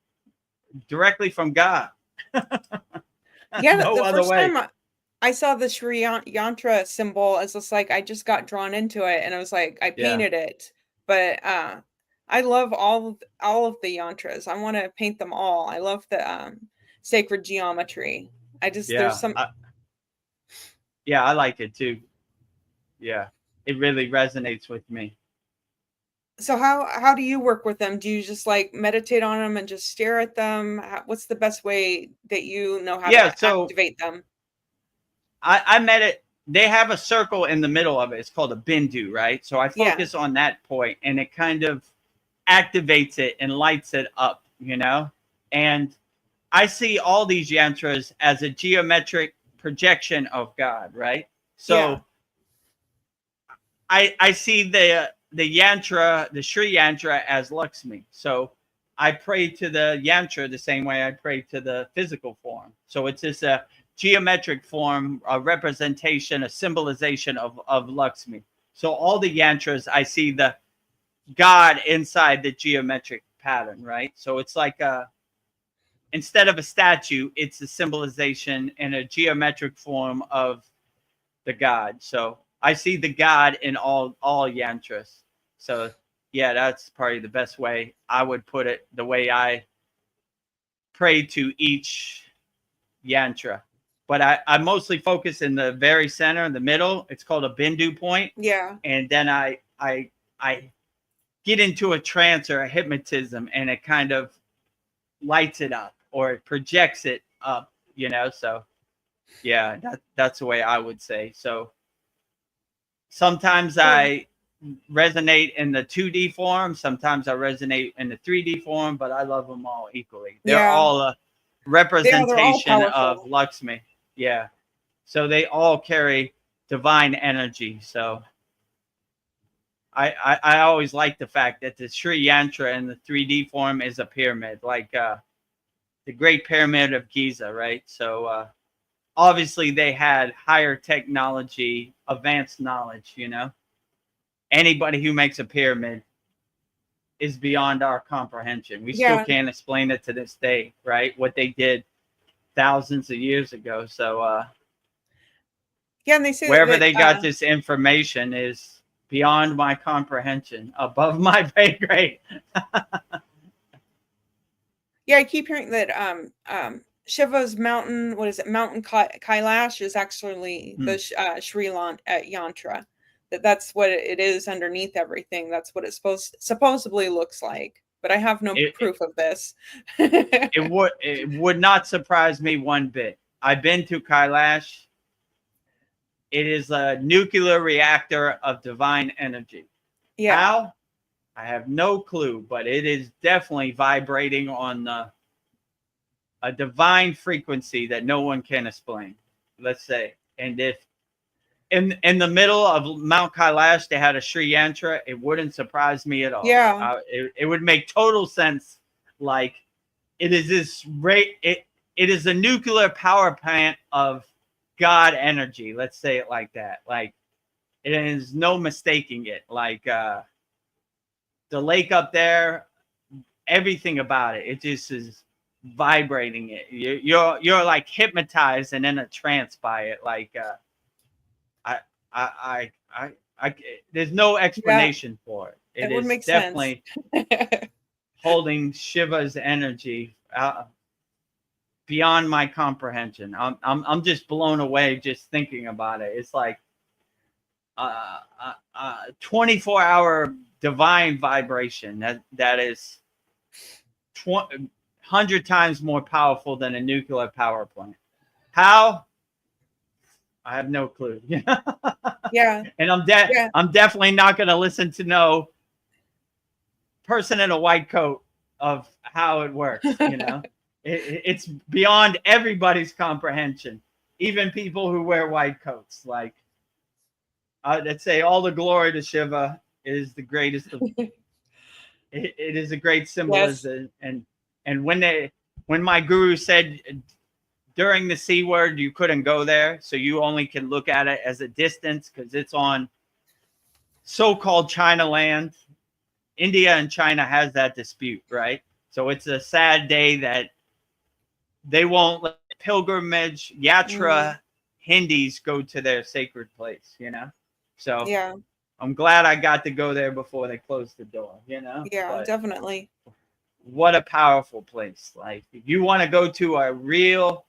directly from God. Yeah, No the other first way. time I saw the Sri Yantra symbol, it's just like I just got drawn into it, and I was like, I Yeah. painted it. But I love all of the yantras. I want to paint them all. I love the sacred geometry. I just Yeah. there's some Yeah, I like it too. Yeah. It really resonates with me. So how do you work with them? Do you just like meditate on them and just stare at them? What's the best way that you know how Yeah, to so activate them? I met it. They have a circle in the middle of it. It's called a bindu, right? So I Yeah. focus on that point and it kind of activates it and lights it up, you know? And I see all these yantras as a geometric projection of God, right? So Yeah. I see the yantra, the Sri yantra as Lakshmi. So I pray to the yantra the same way I pray to the physical form. So it's just a geometric form, a representation, a symbolization of Lakshmi. So all the yantras, I see the God inside the geometric pattern, right? So it's like instead of a statue, it's a symbolization in a geometric form of the God. So I see the God in all yantras. So yeah, that's probably the best way I would put it. The way I pray to each yantra, but I mostly focus in the very center, in the middle. It's called a bindu point, Yeah. and then I get into a trance or a hypnotism, and it kind of lights it up or it projects it up. You know, so yeah, that's the way I would say. So sometimes I resonate in the 2D form, sometimes I resonate in the 3D form, but I love them all equally. They're Yeah. all a They're all representation of powerful. Lakshmi. Yeah. So they all carry divine energy. So I always like the fact that the Sri Yantra in the 3D form is a pyramid, like the Great Pyramid of Giza, right? So obviously they had higher technology, advanced knowledge, you know. Anybody who makes a pyramid is beyond our comprehension. We still Yeah. can't explain it to this day, right? What they did thousands of years ago. So Yeah, and they say wherever that they got this information is beyond my comprehension, above my pay grade. yeah, I keep hearing that Shiva's mountain, what is it, Mountain Kailash is actually the Sri Yantra. That's what it is underneath everything. That's what it supposedly looks like. But I have no proof of this. It would not surprise me one bit. I've been to Kailash. It is a nuclear reactor of divine energy. Yeah. How? I have no clue, but it is definitely vibrating on a divine frequency that no one can explain, let's say. And if in the middle of Mount Kailash they had a Sri Yantra, it wouldn't surprise me at all. Yeah. It would make total sense. Like it is this it is a nuclear power plant of God energy. Let's say it like that. Like it is no mistaking it. Like the lake up there, everything about it, it just is vibrating it. You're like hypnotized and in a trance by it. Like I there's no explanation for it. It would is make definitely sense. holding Shiva's energy beyond my comprehension. I'm just blown away just thinking about it. It's like 24-hour divine vibration that is 100 times more powerful than a nuclear power plant. How? I have no clue. Yeah. And I'm definitely not going to listen to no person in a white coat of how it works. It's beyond everybody's comprehension, even people who wear white coats. Like, I'd say all the glory to Shiva. Is the greatest of it is a great symbolism. And when my guru said during the C word you couldn't go there, so you only can look at it as a distance because it's on so-called China land. India and China has that dispute, right? So it's a sad day that they won't let pilgrimage yatra Hindis go to their sacred place, So Yeah. I'm glad I got to go there before they closed the door, Yeah, But definitely. what a powerful place. Like, if you want to go to a real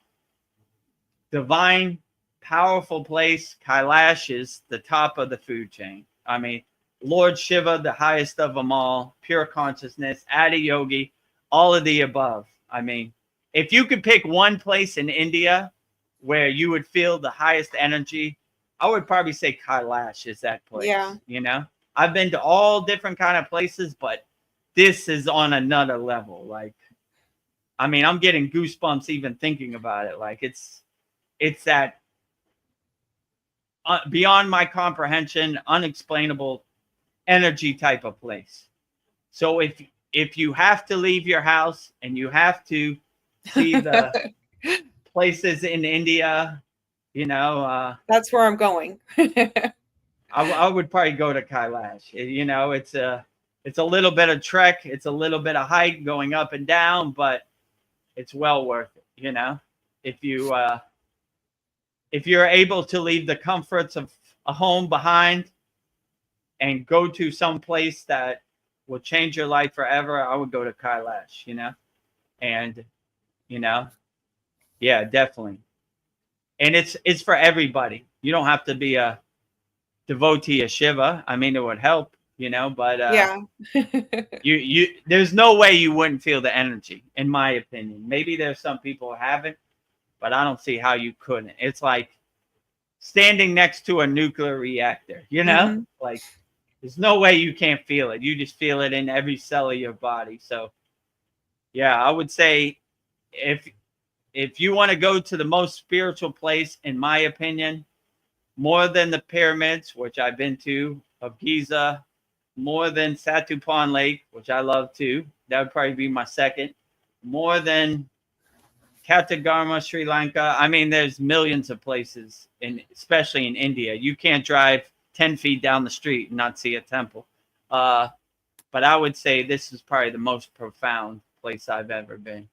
divine, powerful place, Kailash is the top of the food chain. I mean, Lord Shiva, the highest of them all, pure consciousness, Adi Yogi, all of the above. I mean, if you could pick one place in India where you would feel the highest energy, I would probably say Kailash is that place. Yeah. I've been to all different kind of places, but this is on another level. Like, I mean, I'm getting goosebumps even thinking about it. Like, it's that beyond my comprehension, unexplainable energy type of place. So if you have to leave your house and you have to see the places in India, That's where I'm going. I would probably go to Kailash. It's a little bit of trek, it's a little bit of hike going up and down, but it's well worth it. If you're able to leave the comforts of a home behind and go to some place that will change your life forever, I would go to Kailash, and yeah, definitely. And it's for everybody. You don't have to be a devotee of Shiva. I mean, it would help, but Yeah. you there's no way you wouldn't feel the energy, in my opinion. Maybe there's some people who haven't, but I don't see how you couldn't. It's like standing next to a nuclear reactor, Like, there's no way you can't feel it. You just feel it in every cell of your body. So yeah, I would say if you want to go to the most spiritual place, in my opinion, more than the pyramids, which I've been to, of Giza, more than Satupan Lake, which I love too. That would probably be my second. More than Katagarma, Sri Lanka. I mean, there's millions of places, especially in India. You can't drive 10 feet down the street and not see a temple. But I would say this is probably the most profound place I've ever been.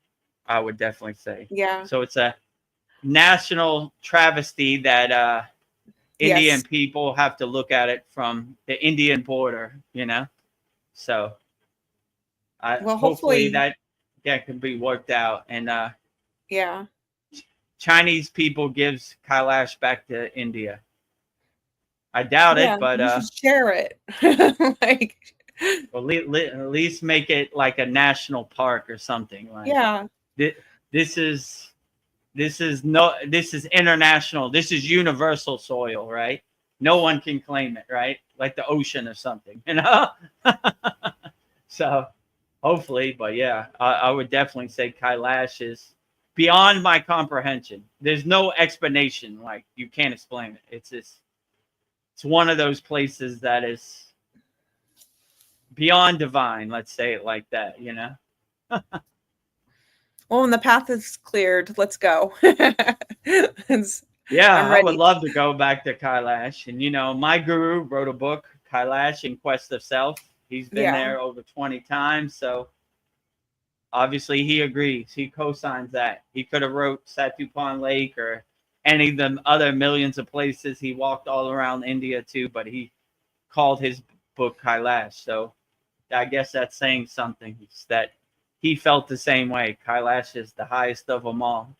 I would definitely say. Yeah. So it's a national travesty that Indian people have to look at it from the Indian border, So hopefully that can be worked out. And yeah, Chinese people gives Kailash back to India. I doubt it, but you should share it. Like, well, at least make it like a national park or something. Like, this is international. This is universal soil, right? No one can claim it, right? Like the ocean or something, So hopefully, but yeah, I would definitely say Kailash is beyond my comprehension. There's no explanation. Like, you can't explain it. It's one of those places that is beyond divine. Let's say it like that, Well, when the path is cleared, let's go. Yeah, I would love to go back to Kailash. And, my guru wrote a book, Kailash in Quest of Self. He's been there over 20 times. So obviously he agrees. He co-signs that. He could have wrote Satupan Lake or any of the other millions of places he walked all around India too, but he called his book Kailash. So I guess that's saying something. It's that he felt the same way. Kailash is the highest of them all.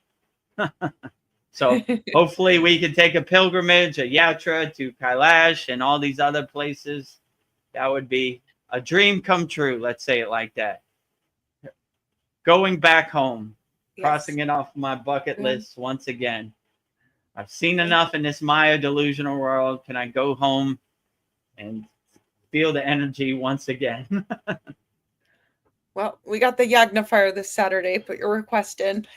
So hopefully we can take a pilgrimage, a yatra to Kailash and all these other places. That would be a dream come true. Let's say it like that. Going back home, crossing it off my bucket list once again. I've seen enough in this Maya delusional world. Can I go home and feel the energy once again? Well, we got the Yagna fire this Saturday. Put your request in.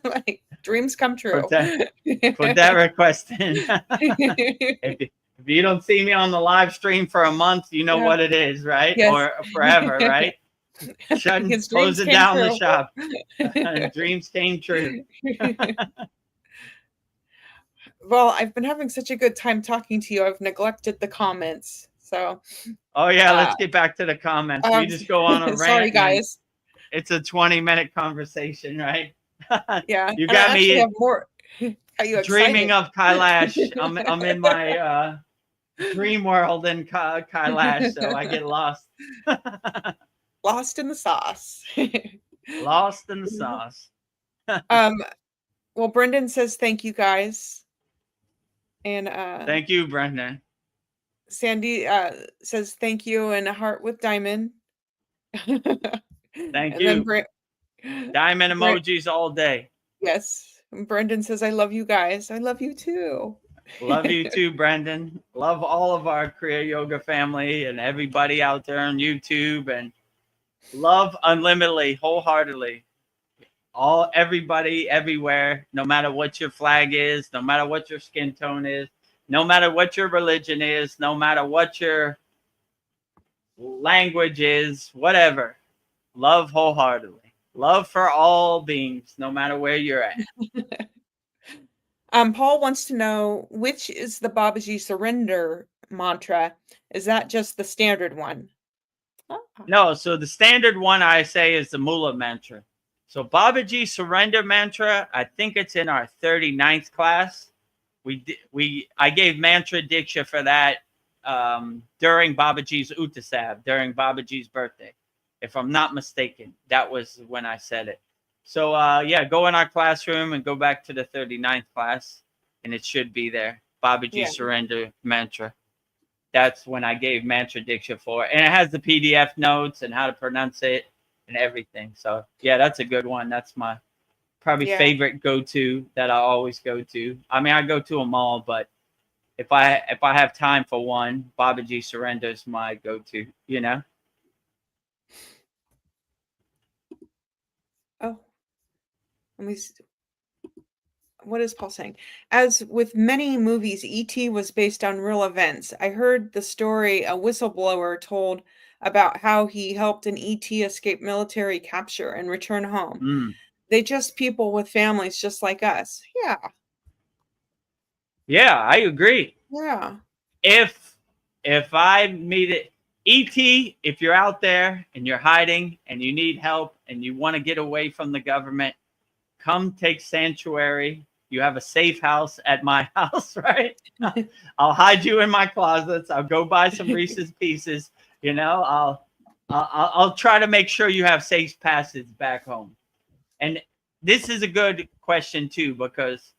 Like, dreams come true. Put that request in. If you don't see me on the live stream for a month, you know what it is, right? Yes. Or forever, right? Closing down the shop. Dreams came true. Well, I've been having such a good time talking to you. I've neglected the comments. So. Oh yeah, let's get back to the comments. We just go on a rant. Sorry, guys. It's a 20-minute conversation, right? Yeah. You got me have more. Are you dreaming of Kailash. I'm in my dream world in Kailash, so I get lost. Lost in the sauce. Lost in the sauce. Well, Brendan says thank you, guys. And thank you, Brendan. Sandy says thank you and a heart with diamond. Thank you. Diamond emojis all day. Yes. And Brendan says, I love you guys. I love you too. Love you too, Brendan. Love all of our Kriya Yoga family and everybody out there on YouTube, and love unlimitedly, wholeheartedly. Everybody, everywhere, no matter what your flag is, no matter what your skin tone is, no matter what your religion is, no matter what your language is, whatever. Love wholeheartedly. Love for all beings, no matter where you're at. Paul wants to know, which is the Babaji surrender mantra? Is that just the standard one? No, so the standard one I say is the Mula mantra. So Babaji surrender mantra, I think it's in our 39th class. I gave mantra diksha for that during Babaji's Utsav, during Babaji's birthday. If I'm not mistaken, that was when I said it. So yeah, go in our classroom and go back to the 39th class, and it should be there. Babaji surrender mantra. That's when I gave mantra diksha for it. And it has the PDF notes and how to pronounce it and everything. So yeah, that's a good one. That's my probably favorite go-to that I always go to. I mean, I go to them all, but if I have time for one, Babaji surrender is my go-to, you know? Oh, let me see. What is Paul saying? As with many movies, E.T. was based on real events. I heard the story a whistleblower told about how he helped an E.T. escape military capture and return home. They just people with families just like us. Yeah. Yeah, I agree. Yeah. If I meet it, E.T., if you're out there and you're hiding and you need help and you want to get away from the government, come take sanctuary. You have a safe house at my house, right? I'll hide you in my closets. I'll go buy some Reese's Pieces. You know, I'll try to make sure you have safe passage back home. And this is a good question too, because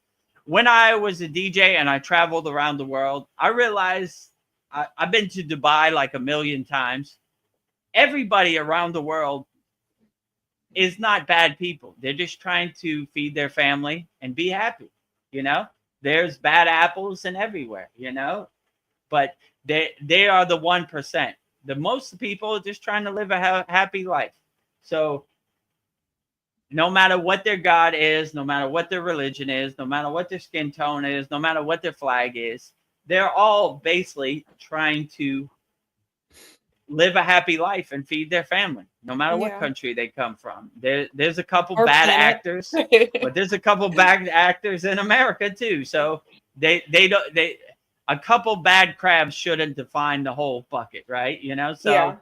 when I was a DJ and I traveled around the world, I realized I've been to Dubai like 1 million times. Everybody around the world is not bad people. They're just trying to feed their family and be happy. You know, there's bad apples and everywhere, you know, but they are the 1%. The most people are just trying to live a happy life. So no matter what their God is, no matter what their religion is, no matter what their skin tone is, no matter what their flag is, they're all basically trying to live a happy life and feed their family, no matter what country they come from. There's a couple bad actors, but there's a couple bad actors in America too. So a couple bad crabs shouldn't define the whole bucket, right? You know, so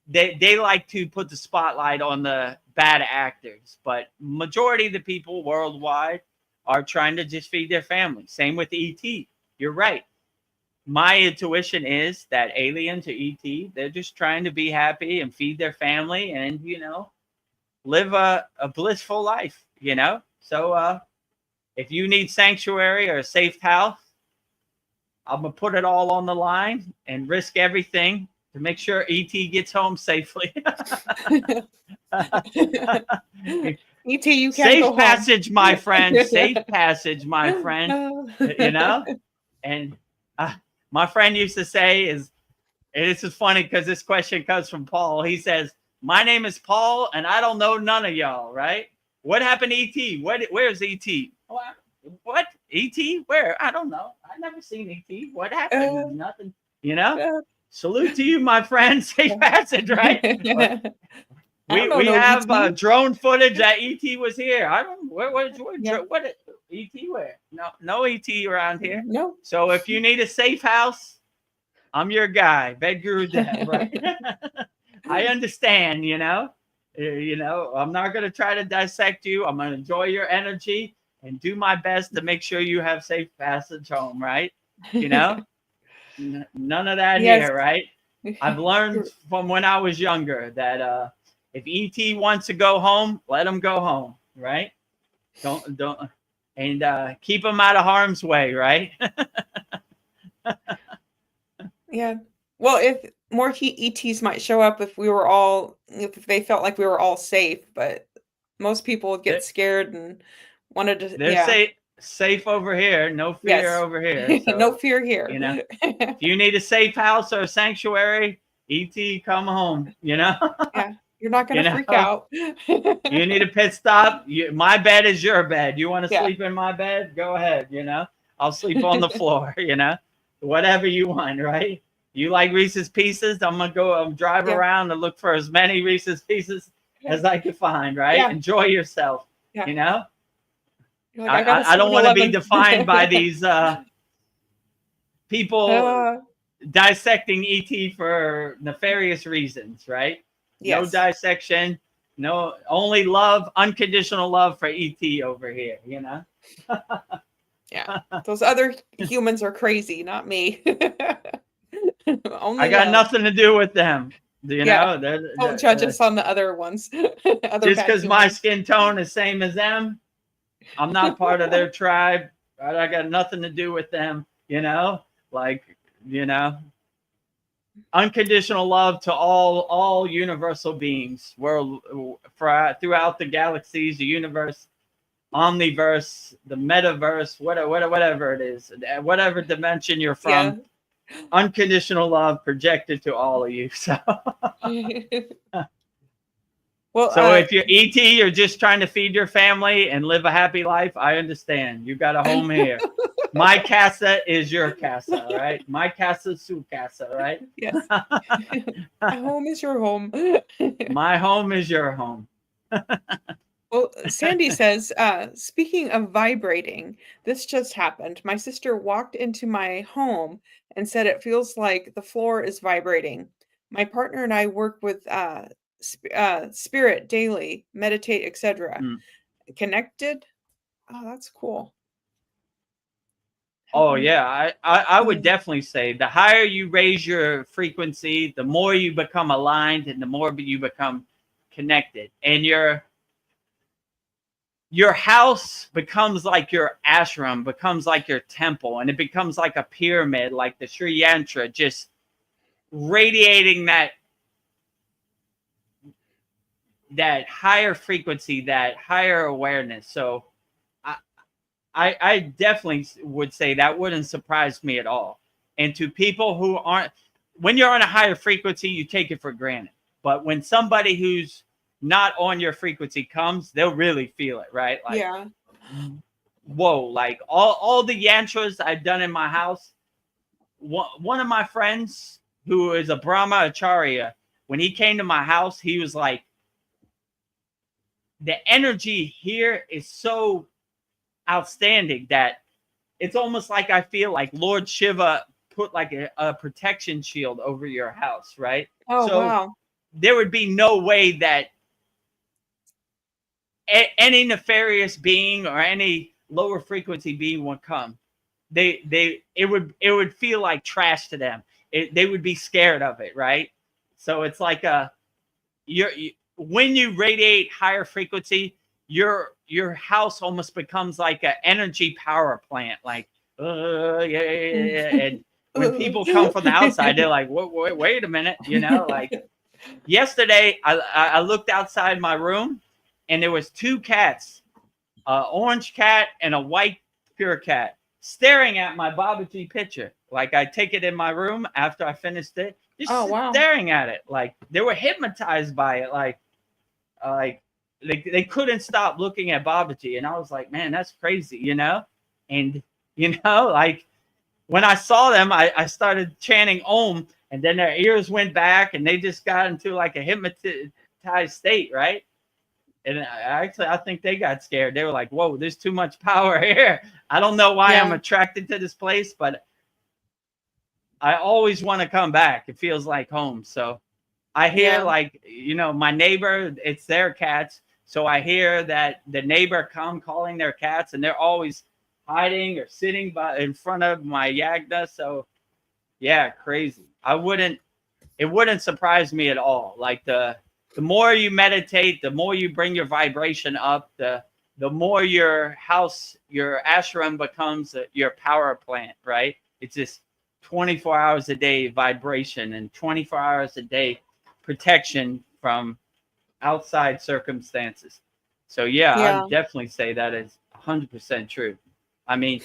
they like to put the spotlight on the bad actors, but majority of the people worldwide are trying to just feed their family. Same with ET. You're right. My intuition is that aliens or ET, they're just trying to be happy and feed their family and, you know, live a blissful life, you know? So if you need sanctuary or a safe house, I'm going to put it all on the line and risk everything to make sure ET gets home safely. ET, you can't safe go passage, home. My friend. Safe passage, my friend. You know? And my friend used to say and this is funny because this question comes from Paul. He says, My name is Paul, and I don't know none of y'all, right? What happened to ET? Where's ET? What? ET? Where? I don't know. I've never seen ET. What happened? Nothing. Salute to you, my friend. Safe passage, right? We have drone footage that ET was here. I don't. What ET where? No ET around here. No. So if you need a safe house, I'm your guy, Vedagurudev, right? I understand, I'm not going to try to dissect you. I'm going to enjoy your energy and do my best to make sure you have safe passage home, right? None of that here, right? I've learned from when I was younger that if ET wants to go home, let him go home, right? Don't, and keep him out of harm's way, right? Yeah. Well, if more ETs might show up if they felt like we were all safe, but most people would get scared and wanted to. They're safe over here. No fear over here. So, no fear here. If you need a safe house or a sanctuary, ET, come home. Yeah, you're not gonna freak out. You need a pit stop. My bed is your bed. You want to sleep in my bed? Go ahead. I'll sleep on the floor. Whatever you want, right? You like Reese's Pieces? I'm gonna go drive around and look for as many Reese's Pieces as I can find, right? Yeah. Enjoy yourself. Like, I don't want to be defined by these people dissecting ET for nefarious reasons, right? Yes. No dissection, no, only love, unconditional love for ET over here, Yeah, those other humans are crazy, not me. I got nothing to do with them. Don't judge us on the other ones. Just because my skin tone is same as them, I'm not part of their tribe. Right? I got nothing to do with them. Unconditional love to all universal beings, throughout the galaxies, the universe, omniverse, the metaverse, whatever it is, whatever dimension you're from. Unconditional love projected to all of you. So if you're ET, you're just trying to feed your family and live a happy life, I understand. You got a home here. My casa is your casa, right? My casa is su casa, right? Yes. My home is your home. My home is your home. Well, Sandy says, speaking of vibrating, this just happened. My sister walked into my home and said it feels like the floor is vibrating. My partner and I work with spirit daily, meditate, etc. Connected? Oh, that's cool. Oh, yeah. I would definitely say the higher you raise your frequency, the more you become aligned and the more you become connected. And your house becomes like your ashram, becomes like your temple, and it becomes like a pyramid, like the Sri Yantra, just radiating that higher frequency, that higher awareness. So I definitely would say that wouldn't surprise me at all. And to people who aren't, when you're on a higher frequency, you take it for granted. But when somebody who's not on your frequency comes, they'll really feel it, right? Like, whoa, like all the yantras I've done in my house. One of my friends who is a Brahma Acharya, when he came to my house, he was like, the energy here is so outstanding that it's almost like I feel like Lord Shiva put like a protection shield over your house, right? Oh, so wow. There would be no way that any nefarious being or any lower frequency being would come. It would feel like trash to them. They would be scared of it, right? So it's like when you radiate higher frequency, your house almost becomes like an energy power plant. Like, and when people come from the outside, they're like, wait a minute, like yesterday, I looked outside my room and there was two cats, an orange cat and a white pure cat, staring at my Babaji picture. Like I take it in my room after I finished it, just Oh, wow. staring at it. Like they were hypnotized by it. Like they couldn't stop looking at Babaji. And I was like, man, that's crazy, you know? And, you know, like when I saw them, I started chanting Om, and then their ears went back and they just got into like a hypnotized state, right? And I think they got scared. They were like, whoa, there's too much power here. I don't know why I'm Yeah. attracted to this place, but I always want to come back. It feels like home. So I hear Yeah. like, you know, my neighbor, it's their cats. So I hear that the neighbor come calling their cats, and they're always hiding or sitting in front of my yagna. So yeah, crazy. It wouldn't surprise me at all. Like the more you meditate, the more you bring your vibration up, the more your house, your ashram becomes your power plant, right? It's just 24 hours a day vibration and 24 hours a day protection from outside circumstances. So yeah, I Yeah. would definitely say that is 100% true. I mean,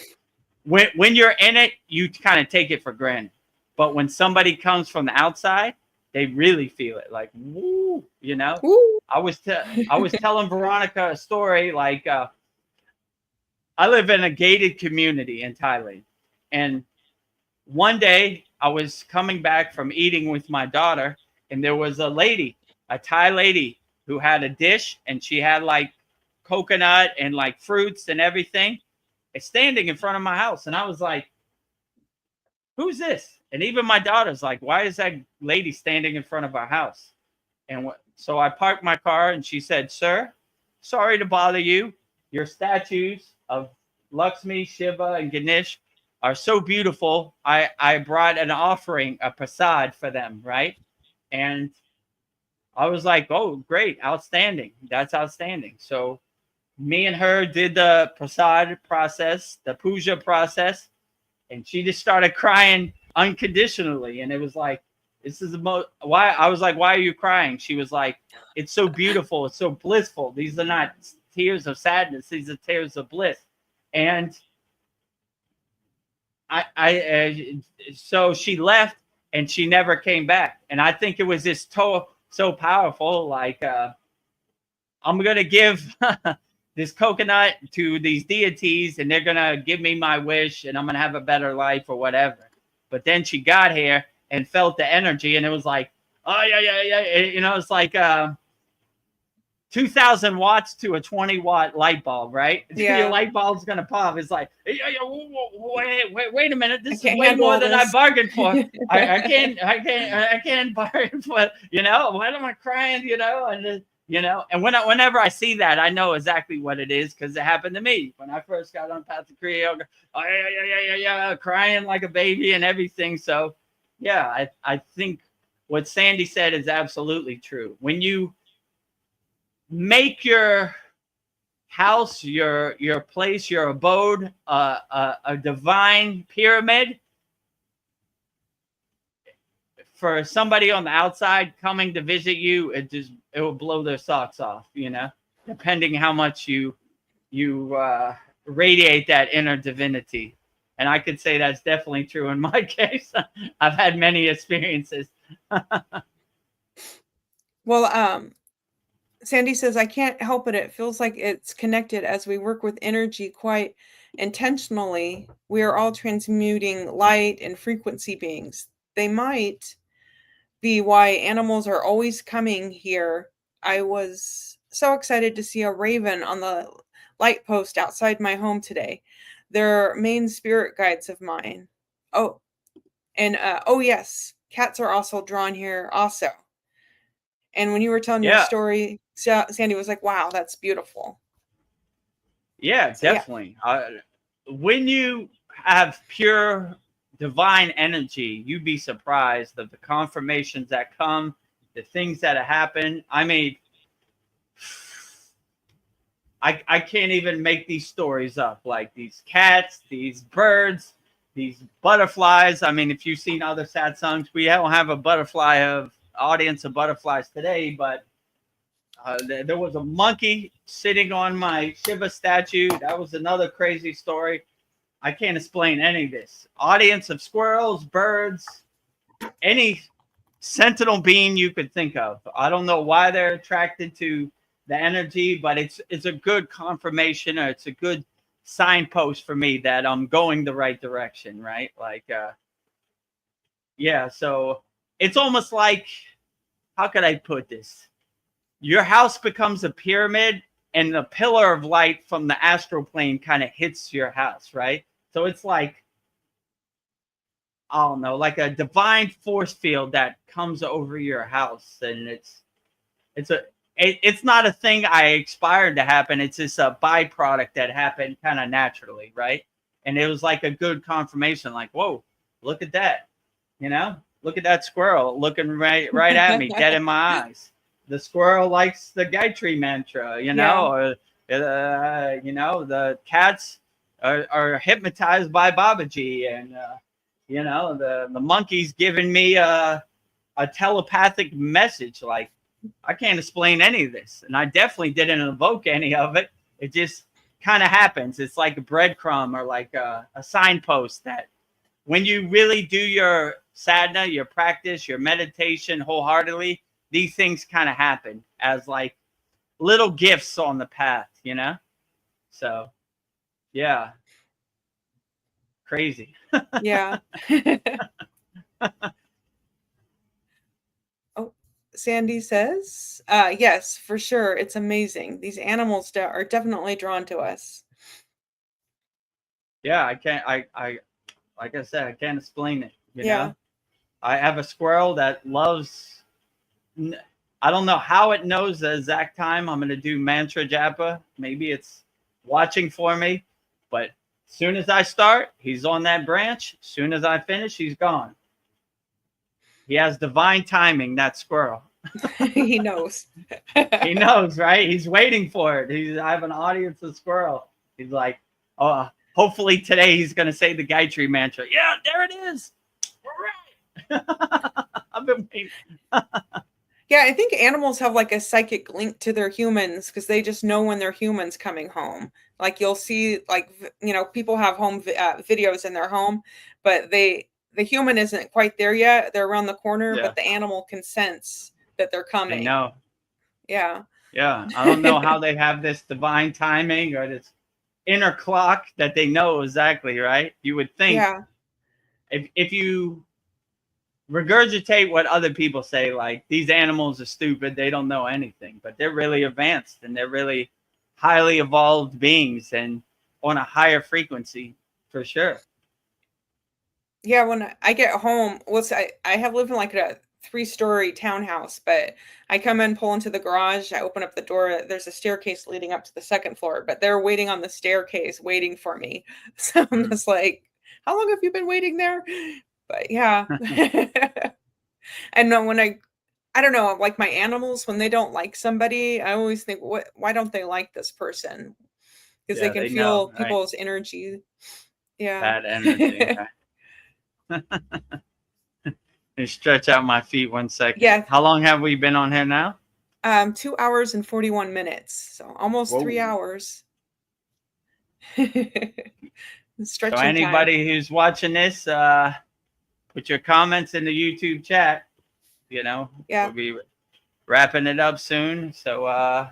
when you're in it, you kind of take it for granted. But when somebody comes from the outside, they really feel it. Like, woo, you know. Woo. I was telling Veronica a story. Like, I live in a gated community in Thailand, and one day I was coming back from eating with my daughter, and there was a lady, a Thai lady, who had a dish, and she had like coconut and like fruits and everything. It's standing in front of my house, and I was like, who's this? And even my daughter's like, why is that lady standing in front of our house? And so I parked my car, and she said, sir, sorry to bother you. Your statues of Lakshmi, Shiva, and Ganesh are so beautiful. I brought an offering, a prasad for them, right? And I was like, oh, great, outstanding. That's outstanding. So me and her did the prasad process, the puja process, and she just started crying unconditionally. And it was like, this is the most, why? I was like, why are you crying? She was like, it's so beautiful. It's so blissful. These are not tears of sadness. These are tears of bliss. And so she left, and she never came back. And I think it was just so powerful. Like, I'm going to give this coconut to these deities, and they're going to give me my wish, and I'm going to have a better life or whatever. But then she got here and felt the energy, and it was like, oh, yeah. You know, it's like 2,000 watts to a 20-watt light bulb, right? Yeah. Your light bulb's going to pop. It's like, wait a minute. This is way handle more all than I this. bargained for. I can't bargain for, you know, why am I crying, you know? And you know, and whenever I see that, I know exactly what it is, because it happened to me when I first got on Path to Kriya. Oh, yeah, crying like a baby and everything. So, yeah, I think what Sandy said is absolutely true. When you make your house, your place, your abode, a divine pyramid, for somebody on the outside coming to visit you, it will blow their socks off, you know, depending how much you radiate that inner divinity. And I could say that's definitely true in my case. I've had many experiences. Well, Sandy says, I can't help it. It feels like it's connected as we work with energy quite intentionally. We are all transmuting light and frequency beings. They might be why animals are always coming here. I was so excited to see a raven on the light post outside my home today. They're main spirit guides of mine. Oh, and oh yes, cats are also drawn here also. And when you were telling your Yeah. story, Sandy was like, wow, that's beautiful. Yeah, So, yeah. definitely. When you have pure divine energy, you'd be surprised of the confirmations that come, the things that happen. I mean, I can't even make these stories up. Like these cats, these birds, these butterflies. I mean, if you've seen other satsangs, we don't have a audience of butterflies today, but there was a monkey sitting on my Shiva statue. That was another crazy story. I can't explain any of this. Audience of squirrels, birds, any sentinel being you could think of. I don't know why they're attracted to the energy, but it's a good confirmation, or it's a good signpost for me that I'm going the right direction, right? Like, yeah. So it's almost like, how could I put this? Your house becomes a pyramid, and the pillar of light from the astral plane kind of hits your house, right? So it's like, I don't know, like a divine force field that comes over your house, and it's not a thing I expired to happen. It's just a byproduct that happened kind of naturally, right? And it was like a good confirmation, like, whoa, look at that, look at that squirrel looking right at me, dead in my eyes. The squirrel likes the Gayatri mantra, or the cats are hypnotized by Babaji, and the monkey's giving me a telepathic message. Like, I can't explain any of this, and I definitely didn't invoke any of it. It just kind of happens. It's like a breadcrumb, or like a signpost that when you really do your sadhana, your practice, your meditation wholeheartedly, these things kind of happen as like little gifts on the path, So, yeah. Crazy. Yeah. Oh, Sandy says, yes, for sure. It's amazing. These animals are definitely drawn to us. Yeah, I can't, I like I said, I can't explain it, Yeah. I have a squirrel that loves, I don't know how it knows the exact time I'm going to do mantra japa. Maybe it's watching for me, but as soon as I start, he's on that branch. As soon as I finish, he's gone. He has divine timing, that squirrel. He knows. He knows, right? He's waiting for it. I have an audience of squirrel. He's like, oh, hopefully today he's going to say the Gayatri mantra. Yeah, there it is. All right. I've been waiting. Yeah, I think animals have like a psychic link to their humans because they just know when their humans coming home. Like, you'll see, like, people have home videos in their home, but the human isn't quite there yet. They're around the corner, Yeah. but the animal can sense that they're coming. They know. Yeah. Yeah. I don't know how they have this divine timing or this inner clock that they know exactly, right? You would think, Yeah. if you regurgitate what other people say, like, these animals are stupid, they don't know anything, but they're really advanced and they're really highly evolved beings and on a higher frequency, for sure. Yeah, when I get home, I have lived in like a 3-story townhouse, but I come in, pull into the garage, I open up the door, there's a staircase leading up to the second floor, but they're waiting on the staircase waiting for me. So I'm just like, how long have you been waiting there? But yeah. And when I don't know, like my animals, when they don't like somebody, I always think, why don't they like this person? Because Yeah, they can they feel know, right? people's energy. Yeah. Bad energy. And stretch out my feet 1 second. Yeah. How long have we been on here now? 2 hours and 41 minutes. So almost 3 Whoa. hours. Stretching So anybody who's watching this, put your comments in the YouTube chat. Yeah. We'll be wrapping it up soon. So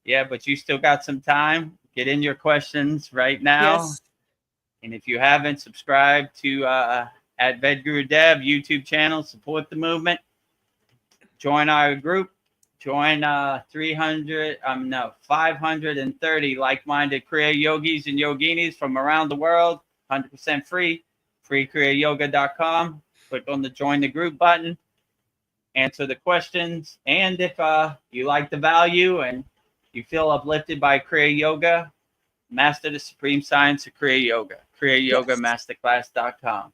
yeah, but you still got some time. Get in your questions right now. Yes. And if you haven't subscribed to at Vedagurudev YouTube channel, support the movement. Join our group. Join 530 like-minded Kriya yogis and yoginis from around the world. 100% free. freekriyayoga.com. Click on the join the group button. Answer the questions. And if you like the value and you feel uplifted by Kriya Yoga, master the supreme science of Kriya Yoga. KriyaYogaMasterclass.com.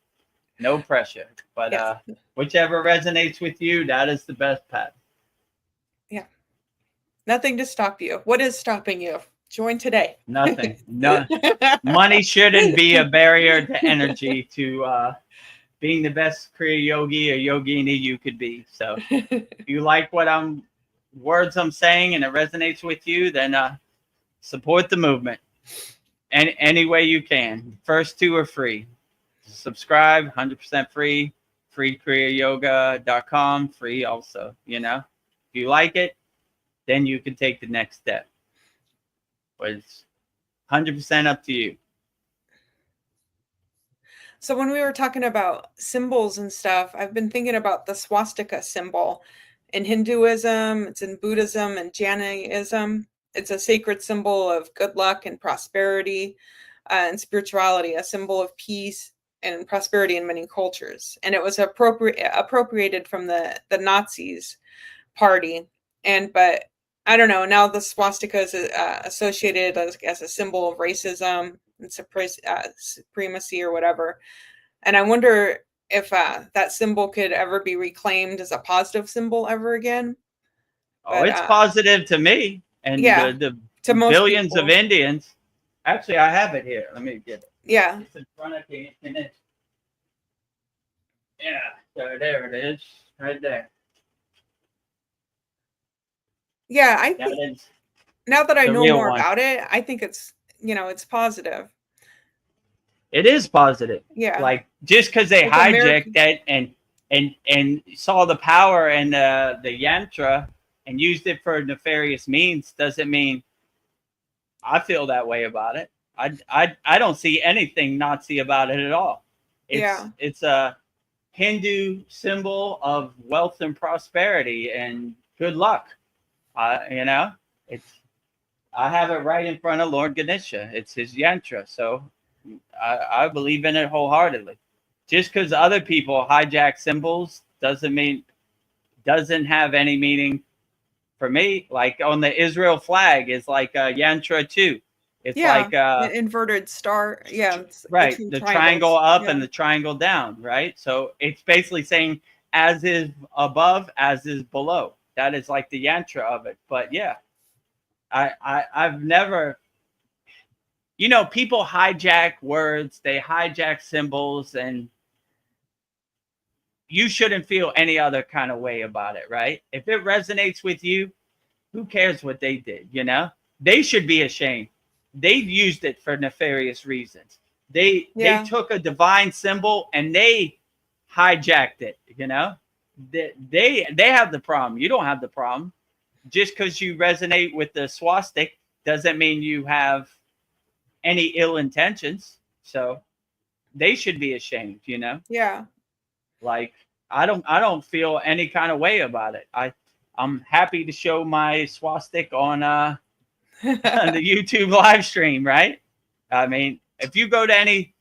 No pressure. But Yes. Whichever resonates with you, that is the best path. Yeah. Nothing to stop you. What is stopping you? Join today. Nothing. No. Money shouldn't be a barrier to energy to being the best Kriya yogi or yogini you could be. So if you like words I'm saying and it resonates with you, then support the movement. Any way you can. First 2 are free. Subscribe, 100% free. freekriyayoga.com, free also, you know. If you like it, then you can take the next step. But it's 100% up to you. So when we were talking about symbols and stuff, I've been thinking about the swastika symbol in Hinduism, it's in Buddhism and Jainism. It's a sacred symbol of good luck and prosperity and spirituality, a symbol of peace and prosperity in many cultures. And it was appropriated from the Nazis party. But I don't know, now the swastika is associated as a symbol of racism and supremacy or whatever. And I wonder if that symbol could ever be reclaimed as a positive symbol ever again. Oh, it's positive to me. And yeah, the to most billions people. of Indians. Actually, I have it here. Let me get it. Yeah. It's in front of me. Yeah, so there it is. Right there. Yeah, I think now that I know more about it, I think it's, it's positive. It is positive. Yeah. Like just because they hijacked that and saw the power and the yantra and used it for nefarious means doesn't mean I feel that way about it. I don't see anything Nazi about it at all. It's a Hindu symbol of wealth and prosperity and good luck. You know, I have it right in front of Lord Ganesha. It's his yantra. So I believe in it wholeheartedly. Just because other people hijack symbols doesn't have any meaning for me. Like on the Israel flag is like a yantra too. It's like an inverted star. Yeah. Right. The triangle up and the triangle down. Right. So it's basically saying as is above, as is below. That is like the yantra of it. But yeah, I've never, people hijack words, they hijack symbols, and you shouldn't feel any other kind of way about it, right? If it resonates with you, who cares what they did, They should be ashamed. They've used it for nefarious reasons. They took a divine symbol and they hijacked it, They have the problem. You don't have the problem. Just because you resonate with the swastika doesn't mean you have any ill intentions. So they should be ashamed, Yeah. Like I don't feel any kind of way about it. I'm happy to show my swastika on the YouTube live stream, right? I mean, if you go to any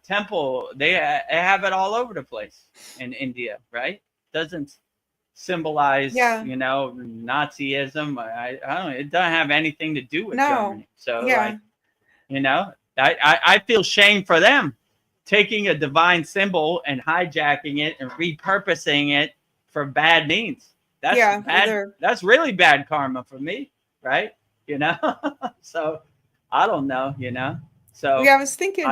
temple, they have it all over the place in India, right? Doesn't symbolize, Nazism. I don't. It doesn't have anything to do with Germany. So, I feel shame for them taking a divine symbol and hijacking it and repurposing it for bad means. That's bad. That's really bad karma for me, right? So I don't know, So I was thinking,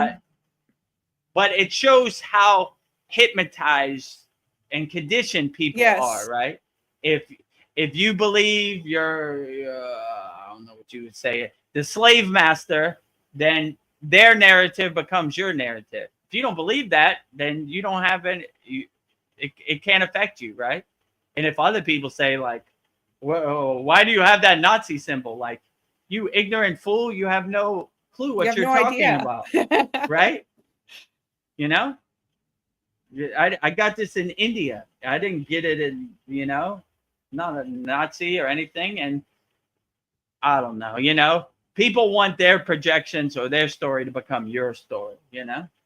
but it shows how hypnotized and conditioned people are, right? If you believe you're, I don't know what you would say, the slave master, then their narrative becomes your narrative. If you don't believe that, then you don't have any. It can't affect you, right? And if other people say like, well, why do you have that Nazi symbol? Like, you ignorant fool, you have no clue what you're talking about, right? I got this in India. I didn't get it in, not a Nazi or anything. And I don't know, people want their projections or their story to become your story,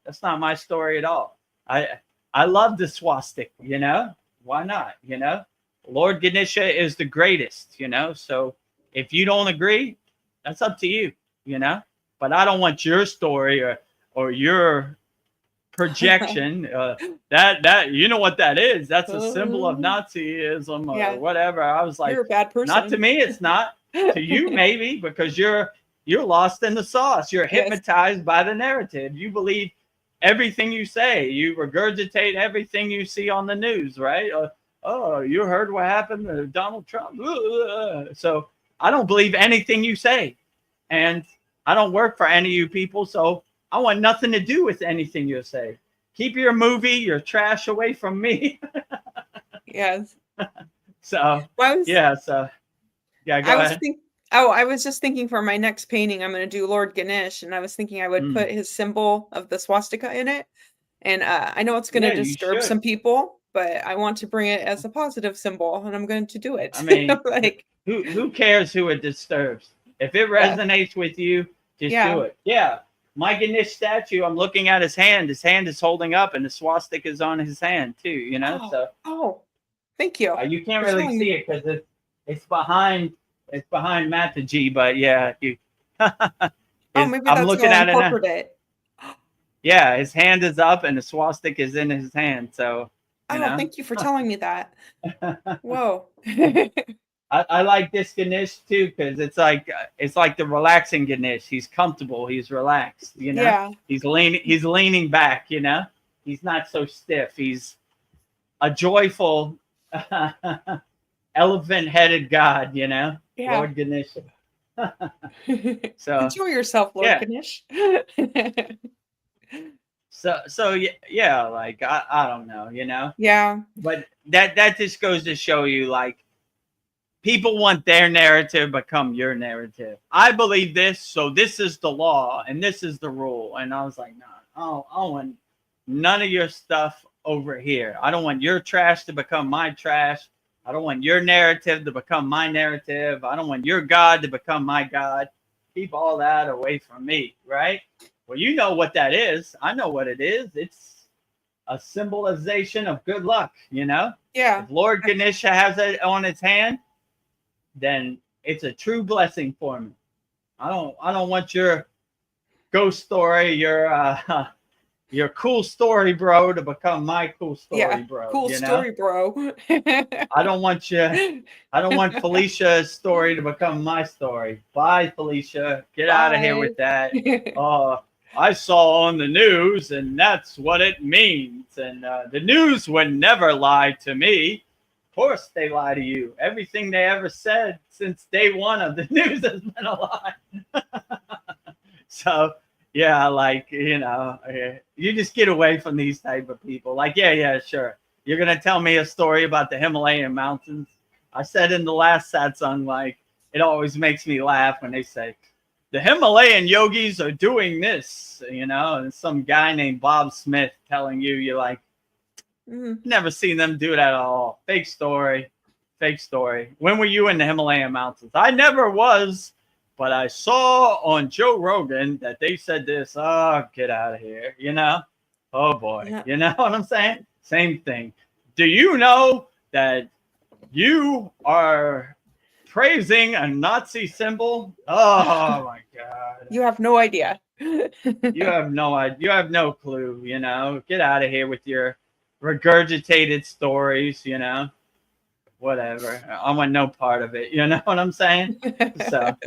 That's not my story at all. I love the swastika, Why not, Lord Ganesha is the greatest, So if you don't agree, that's up to you, But I don't want your story or your projection. That you know what that is? That's a symbol of Nazism or whatever. I was like, you're a bad person. Not to me, it's not. To you, maybe, because you're lost in the sauce. You're hypnotized by the narrative. You believe everything you say. You regurgitate everything you see on the news, right? Oh, you heard what happened to Donald Trump. So I don't believe anything you say, and I don't work for any of you people, so I want nothing to do with anything you say. keep your movie, your trash away from me. Yes. So Well, yeah, so yeah, go ahead. I was just thinking for my next painting, I'm going to do Lord Ganesh, and I was thinking I would Mm. put his symbol of the swastika in it. And I know it's going to Yeah, you disturb should. some people, but I want to bring it as a positive symbol, and I'm going to do it. I mean, like, who cares who it disturbs? If it yeah, resonates with you, just yeah. do it. Yeah. My Ganesh statue, I'm looking at his hand. His hand is holding up, and the swastika is on his hand too. You know, Oh, thank you. you can't for really showing see me. it because it's behind Mataji, but yeah, Oh, maybe I'm that's looking how I'll at it now. incorporate it. Yeah, his hand is up and the swastika is in his hand. So you Oh, know, thank you for telling me that. Whoa. I like this Ganesh too because it's like the relaxing Ganesh. He's comfortable. He's relaxed. You know, Yeah. he's leaning back. You know, he's not so stiff. He's a joyful elephant-headed god. You know, Yeah. Lord Ganesh. So Enjoy yourself, Lord yeah. Ganesh. So yeah, like I don't know, you know. Yeah. But that just goes to show you, like, people want their narrative become your narrative. I believe this, so this is the law and this is the rule. And I was like, no, I don't want none of your stuff over here. I don't want your trash to become my trash. I don't want your narrative to become my narrative. I don't want your God to become my God. Keep all that away from me, right? Well, you know what that is. I know what it is. It's a symbolization of good luck, you know? Yeah. If Lord Ganesha has it on his hand, then it's a true blessing for me. I don't want your ghost story, your cool story, bro, to become my cool story, bro. Cool story, bro. I don't want Felicia's story to become my story. Bye, Felicia. Get out of here with that. I saw on the news, and that's what it means. And the news would never lie to me. Of course they lie to you. Everything they ever said since day one of the news has been a lie. So, yeah, like, you know, you just get away from these type of people. Like, yeah, sure. You're going to tell me a story about the Himalayan mountains. I said in the last satsang, like, it always makes me laugh when they say, the Himalayan yogis are doing this, you know, and some guy named Bob Smith telling you, you're like, never seen them do that at all. Fake story. When were you in the Himalayan mountains? I never was, but I saw on Joe Rogan that they said this. Oh, get out of here, you know? Oh, boy. Yeah. You know what I'm saying? Same thing. Do you know that you are praising a Nazi symbol? Oh, my God. You have no idea. You have no idea. You have no clue, you know? Get out of here with your regurgitated stories, you know? Whatever. I want no part of it. You know what I'm saying? So,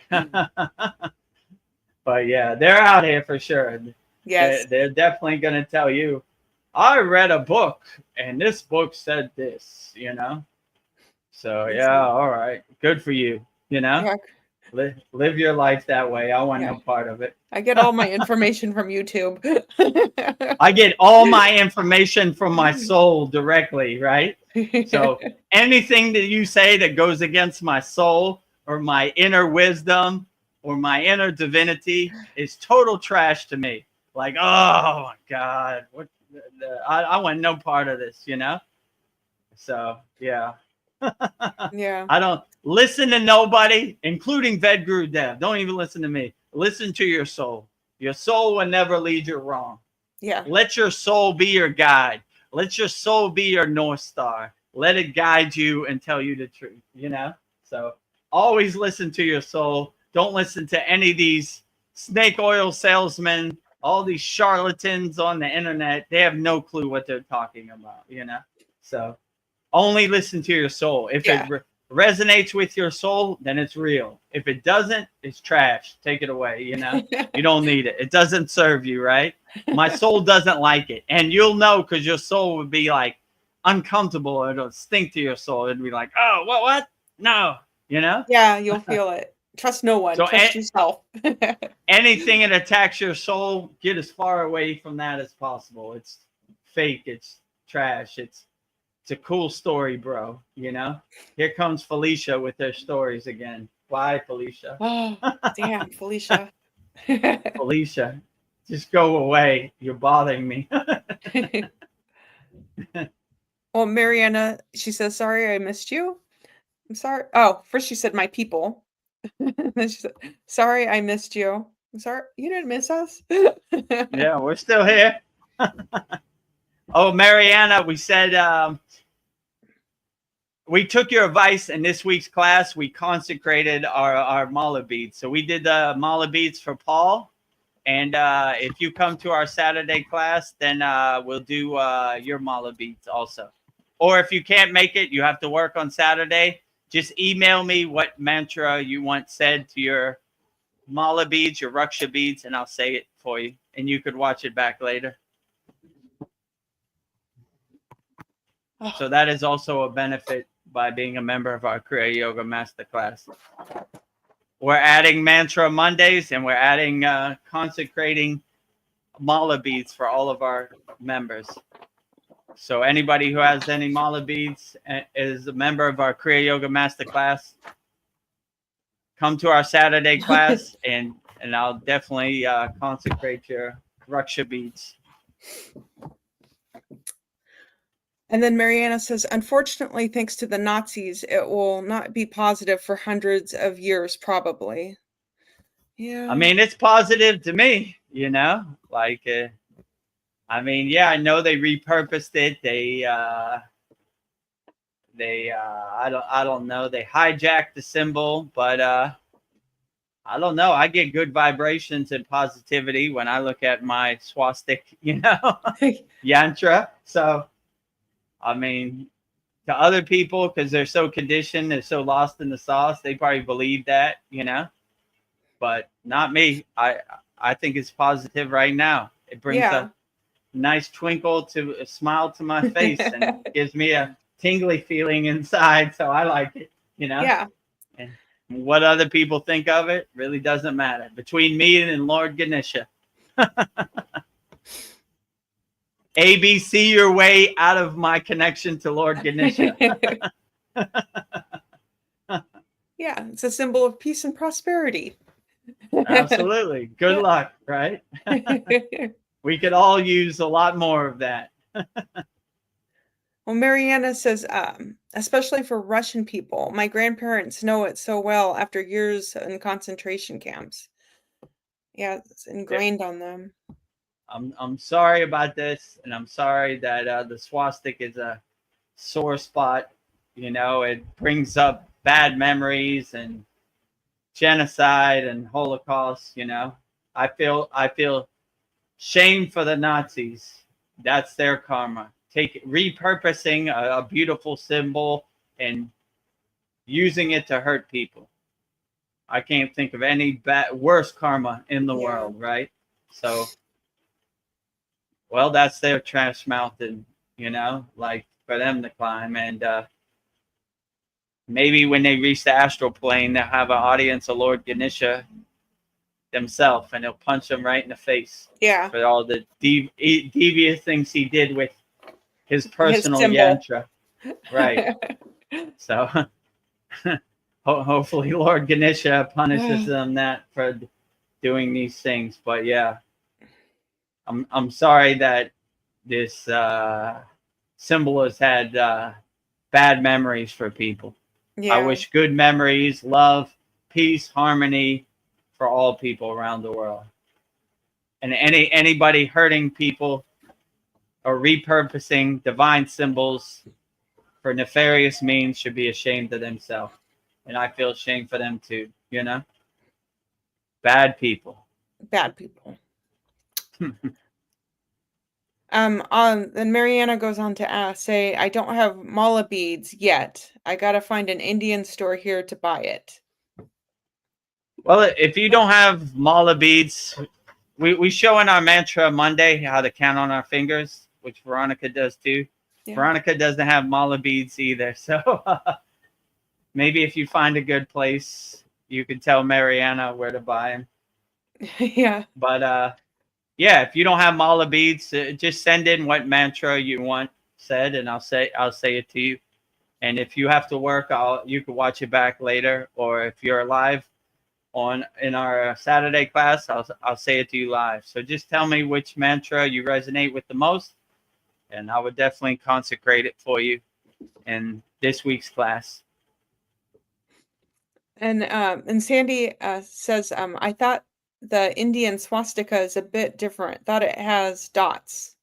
but yeah, they're out here for sure. Yes. They're definitely going to tell you, I read a book and this book said this, you know? So, yeah, all right. Good for you, you know? Yeah. Live your life that way. I want no part of it. I get all my information from YouTube. I get all my information from my soul directly, right? So anything that you say that goes against my soul or my inner wisdom or my inner divinity is total trash to me. Like, oh my God, I want no part of this, you know? So, yeah. Yeah. I don't listen to nobody, including Vedagurudev. Don't even listen to me. Listen to your soul. Your soul will never lead you wrong. Yeah. Let your soul be your guide. Let your soul be your North Star. Let it guide you and tell you the truth, you know? So always listen to your soul. Don't listen to any of these snake oil salesmen, all these charlatans on the internet. They have no clue what they're talking about, you know? So only listen to your soul. If it resonates with your soul, then it's real. If it doesn't, it's trash. Take it away, you know? You don't need it. It doesn't serve you, right? My soul doesn't like it. And you'll know because your soul would be like uncomfortable. It'll stink to your soul. It'd be like, oh, what? No, you know? Yeah, you'll feel it. Trust no one. So Trust yourself. anything that attacks your soul, get as far away from that as possible. It's fake. It's trash. It's a cool story, bro. You know. Here comes Felicia with her stories again. Bye, Felicia. Oh, damn, Felicia. Felicia, just go away. You're bothering me. Well, Mariana, she says, sorry, I missed you. I'm sorry. Oh, first she said, my people. Then she said, sorry, I missed you. I'm sorry, you didn't miss us. Yeah, we're still here. Oh, Mariana, we said we took your advice in this week's class. We consecrated our mala beads. So we did the mala beads for Paul. And if you come to our Saturday class, then we'll do your mala beads also. Or if you can't make it, you have to work on Saturday, just email me what mantra you want said to your mala beads, your raksha beads, and I'll say it for you. And you could watch it back later. So that is also a benefit by being a member of our Kriya Yoga Masterclass. We're adding mantra Mondays, and we're adding consecrating mala beads for all of our members. So anybody who has any mala beads is a member of our Kriya Yoga Masterclass. Come to our Saturday class, and I'll definitely consecrate your raksha beads. And then Mariana says, unfortunately, thanks to the Nazis, it will not be positive for hundreds of years, probably. Yeah. I mean, it's positive to me, you know, like, I mean, yeah, I know they repurposed it. I don't know. They hijacked the symbol, but I don't know. I get good vibrations and positivity when I look at my swastika, you know, yantra. So, I mean, to other people, because they're so conditioned, they're so lost in the sauce, they probably believe that, you know, but not me. I think it's positive right now. It brings a nice twinkle to a smile to my face and gives me a tingly feeling inside. So I like it, you know? Yeah. And what other people think of it really doesn't matter. Between me and Lord Ganesha. ABC your way out of my connection to Lord Ganesha. Yeah, it's a symbol of peace and prosperity. Absolutely. Good luck, right? We could all use a lot more of that. Well, Mariana says, especially for Russian people, my grandparents know it so well after years in concentration camps. Yeah, it's ingrained on them. I'm sorry about this, and I'm sorry that the swastika is a sore spot. You know, it brings up bad memories and genocide and Holocaust. You know, I feel shame for the Nazis. That's their karma. Repurposing a beautiful symbol and using it to hurt people. I can't think of any worse karma in the world, right? So. Well, that's their trash mountain, you know, like for them to climb. And maybe when they reach the astral plane, they'll have an audience of Lord Ganesha themselves, and they'll punch them right in the face. Yeah. For all the devious things he did with his personal yantra. Right. So hopefully Lord Ganesha punishes them for doing these things. But yeah. I'm sorry that this symbol has had bad memories for people. Yeah. I wish good memories, love, peace, harmony for all people around the world. And anybody hurting people or repurposing divine symbols for nefarious means should be ashamed of themselves. And I feel shame for them too, you know? Bad people. Bad people. Then Mariana goes on to say, I don't have mala beads yet. I gotta find an Indian store here to buy it. Well, if you don't have mala beads, we show in our mantra Monday how to count on our fingers, which Veronica does too. Yeah. Veronica doesn't have mala beads either. So maybe if you find a good place, you can tell Mariana where to buy them. Yeah. But yeah, if you don't have mala beads, just send in what mantra you want said, and I'll say it to you. And if you have to work, you can watch it back later, or if you're live in our Saturday class, I'll say it to you live. So just tell me which mantra you resonate with the most, and I would definitely consecrate it for you in this week's class. And Sandy says, I thought the Indian swastika is a bit different. Thought it has dots.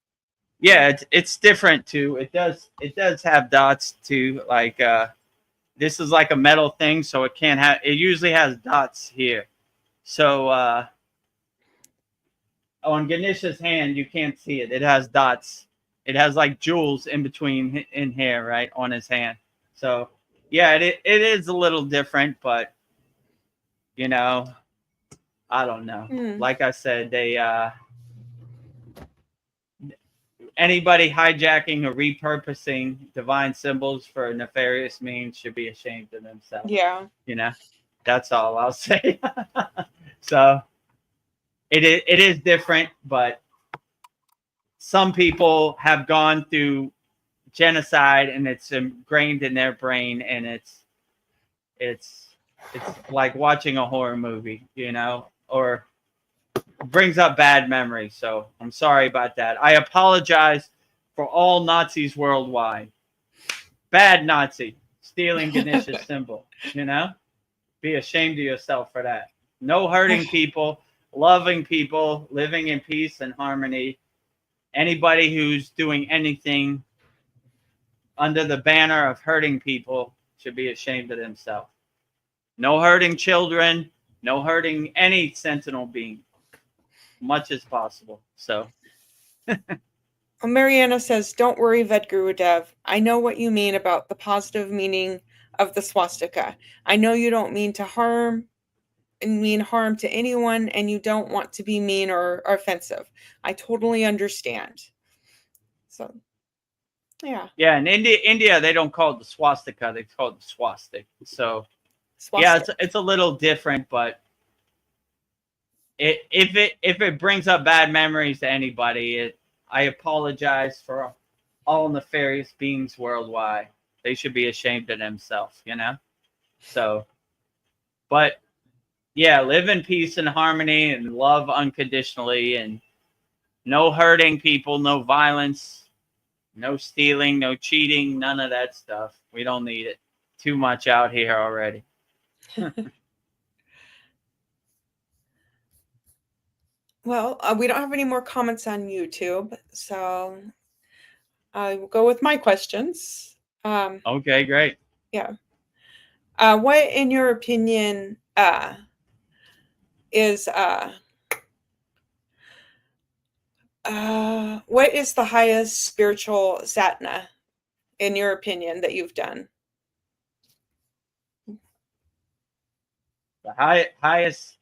Yeah, it's different too. It does have dots too. Like this is like a metal thing, so it can't have. It usually has dots here. So on Ganesha's hand, you can't see it. It has dots. It has like jewels in between in here, right on his hand. So yeah, it is a little different, but you know, I don't know. Like I said, they anybody hijacking or repurposing divine symbols for nefarious means should be ashamed of themselves. Yeah. You know, that's all I'll say. So it is different, but some people have gone through genocide and it's ingrained in their brain, and it's like watching a horror movie, you know, or brings up bad memories. So I'm sorry about that. I apologize for all Nazis worldwide. Bad Nazi stealing Ganesha's symbol, you know? Be ashamed of yourself for that. No hurting people, loving people, living in peace and harmony. Anybody who's doing anything under the banner of hurting people should be ashamed of themselves. No hurting children, no hurting any sentinel being. Much as possible. So Well, Mariana says, don't worry, Vedagurudev. I know what you mean about the positive meaning of the swastika. I know you don't mean harm to anyone, and you don't want to be mean or offensive. I totally understand. So yeah. Yeah, in India they don't call it the swastika, they call it the swastik. So yeah, it's a little different, but if it brings up bad memories to anybody, I apologize for all nefarious beings worldwide. They should be ashamed of themselves, you know? So, but yeah, live in peace and harmony and love unconditionally, and no hurting people, no violence, no stealing, no cheating, none of that stuff. We don't need it. Too much out here already. Well, we don't have any more comments on YouTube, so I will go with my questions. Okay, great. Yeah. What, in your opinion, is what is the highest spiritual sadhana, in your opinion, that you've done? The highest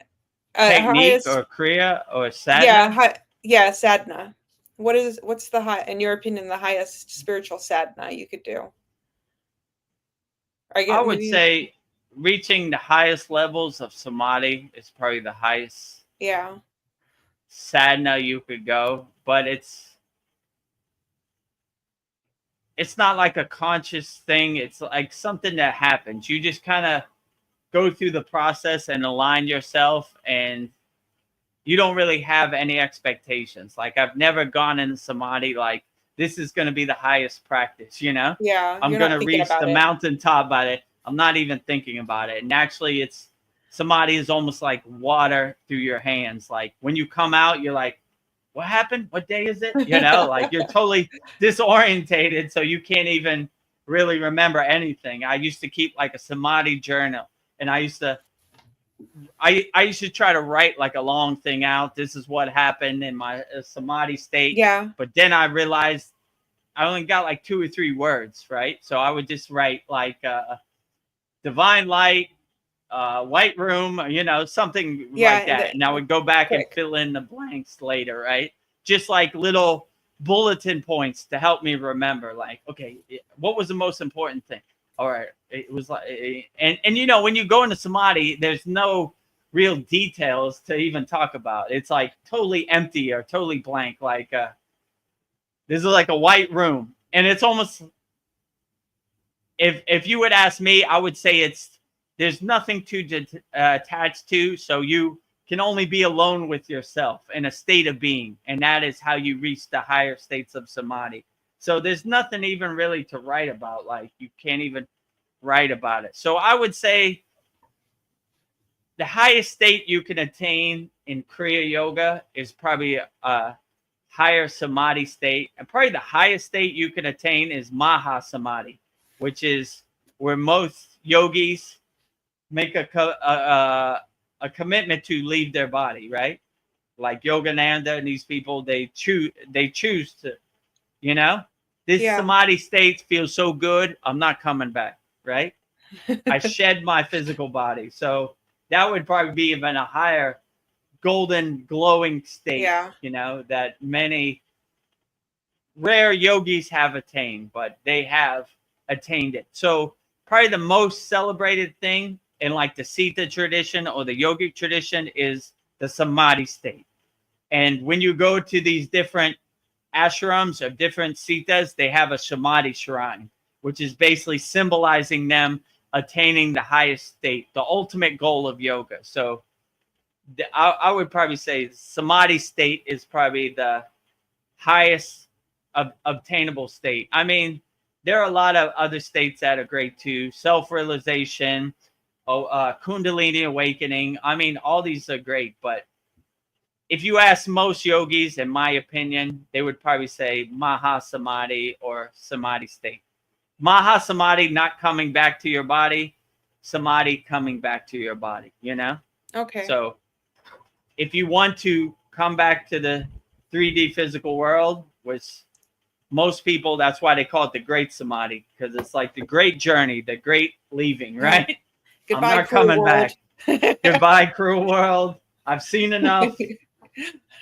technique or kriya or sadhana? Yeah, sadhana. What's in your opinion, the highest spiritual sadhana you could do? I would say reaching the highest levels of samadhi is probably the highest sadhana you could go, but it's not like a conscious thing. It's like something that happens. You just kind of go through the process and align yourself, and you don't really have any expectations. Like, I've never gone in samadhi like, this is going to be the highest practice, you know? Yeah. I'm going to reach the mountaintop by it. I'm not even thinking about it. And actually, samadhi is almost like water through your hands. Like, when you come out, you're like, what happened? What day is it? You know, like, you're totally disorientated, so you can't even really remember anything. I used to keep like a samadhi journal, and I used to try to write like a long thing out. This is what happened in my samadhi state. Yeah. But then I realized I only got like 2 or 3 words, right? So I would just write like divine light, white room, you know, something like that. And I would go back and fill in the blanks later, right? Just like little bulletin points to help me remember, like, okay, what was the most important thing? or it was like, and you know, when you go into samadhi, there's no real details to even talk about. It's like totally empty or totally blank. Like this is like a white room, and it's almost, if you would ask me, I would say there's nothing to attach to, so you can only be alone with yourself in a state of being, and that is how you reach the higher states of samadhi. So there's nothing even really to write about. Like you can't even write about it. So I would say the highest state you can attain in Kriya Yoga is probably a higher samadhi state, and probably the highest state you can attain is Maha Samadhi, which is where most yogis make a commitment to leave their body, right? Like Yogananda and these people, they choose to, you know, this samadhi state feels so good, I'm not coming back, right? I shed my physical body. So that would probably be even a higher golden glowing state, you know, that many rare yogis have attained, but they have attained it. So probably the most celebrated thing in like the Sita tradition or the yogic tradition is the samadhi state. And when you go to these different ashrams of different sitas, they have a samadhi shrine, which is basically symbolizing them attaining the highest state, the ultimate goal of yoga. So I would probably say samadhi state is probably the highest obtainable state. I mean, there are a lot of other states that are great too. Self-realization, Kundalini awakening. I mean, all these are great. But if you ask most yogis, in my opinion, they would probably say Maha Samadhi or Samadhi state. Maha Samadhi, not coming back to your body. Samadhi, coming back to your body, you know? Okay. So if you want to come back to the 3D physical world, which most people, that's why they call it the great samadhi, because it's like the great journey, the great leaving, right? Goodbye, I'm not cruel coming world. back. Goodbye, cruel world. I've seen enough.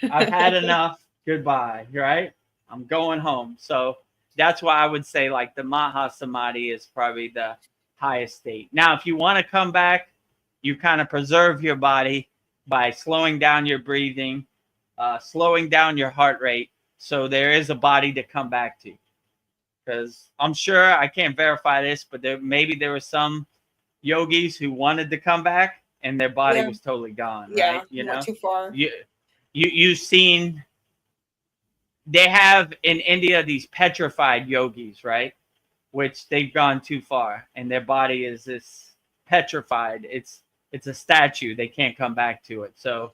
I've had enough. Goodbye, right? I'm going home. So that's why I would say like the Maha Samadhi is probably the highest state. Now, if you want to come back, you kind of preserve your body by slowing down your breathing, slowing down your heart rate. So there is a body to come back to. Because I'm sure, I can't verify this, but maybe there were some yogis who wanted to come back and their body was totally gone, right? You know, not too far. You've seen, they have in India these petrified yogis, right? Which they've gone too far and their body is this petrified. It's a statue. They can't come back to it. So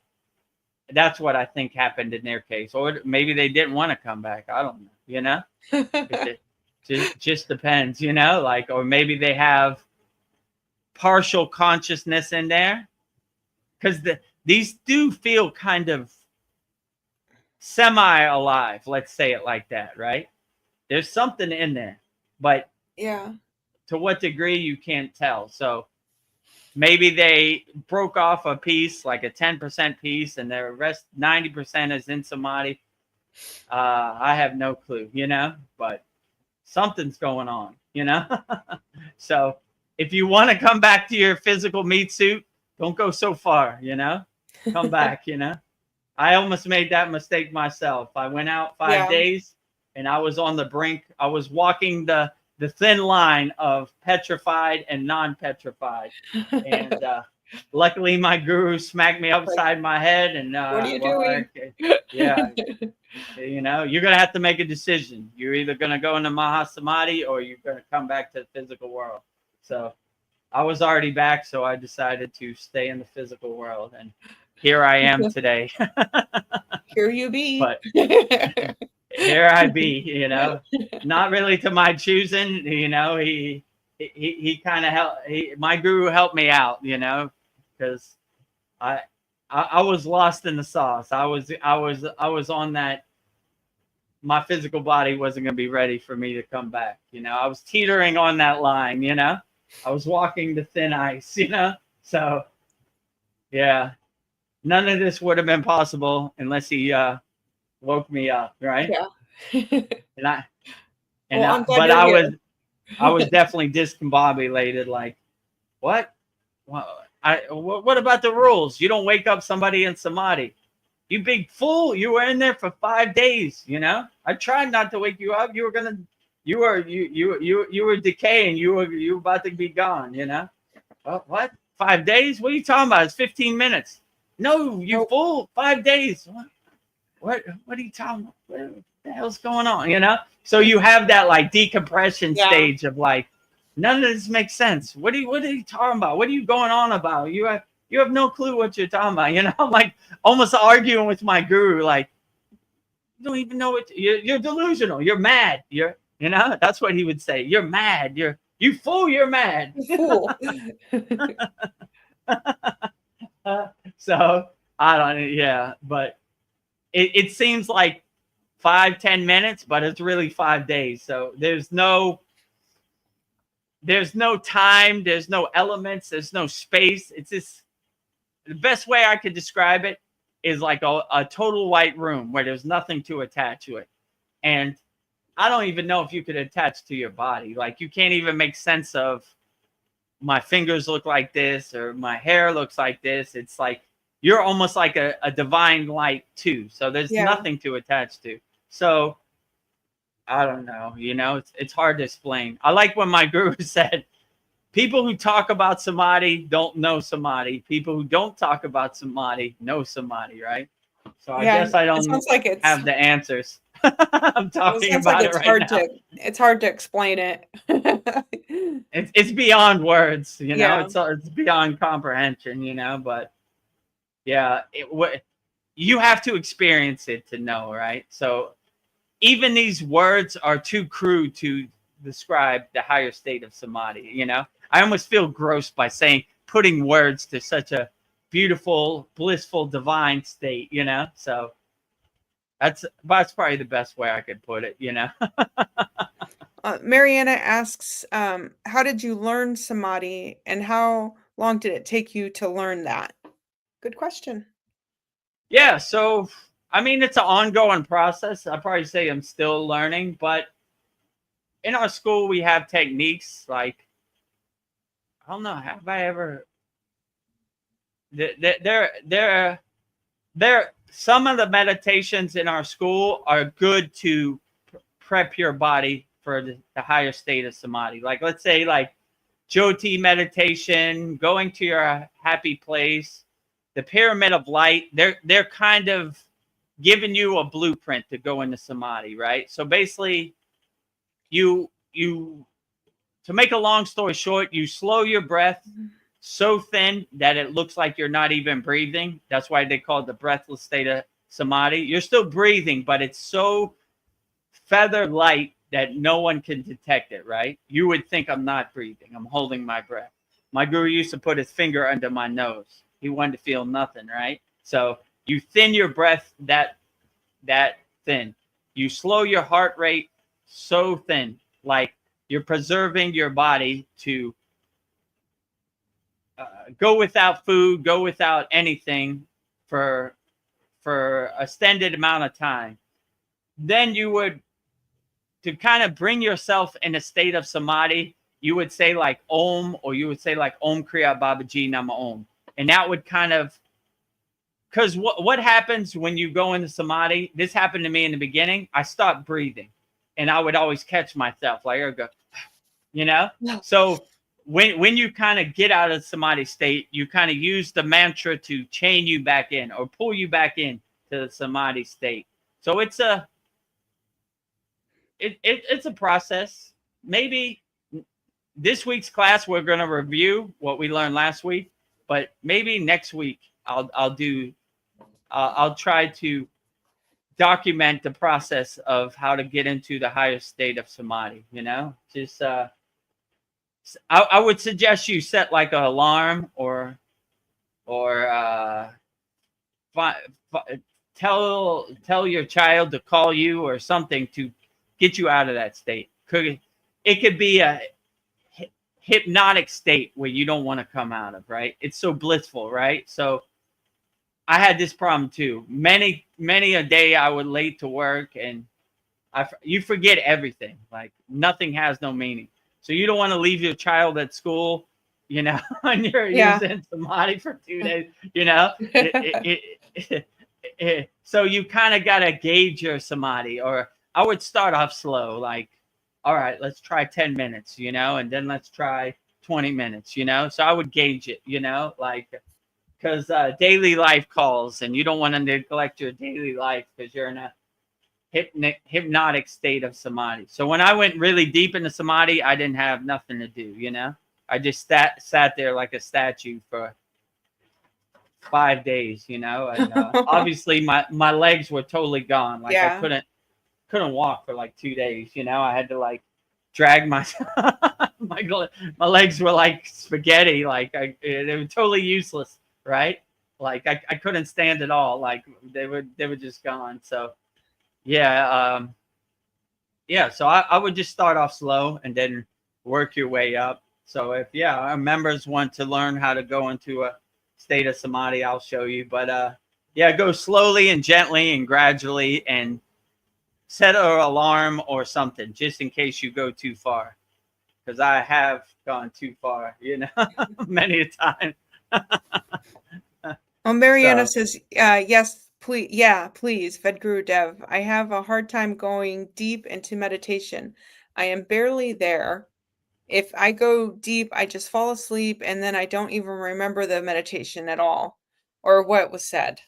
that's what I think happened in their case. Or maybe they didn't want to come back. I don't know, you know? It just depends, you know? Like, or maybe they have partial consciousness in there. Because these do feel kind of semi-alive, let's say it like that, right? There's something in there. But to what degree, you can't tell. So maybe they broke off a piece, like a 10% piece, and the rest 90% is in samadhi. I have no clue, you know, but something's going on, you know. So if you want to come back to your physical meat suit, don't go so far, you know. Come back, you know. I almost made that mistake myself. I went out 5 days, and I was on the brink. I was walking the thin line of petrified and non-petrified. And luckily my guru smacked me upside my head and what are you doing? Yeah, you know, you're gonna have to make a decision. You're either gonna go into Maha Samadhi or you're gonna come back to the physical world. So I was already back, so I decided to stay in the physical world, and here I am today. Here you be. But here I be, you know, not really to my choosing, you know. He kind of helped. My guru helped me out, you know, because I was lost in the sauce. I was on that. My physical body wasn't going to be ready for me to come back, you know. I was teetering on that line, you know. I was walking the thin ice, you know. So yeah, none of this would have been possible unless he woke me up, right? Yeah. And I Well, I'm glad but you're I here. was, I was definitely discombobulated. Like, what? What about the rules? You don't wake up somebody in samadhi. You big fool! You were in there for 5 days. You know, I tried not to wake you up. You were decaying. You were about to be gone. You know, what? 5 days? What are you talking about? It's 15 minutes. No, you Nope. fool! 5 days. What are you talking about? What the hell's going on? You know? So you have that like decompression Yeah. stage of like, none of this makes sense. What are you talking about? What are you going on about? You have no clue what you're talking about. You know, I'm like almost arguing with my guru, like, you don't even know what you're delusional. You're mad. You know, that's what he would say. You're mad. You fool, you're mad. Fool. So I don't, yeah, but it seems like 5-10 minutes, but it's really 5 days. So there's no time, there's no elements, there's no space. It's just, the best way I could describe it is like a total white room where there's nothing to attach to it. And I don't even know if you could attach to your body. Like, you can't even make sense of, my fingers look like this or my hair looks like this. It's like you're almost like a divine light too. So there's nothing to attach to. So I don't know, you know, it's hard to explain. I like when my guru said, people who talk about samadhi don't know samadhi. People who don't talk about samadhi know samadhi, right? So I guess I don't have the answers. I'm talking about it right now. It's hard to explain it. It's beyond words, you know. It's beyond comprehension, you know. But yeah, you have to experience it to know, right? So even these words are too crude to describe the higher state of samadhi. You know, I almost feel gross by putting words to such a beautiful, blissful, divine state. You know, so. That's probably the best way I could put it, you know. Mariana asks, how did you learn samadhi and how long did it take you to learn that? Good question. Yeah, so, I mean, it's an ongoing process. I'd probably say I'm still learning, but in our school, we have techniques like, I don't know, have I ever, some of the meditations in our school are good to prep your body for the higher state of samadhi. Like, let's say like Jyoti meditation, going to your happy place, the pyramid of light, they're kind of giving you a blueprint to go into samadhi, right? So basically you to make a long story short, you slow your breath so thin that it looks like you're not even breathing. That's why they call it the breathless state of samadhi. You're still breathing, but it's so feather light that no one can detect it, right? You would think I'm not breathing. I'm holding my breath. My guru used to put his finger under my nose. He wanted to feel nothing, right? So you thin your breath that thin. You slow your heart rate so thin, like you're preserving your body to go without food, go without anything for an extended amount of time. Then you would, to kind of bring yourself in a state of samadhi, you would say like Om, or you would say like Om Kriya Babaji Nama Om. And that would kind of, because what happens when you go into samadhi, this happened to me in the beginning, I stopped breathing. And I would always catch myself like, I go, you know? So when you kind of get out of the samadhi state, you kind of use the mantra to chain you back in or pull you back in to the samadhi state. So it's a process. Maybe this week's class we're going to review what we learned last week, but maybe next week I'll try to document the process of how to get into the higher state of samadhi. You know, just I would suggest you set like an alarm or tell your child to call you or something to get you out of that state. It could be a hypnotic state where you don't want to come out of, right? It's so blissful, right? So I had this problem too. Many a day I would late to work and you forget everything. Like nothing has no meaning. So you don't want to leave your child at school, you know, and you're Yeah. using samadhi for 2 days, you know. So you kind of got to gauge your samadhi. Or I would start off slow, like, all right, let's try 10 minutes, you know, and then let's try 20 minutes, you know. So I would gauge it, you know, like, because daily life calls, and you don't want to neglect your daily life because you're in a hypnotic state of samadhi. So when I went really deep into samadhi, I didn't have nothing to do, you know. I just sat there like a statue for 5 days, you know. And obviously my legs were totally gone. Like I Yeah. couldn't walk for like 2 days, you know. I had to like drag my my legs were like spaghetti, like they were totally useless, right? Like I couldn't stand at all. Like they were just gone. So yeah, yeah. So I would just start off slow and then work your way up. So if our members want to learn how to go into a state of samadhi, I'll show you. But yeah, go slowly and gently and gradually, and set an alarm or something just in case you go too far. Because I have gone too far, you know, many a time. Oh, Mariana So says, yes, please. Yeah, please, Vedagurudev. I have a hard time going deep into meditation. I am barely there. If I go deep, I just fall asleep and then I don't even remember the meditation at all or what was said.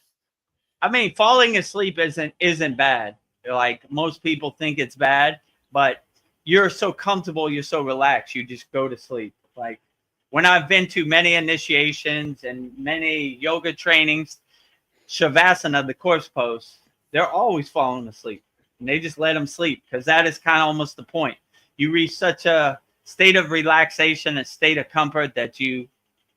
I mean, falling asleep isn't bad. Like most people think it's bad, but you're so comfortable, you're so relaxed, you just go to sleep. Like when I've been to many initiations and many yoga trainings, shavasana, the corpse pose, they're always falling asleep, and they just let them sleep because that is kind of almost the point. You reach such a state of relaxation, a state of comfort that you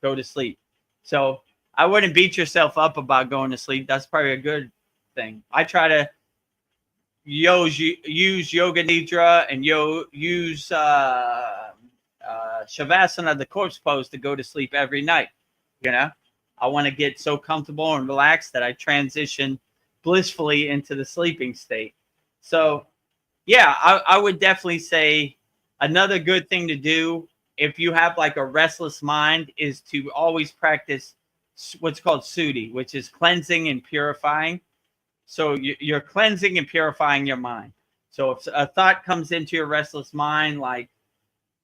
go to sleep. So I wouldn't beat yourself up about going to sleep. That's probably a good thing. I try to use yoga nidra and use shavasana, the corpse pose, to go to sleep every night. You know, I want to get so comfortable and relaxed that I transition blissfully into the sleeping state. So yeah, I would definitely say another good thing to do if you have like a restless mind is to always practice what's called sudhi, which is cleansing and purifying. So you're cleansing and purifying your mind. So if a thought comes into your restless mind, like,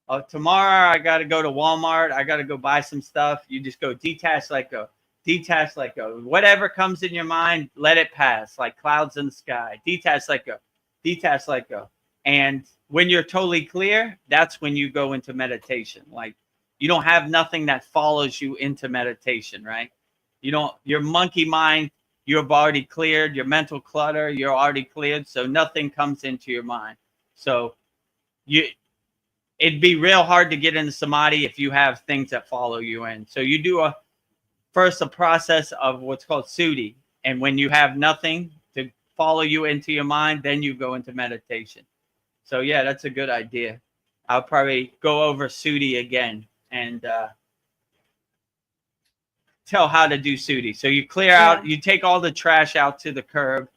oh, tomorrow I got to go to Walmart, I got to go buy some stuff, you just go detach, let go. Detach, let go. Whatever comes in your mind, let it pass, like clouds in the sky. Detach, let go. Detach, let go. And when you're totally clear, that's when you go into meditation. Like you don't have nothing that follows you into meditation, right? You don't, your monkey mind, you've already cleared, your mental clutter, you're already cleared. So nothing comes into your mind. So it'd be real hard to get into samadhi if you have things that follow you in. So you do a process of what's called sudhi. And when you have nothing to follow you into your mind, then you go into meditation. So yeah, that's a good idea. I'll probably go over sudhi again and tell how to do sudhi. So you clear out, you take all the trash out to the curb,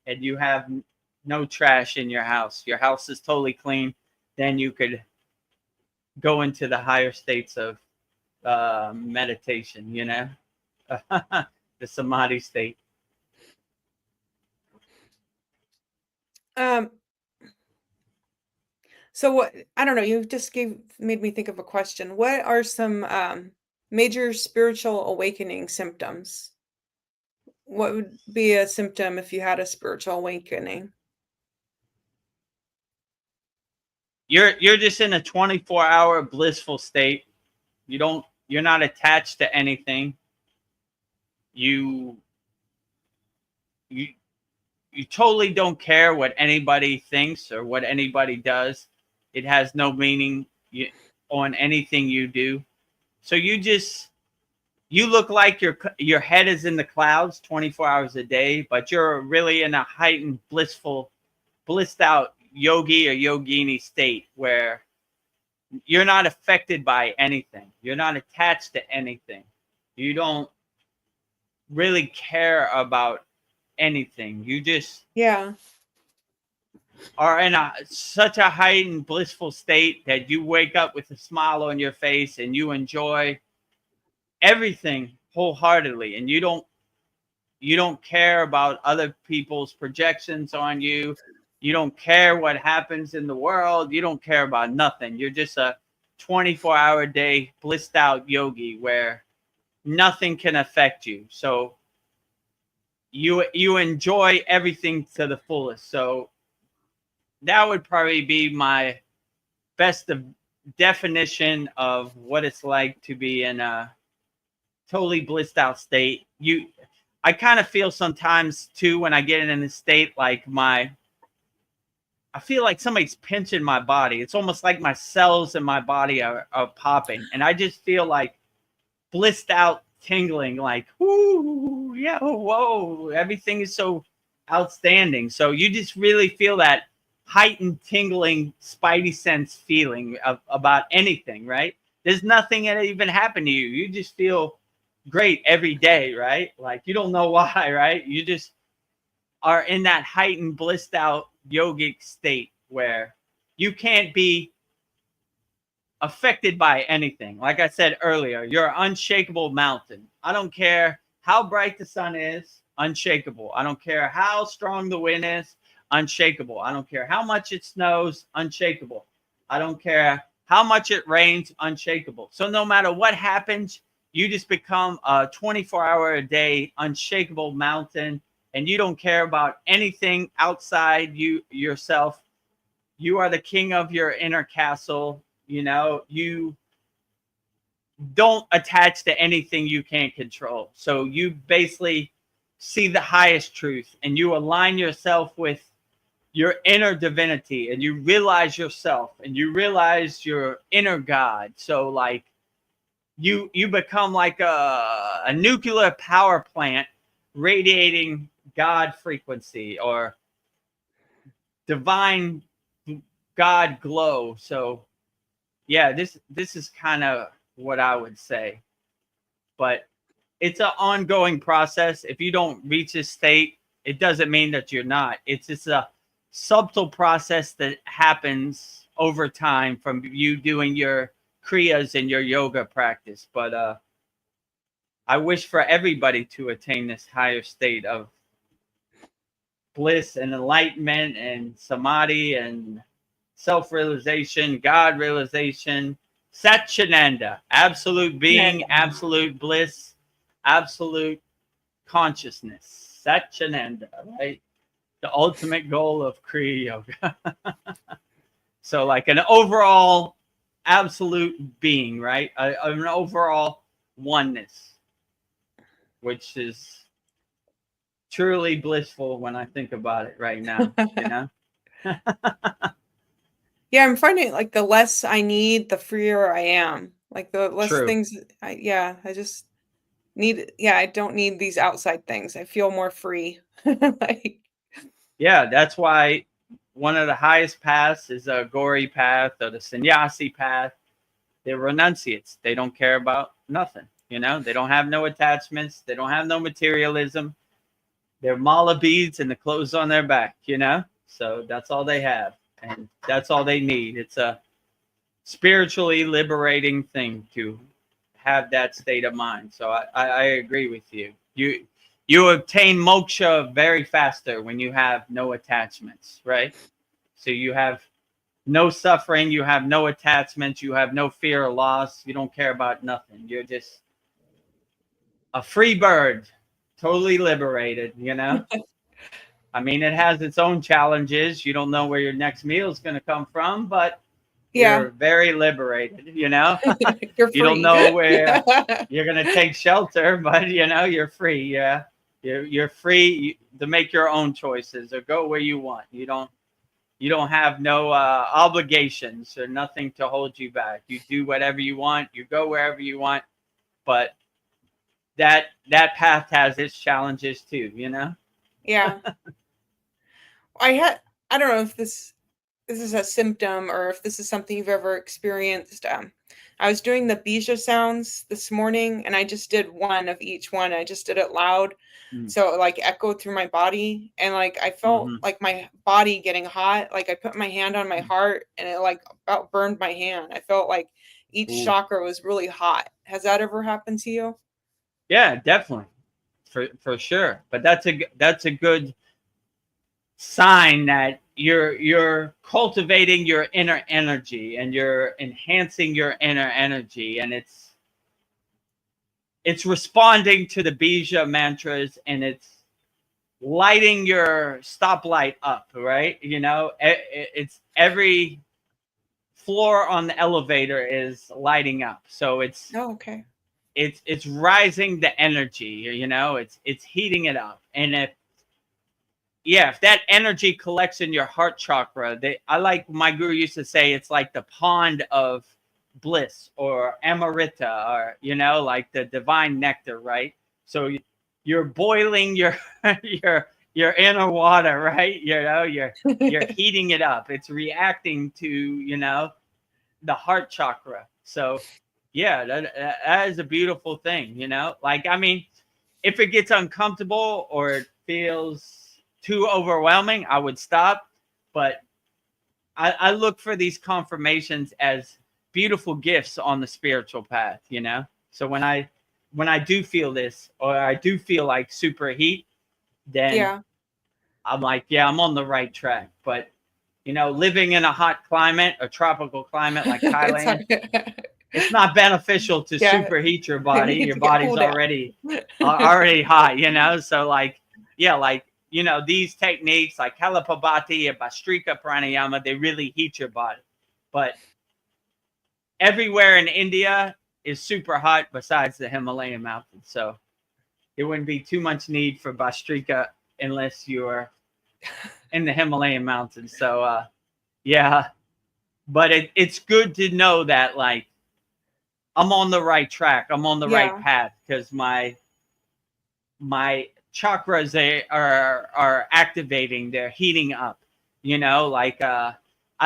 and you have no trash in your house. Your house is totally clean. Then you could go into the higher states of meditation, you know, the samadhi state. So what, I don't know, you just made me think of a question. What are some major spiritual awakening symptoms? What would be a symptom if you had a spiritual awakening? You're just in a 24-hour blissful state. You're not attached to anything. You totally don't care what anybody thinks or what anybody does. It has no meaning on anything you do. So you look like your head is in the clouds 24 hours a day, but you're really in a heightened, blissed out yogi or yogini state where you're not affected by anything. You're not attached to anything. You don't really care about anything. You just, Yeah. are in such a heightened blissful state that you wake up with a smile on your face and you enjoy everything wholeheartedly, and you don't care about other people's projections on you. You don't care what happens in the world. You don't care about nothing. You're just a 24-hour day blissed out yogi where nothing can affect you. So you enjoy everything to the fullest. So that would probably be my best definition of what it's like to be in a totally blissed out state. I kind of feel sometimes too when I get in a state like I feel like somebody's pinching my body. It's almost like my cells in my body are popping, and I just feel like blissed out, tingling, like whoo, yeah, whoa, everything is so outstanding. So you just really feel that heightened, tingling, spidey sense feeling about anything, right? There's nothing that even happened to you. You just feel great every day, right? Like you don't know why, right? You just are in that heightened, blissed out yogic state where you can't be affected by anything. Like I said earlier, you're an unshakable mountain. I don't care how bright the sun is, unshakable. I don't care how strong the wind is, unshakable. I don't care how much it snows, unshakable. I don't care how much it rains, unshakable. So no matter what happens, you just become a 24-hour a day unshakable mountain, and you don't care about anything outside yourself. You are the king of your inner castle. You know, you don't attach to anything you can't control. So you basically see the highest truth, and you align yourself with your inner divinity, and you realize yourself, and you realize your inner God. So like you become like a nuclear power plant radiating God frequency or divine God glow. So yeah, this is kind of what I would say. But it's an ongoing process. If you don't reach this state, it doesn't mean that you're not. It's just a subtle process that happens over time from you doing your kriyas and your yoga practice. But I wish for everybody to attain this higher state of bliss and enlightenment and samadhi and self-realization, God realization, Satchinanda, absolute being, absolute bliss, absolute consciousness. Satchinanda, right? The ultimate goal of Kriya Yoga. So like an overall absolute being, right? An overall oneness, which is truly blissful when I think about it right now, you know? Yeah, I'm finding like the less I need, the freer I am. Like the less True. things I just need, I don't need these outside things. I feel more free. Like, Yeah, that's why one of the highest paths is a Gauri path or the sannyasi path. They're renunciates. They don't care about nothing. You know, they don't have no attachments. They don't have no materialism. They're mala beads and the clothes on their back, you know? So that's all they have. And that's all they need. It's a spiritually liberating thing to have that state of mind. So I agree with you. You obtain moksha very faster when you have no attachments, right? So you have no suffering, you have no attachments, you have no fear of loss, you don't care about nothing. You're just a free bird, totally liberated, you know? I mean, it has its own challenges. You don't know where your next meal is going to come from, but yeah, you're very liberated, you know? you're You don't free. know where you're going to take shelter, but, you know, you're free. Yeah. You're free to make your own choices or go where you want. You don't have no obligations or nothing to hold you back. You do whatever you want. You go wherever you want. But that path has its challenges too, you know? Yeah. I don't know if this is a symptom or if this is something you've ever experienced. I was doing the bija sounds this morning, and I just did one of each one. I just did it loud. So it like echoed through my body, and like I felt like my body getting hot. Like I put my hand on my heart, and it like about burned my hand. I felt like each chakra was really hot. Has that ever happened to you? Yeah, definitely, for sure. But that's a good sign that you're cultivating your inner energy, and you're enhancing your inner energy, and it's responding to the bija mantras, and it's lighting your stoplight up, right? You know, it's every floor on the elevator is lighting up, so it's okay. It's rising the energy, you know, it's heating it up. And if that energy collects in your heart chakra, I like my guru used to say, it's like the pond of bliss or amarita, or you know, like the divine nectar, right? So you're boiling your your inner water, right? You know, you're heating it up. It's reacting to, you know, the heart chakra. So yeah, that is a beautiful thing, you know. Like, I mean, if it gets uncomfortable or it feels too overwhelming, I would stop. But I look for these confirmations as beautiful gifts on the spiritual path, you know. So when I do feel this, or I do feel like super heat, then I'm like, yeah, I'm on the right track. But you know, living in a hot climate, a tropical climate like Thailand, it's not beneficial to superheat your body. Your body's already hot, you know. So like, yeah, like, you know, these techniques like Kalapabhati and Bhastrika Pranayama, they really heat your body. But everywhere in India is super hot besides the Himalayan mountains. So it wouldn't be too much need for Bhastrika unless you're in the Himalayan mountains. So yeah, but it's good to know that, like, I'm on the right track. I'm on the right path, because my chakras, they are activating. They're heating up. You know, like I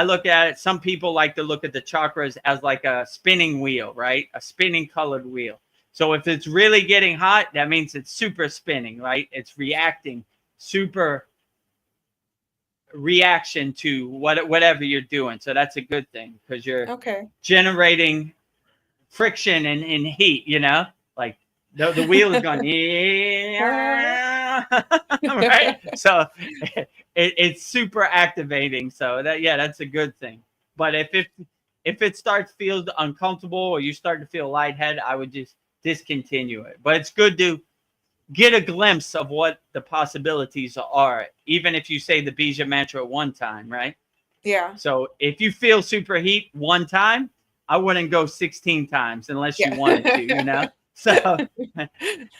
look at it. Some people like to look at the chakras as like a spinning wheel, right? A spinning colored wheel. So if it's really getting hot, that means it's super spinning, right? It's reacting, super reaction to whatever you're doing. So that's a good thing, because you're generating friction and heat, you know, like the wheel is going, yeah, right? So it's super activating. So that's a good thing. But if it starts to feel uncomfortable, or you start to feel lightheaded, I would just discontinue it. But it's good to get a glimpse of what the possibilities are, even if you say the bija mantra one time, right? Yeah. So if you feel super heat one time, I wouldn't go 16 times unless you wanted to, you know? So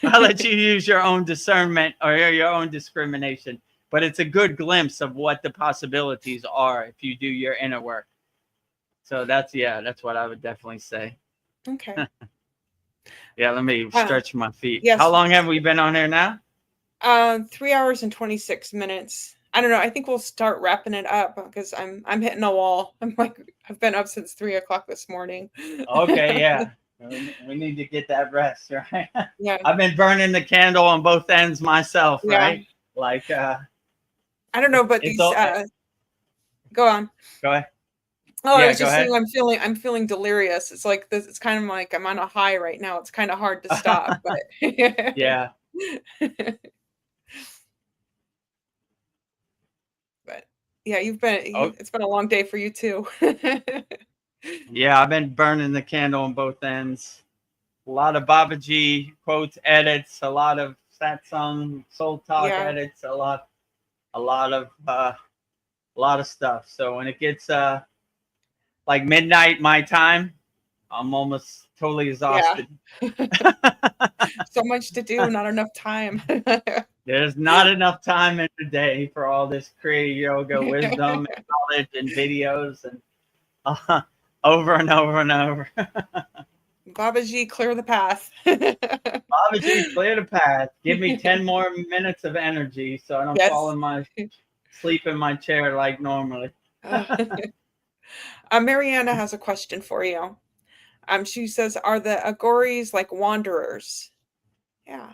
I'll let you use your own discernment or your own discrimination. But it's a good glimpse of what the possibilities are if you do your inner work. So that's what I would definitely say. Okay. Yeah, let me stretch my feet. Yes. How long have we been on here now? 3 hours and 26 minutes. I don't know. I think we'll start wrapping it up, because I'm hitting a wall. I'm like, I've been up since 3 o'clock this morning. Okay, yeah. We need to get that rest, right? Yeah. I've been burning the candle on both ends myself, right? Like I don't know, but these go on. Go ahead. Oh, I was just saying, I'm feeling delirious. It's like this. It's kind of like I'm on a high right now. It's kind of hard to stop, but yeah. But yeah, it's been a long day for you too. Yeah, I've been burning the candle on both ends. A lot of Babaji quotes, edits, a lot of Satsang, Soul Talk edits, a lot of stuff. So when it gets like midnight my time, I'm almost totally exhausted. So much to do, not enough time. There's not enough time in the day for all this Kriya yoga wisdom and knowledge and videos and over and over and over. Babaji, clear the path. Babaji, clear the path. Give me 10 more minutes of energy so I don't fall sleep in my chair like normally. Mariana has a question for you. She says, are the Agoris like wanderers? Yeah.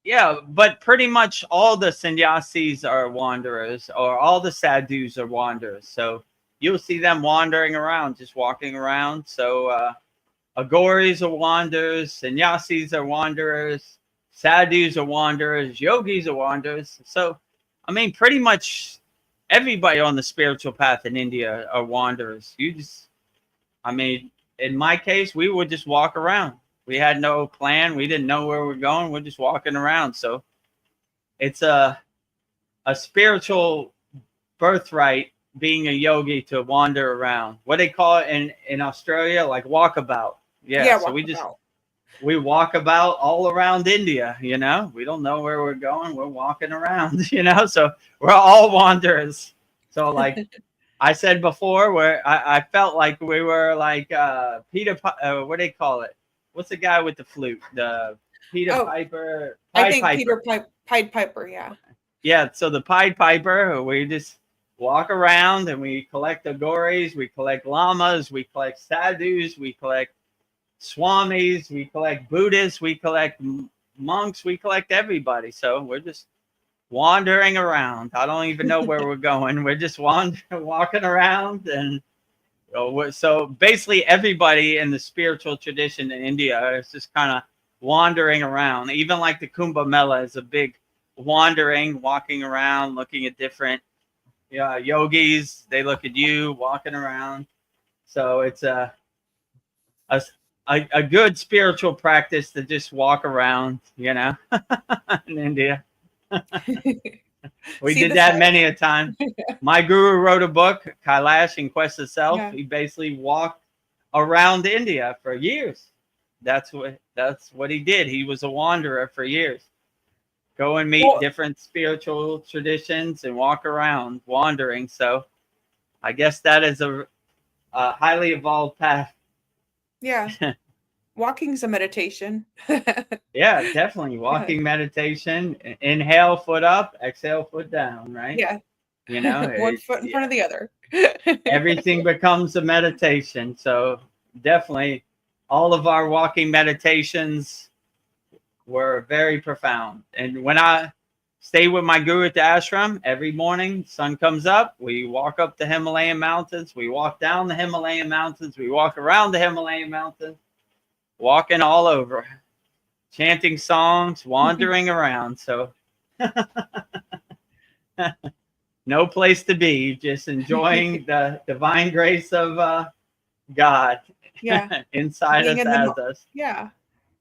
Yeah, but pretty much all the sannyasis are wanderers, or all the sadhus are wanderers. So you'll see them wandering around, just walking around. So agoris are wanderers, sannyasis are wanderers, sadhus are wanderers, yogis are wanderers. So, I mean, pretty much everybody on the spiritual path in India are wanderers. I mean, in my case, we would just walk around. We had no plan. We didn't know where we're going. We're just walking around. So it's a spiritual birthright being a yogi to wander around. What they call it in Australia, like walkabout. Yeah. So we walk about all around India, you know. We don't know where we're going. We're walking around, you know. So we're all wanderers. So like I said before, where I felt like we were like Peter. What do they call it? What's the guy with the flute? The Peter Piper. I think Piper. Pied Piper. Yeah. Yeah. So the Pied Piper. We just walk around and we collect agoris, we collect lamas, we collect sadhus, we collect swamis, we collect Buddhists, we collect monks, we collect everybody. So we're just wandering around. I don't even know where we're going. We're just walking around, and so basically everybody in the spiritual tradition in India is just kind of wandering around. Even like the Kumbh Mela is a big wandering, walking around, looking at different yogis. They look at you walking around. So it's a good spiritual practice to just walk around, you know, in India. We did that many a time. My guru wrote a book, Kailash in Quest of Self. Yeah. He basically walked around India for years. That's what he did. He was a wanderer for years. Go and meet different spiritual traditions and walk around wandering. So I guess that is a highly evolved path. Yeah. Walking's a meditation. Yeah, definitely. Walking meditation. Inhale, foot up, exhale, foot down, right? Yeah. You know, one foot in front of the other. Everything becomes a meditation. So definitely all of our walking meditations were very profound. And when I stay with my guru at the ashram, every morning, sun comes up, we walk up the Himalayan mountains, we walk down the Himalayan mountains, we walk around the Himalayan mountains, walking all over, chanting songs, wandering around. So no place to be, just enjoying the divine grace of God. Yeah. Inside us, as us. Yeah.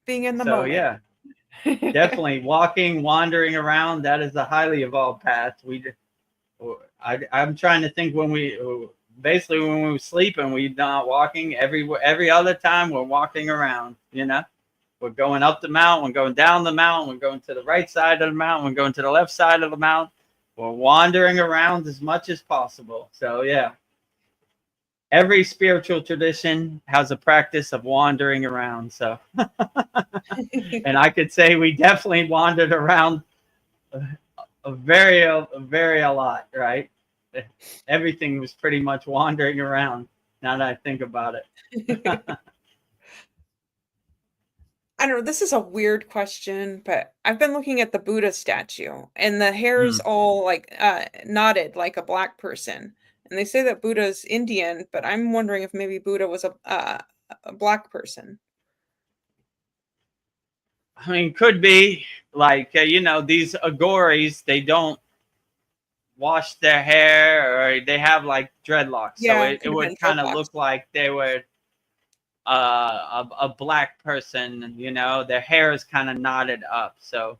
Being in the moment. Yeah. Definitely walking, wandering around. That is a highly evolved path. I'm trying to think when we were sleeping, we're not walking. Every other time we're walking around. You know, we're going up the mountain, we're going down the mountain, we're going to the right side of the mountain, we're going to the left side of the mountain. We're wandering around as much as possible. So yeah, every spiritual tradition has a practice of wandering around. So, and I could say we definitely wandered around a very lot, right? Everything was pretty much wandering around. Now that I think about it. I don't know. This is a weird question, but I've been looking at the Buddha statue, and the hair's all like knotted like a black person. And they say that Buddha's Indian, but I'm wondering if maybe Buddha was a black person. I mean, could be like, these agoris, they don't wash their hair, or they have like dreadlocks. Yeah, so it would kind of look like they were a black person, their hair is kind of knotted up. So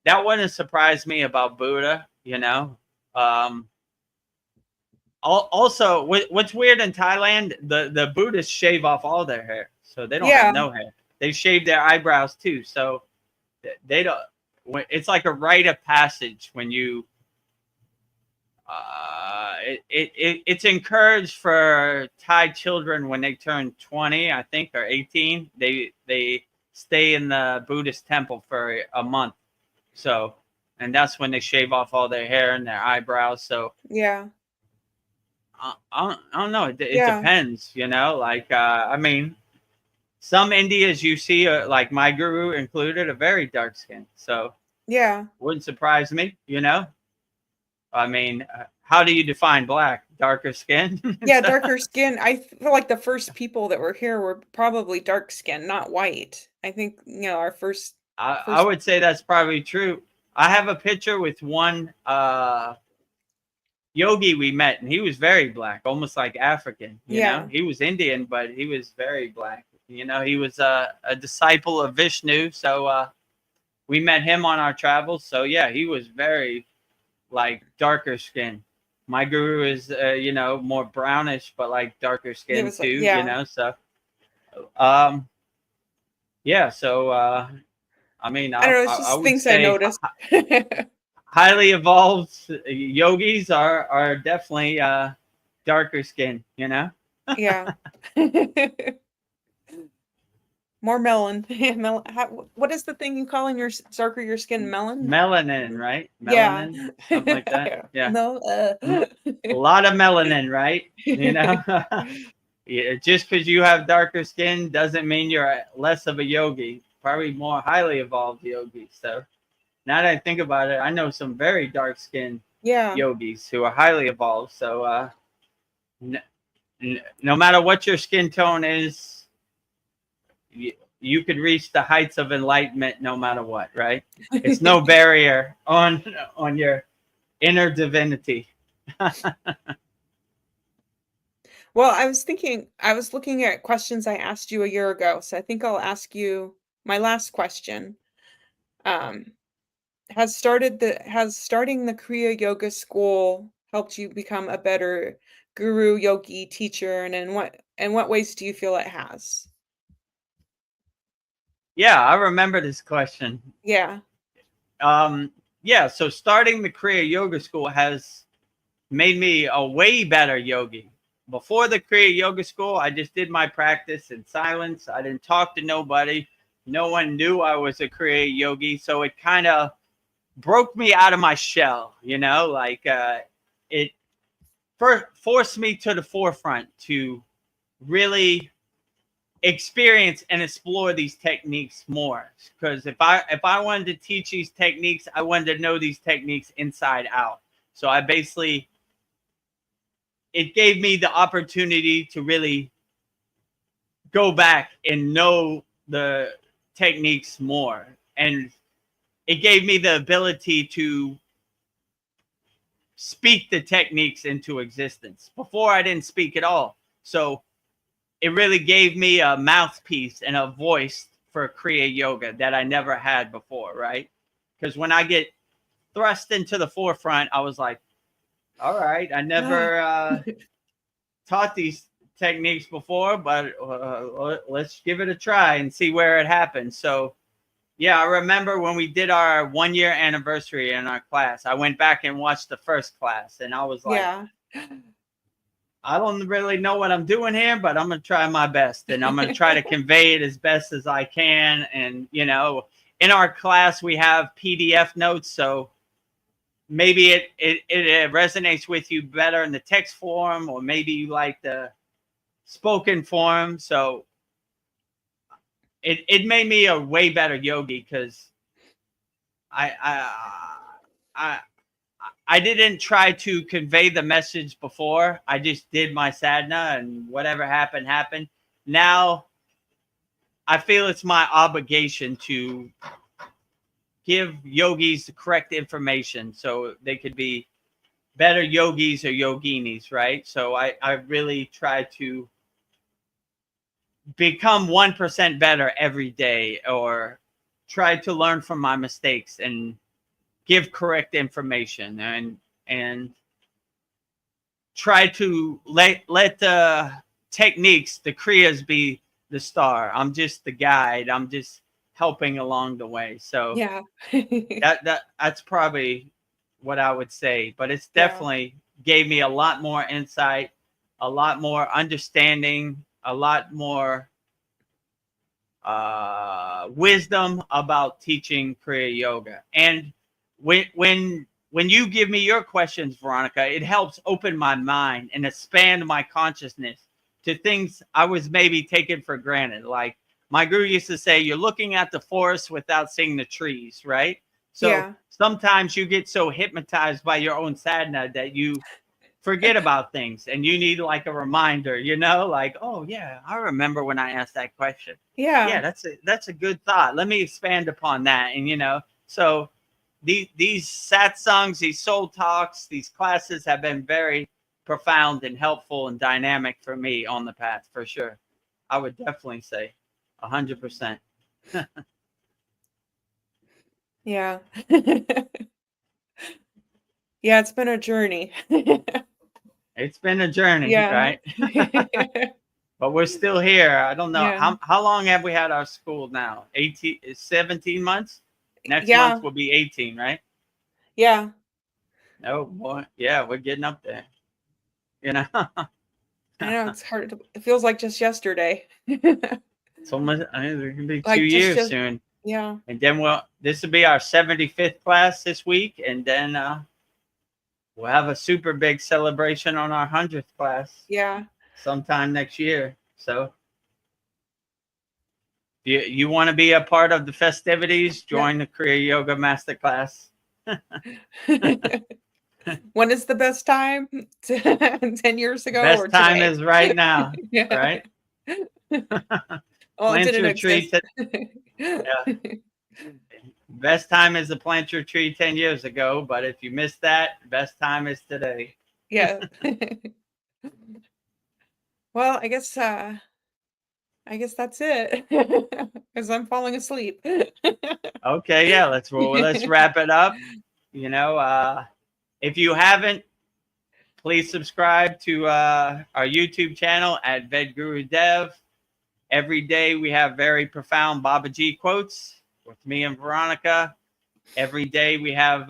that wouldn't surprise me about Buddha, Also, what's weird in Thailand, the Buddhists shave off all their hair, so they don't have no hair. They shave their eyebrows too, so they don't. It's like a rite of passage when you. It's encouraged for Thai children when they turn 20, I think, or 18. They stay in the Buddhist temple for a month, so, and that's when they shave off all their hair and their eyebrows. So yeah. I don't know. It Yeah. depends, you know. Like, I mean, some Indias you see, like my guru included, are very dark skinned. So Yeah. wouldn't surprise me, you know. I mean, how do you define black? Darker skin? Yeah, So, darker skin. I feel like the first people that were here were probably dark skin, not white. I think, our first I would say that's probably true. I have a picture with one yogi we met, and he was very black, almost like African. You know, Yeah. he was Indian, but he was very black. You know, he was a disciple of Vishnu, so we met him on our travels. So yeah, he was very like darker skin. My guru is, more brownish, but like darker He skin was too. You yeah. know, so um, yeah. So I mean, I don't know, it's I just would things I say noticed. highly evolved yogis are definitely darker skin. You know. Yeah. More melon. What is the thing you call in your darker your skin? Melon? Melanin, right? Yeah. Melanin, something like that. Yeah, No. a lot of melanin, right? You know, yeah, just because you have darker skin doesn't mean you're less of a yogi. Probably more highly evolved yogis. So now that I think about it, I know some very dark skinned Yeah. yogis who are highly evolved. So no matter what your skin tone is, you could reach the heights of enlightenment no matter what, right? It's no barrier on your inner divinity. Well, I was looking at questions I asked you a year ago, so I think I'll ask you my last question. Um, has starting the Kriya Yoga school helped you become a better guru, yogi, teacher, and in what ways do you feel it has? Yeah, I remember this question. Yeah. Um, yeah, so starting the Kriya Yoga School has made me a way better yogi. Before the Kriya Yoga School, I just did my practice in silence. I didn't talk to nobody. No one knew I was a Kriya yogi, so it kind of broke me out of my shell, like it forced me to the forefront to really experience and explore these techniques more, because if I wanted to teach these techniques, I wanted to know these techniques inside out. So it gave me the opportunity to really go back and know the techniques more, and it gave me the ability to speak the techniques into existence. Before, I didn't speak at all, so it really gave me a mouthpiece and a voice for Kriya Yoga that I never had before, right? Because when I get thrust into the forefront, I was like, all right, I never taught these techniques before, but let's give it a try and see where it happens. So, yeah, I remember when we did our 1 year anniversary in our class, I went back and watched the first class, and I was like, Yeah. I don't really know what I'm doing here, but I'm going to try my best, and I'm going to try to convey it as best as I can. And, in our class, we have PDF notes, so maybe it resonates with you better in the text form, or maybe you like the spoken form. So it made me a way better yogi, because I, I, I didn't try to convey the message before. I just did my sadhana, and whatever happened, happened. Now, I feel it's my obligation to give yogis the correct information so they could be better yogis or yoginis, right? So I really try to become 1% better every day, or try to learn from my mistakes and give correct information, and try to let the techniques, the kriyas, be the star. I'm just the guide. I'm just helping along the way. So Yeah. that's probably what I would say. But it's Yeah. definitely gave me a lot more insight, a lot more understanding, a lot more wisdom about teaching Kriya Yoga. And when when you give me your questions, Veronica, it helps open my mind and expand my consciousness to things I was maybe taking for granted. Like my guru used to say, you're looking at the forest without seeing the trees, right? So Yeah. sometimes you get so hypnotized by your own sadhana that you forget about things, and you need like a reminder, you know, like, oh yeah, I remember when I asked that question. Yeah, Yeah. that's a good thought. Let me expand upon that. And you know, so these satsangs, these soul talks, these classes have been very profound and helpful and dynamic for me on the path, for sure. I would definitely say 100%. Yeah. Yeah, it's been a journey. It's been a journey, Yeah. right? But we're still here. I don't know. Yeah. How long have we had our school now? 18, 17 months? Next Yeah. month will be 18, right? Yeah. Oh boy. Yeah, we're getting up there. You know, I know it's hard to, it feels like just yesterday. it's almost, I mean, it can be 2 Like years just soon. yeah. And then this will be our 75th class this week. And then we'll have a super big celebration on our 100th class Yeah. sometime next year. So if you want to be a part of the festivities, join the Kriya Yoga Masterclass. When is the best time? 10 years ago Best or time today? is right now, Yeah. right? Well, it Plant didn't your tree. exist. Yeah. Best time is to plant your tree 10 years ago, but if you missed that, best time is today. Yeah. Well, I guess that's it. Because I'm falling asleep. Okay, yeah, let's wrap it up. You know, if you haven't, please subscribe to our YouTube channel at Vedagurudev. Every day we have very profound Babaji quotes with me and Veronica. Every day we have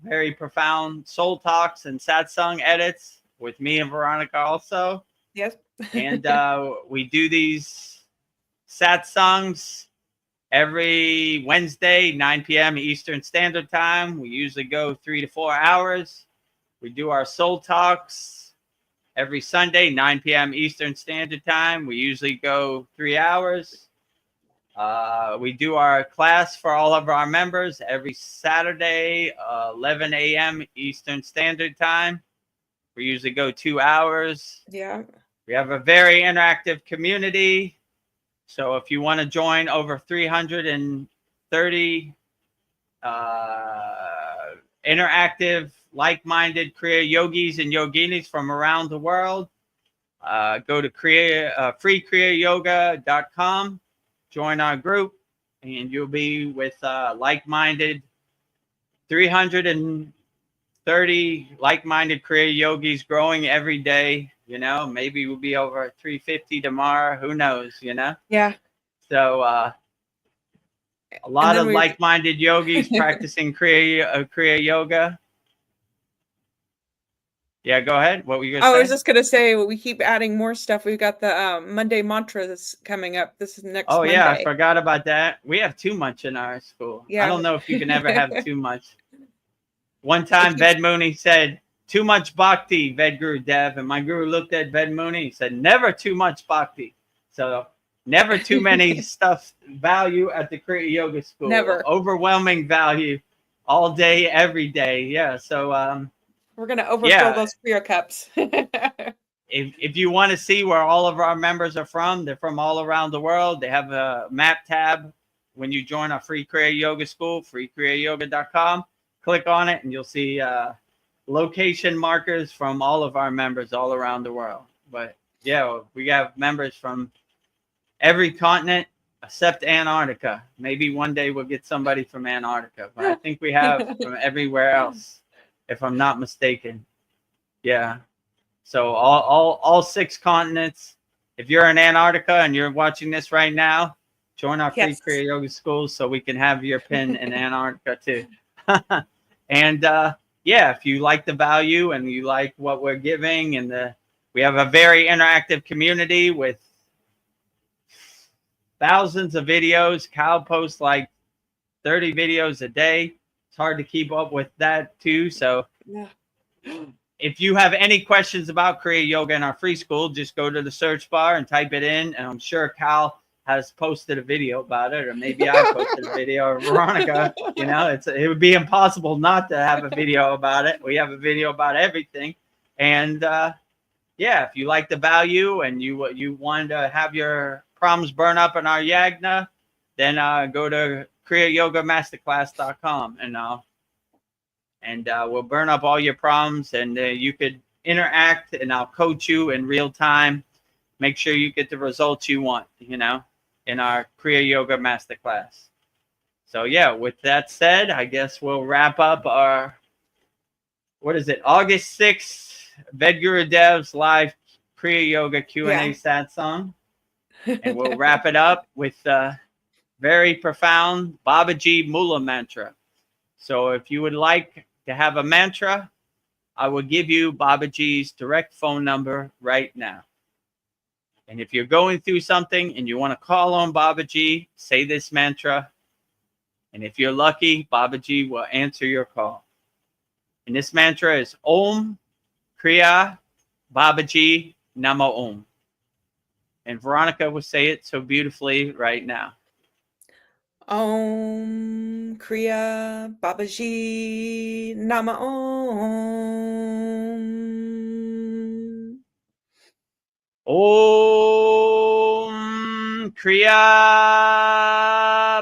very profound soul talks and satsang edits with me and Veronica also. Yes. And we do these satsangs every Wednesday, 9 p.m. Eastern Standard Time. We usually go 3 to 4 hours. We do our soul talks every Sunday, 9 p.m. Eastern Standard Time. We usually go 3 hours. We do our class for all of our members every Saturday, 11 a.m. Eastern Standard Time. We usually go 2 hours. Yeah. We have a very interactive community. So if you want to join over 330 interactive, like-minded Kriya yogis and yoginis from around the world, go to freekriyayoga.com, join our group, and you'll be with like-minded 330 like-minded Kriya yogis growing every day. You know, maybe we'll be over 350 tomorrow. Who knows, you know? Yeah. So a lot of like-minded yogis practicing Kriya yoga. Yeah, go ahead. What were you going to say? I was just going to say, we keep adding more stuff. We've got the Monday mantras coming up. This is next Monday. Yeah, I forgot about that. We have too much in our school. Yeah. I don't know if you can ever have too much. One time, Ved Mooney said, too much bhakti, Vedagurudev. And my guru looked at Ved Mooney. He said, never too much bhakti. So never too many stuff value at the Kriya Yoga School. Never. Overwhelming value all day, every day. Yeah. So we're going to overfill those Kriya cups. If you want to see where all of our members are from, they're from all around the world. They have a map tab when you join our free Kriya Yoga School, freekriyayoga.com. Click on it and you'll see location markers from all of our members all around the world. But yeah, we have members from every continent except Antarctica. Maybe one day we'll get somebody from Antarctica, but I think we have from everywhere else, if I'm not mistaken. Yeah. So all 6 continents. If you're in Antarctica and you're watching this right now, join our free Kriya Yoga School so we can have your pin in Antarctica too. And yeah, if you like the value and you like what we're giving, and we have a very interactive community with thousands of videos. Cal posts like 30 videos a day. hard to keep up with that too. So Yeah. if you have any questions about Kriya Yoga in our free school, just go to the search bar and type it in. And I'm sure Cal has posted a video about it, or maybe I posted a video, or Veronica. You know, it would be impossible not to have a video about it. We have a video about everything. And yeah, if you like the value and you wanted to have your problems burn up in our yagna, then go to KriyaYogaMasterclass.com and we'll burn up all your problems, and you could interact, and I'll coach you in real time. Make sure you get the results you want, you know, in our Kriya Yoga Masterclass. So yeah, with that said, I guess we'll wrap up our, what is it, August 6th, Vedgurudev's live Kriya Yoga Q&A satsang. And we'll wrap it up with very profound Babaji Mula mantra. So if you would like to have a mantra, I will give you Babaji's direct phone number right now. And if you're going through something and you want to call on Babaji, say this mantra. And if you're lucky, Babaji will answer your call. And this mantra is Om Kriya Babaji Namo Om. And Veronica will say it so beautifully right now. Om Kriya Babaji Nama Om. Om Kriya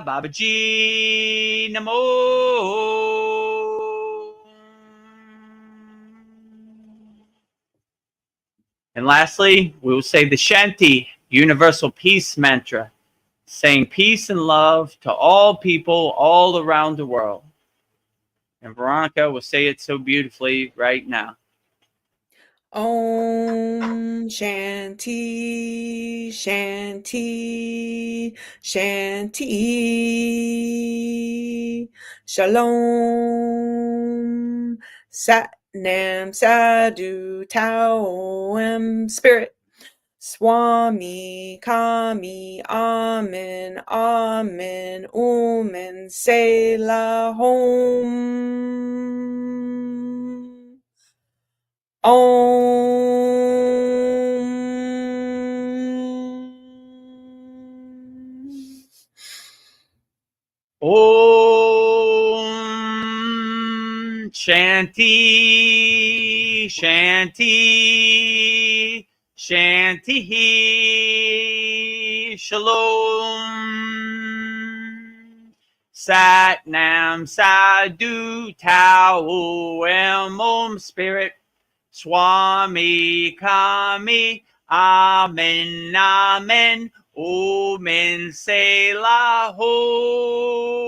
Babaji Namo. And lastly, we will say the Shanti Universal Peace Mantra, saying peace and love to all people all around the world. And Veronica will say it so beautifully right now. Om Shanti Shanti Shanti Shalom Sat Nam Sadhu Tao Spirit Swami Kami Amen Amen Umen Selah Home Om Shanti Shanti Shanti Shalom Sat Nam Sadhu Tao Om Spirit Swami Kami Amen Amen Omen Selah Home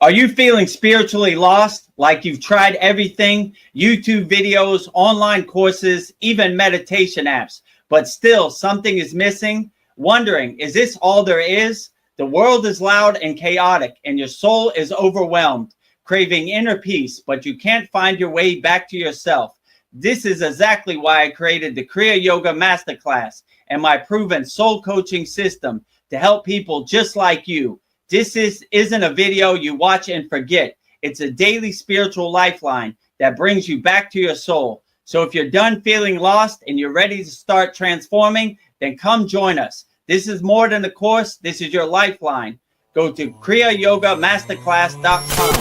Are you feeling spiritually lost? Like you've tried everything, YouTube videos, online courses, even meditation apps, but still something is missing? Wondering, is this all there is? The world is loud and chaotic, and your soul is overwhelmed, craving inner peace, but you can't find your way back to yourself. This is exactly why I created the Kriya Yoga Masterclass and my proven soul coaching system to help people just like you. This isn't a video you watch and forget. It's a daily spiritual lifeline that brings you back to your soul. So if you're done feeling lost and you're ready to start transforming, then come join us. This is more than a course. This is your lifeline. Go to KriyaYogaMasterclass.com.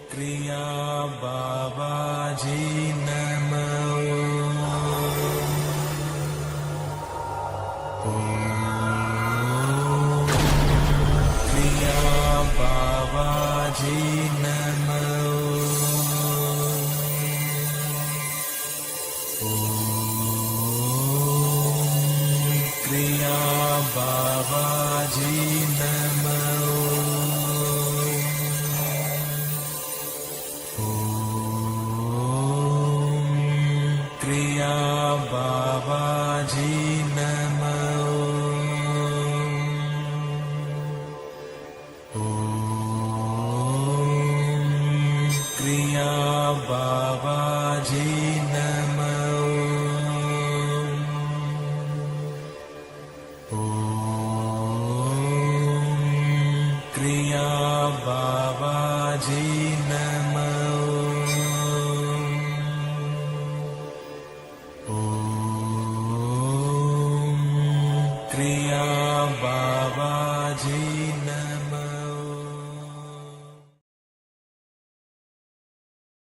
Kriya Babaji Namo. Kriya Babaji Namo. Kriya Babaji Namo. Kriya Babaji Namo. Baba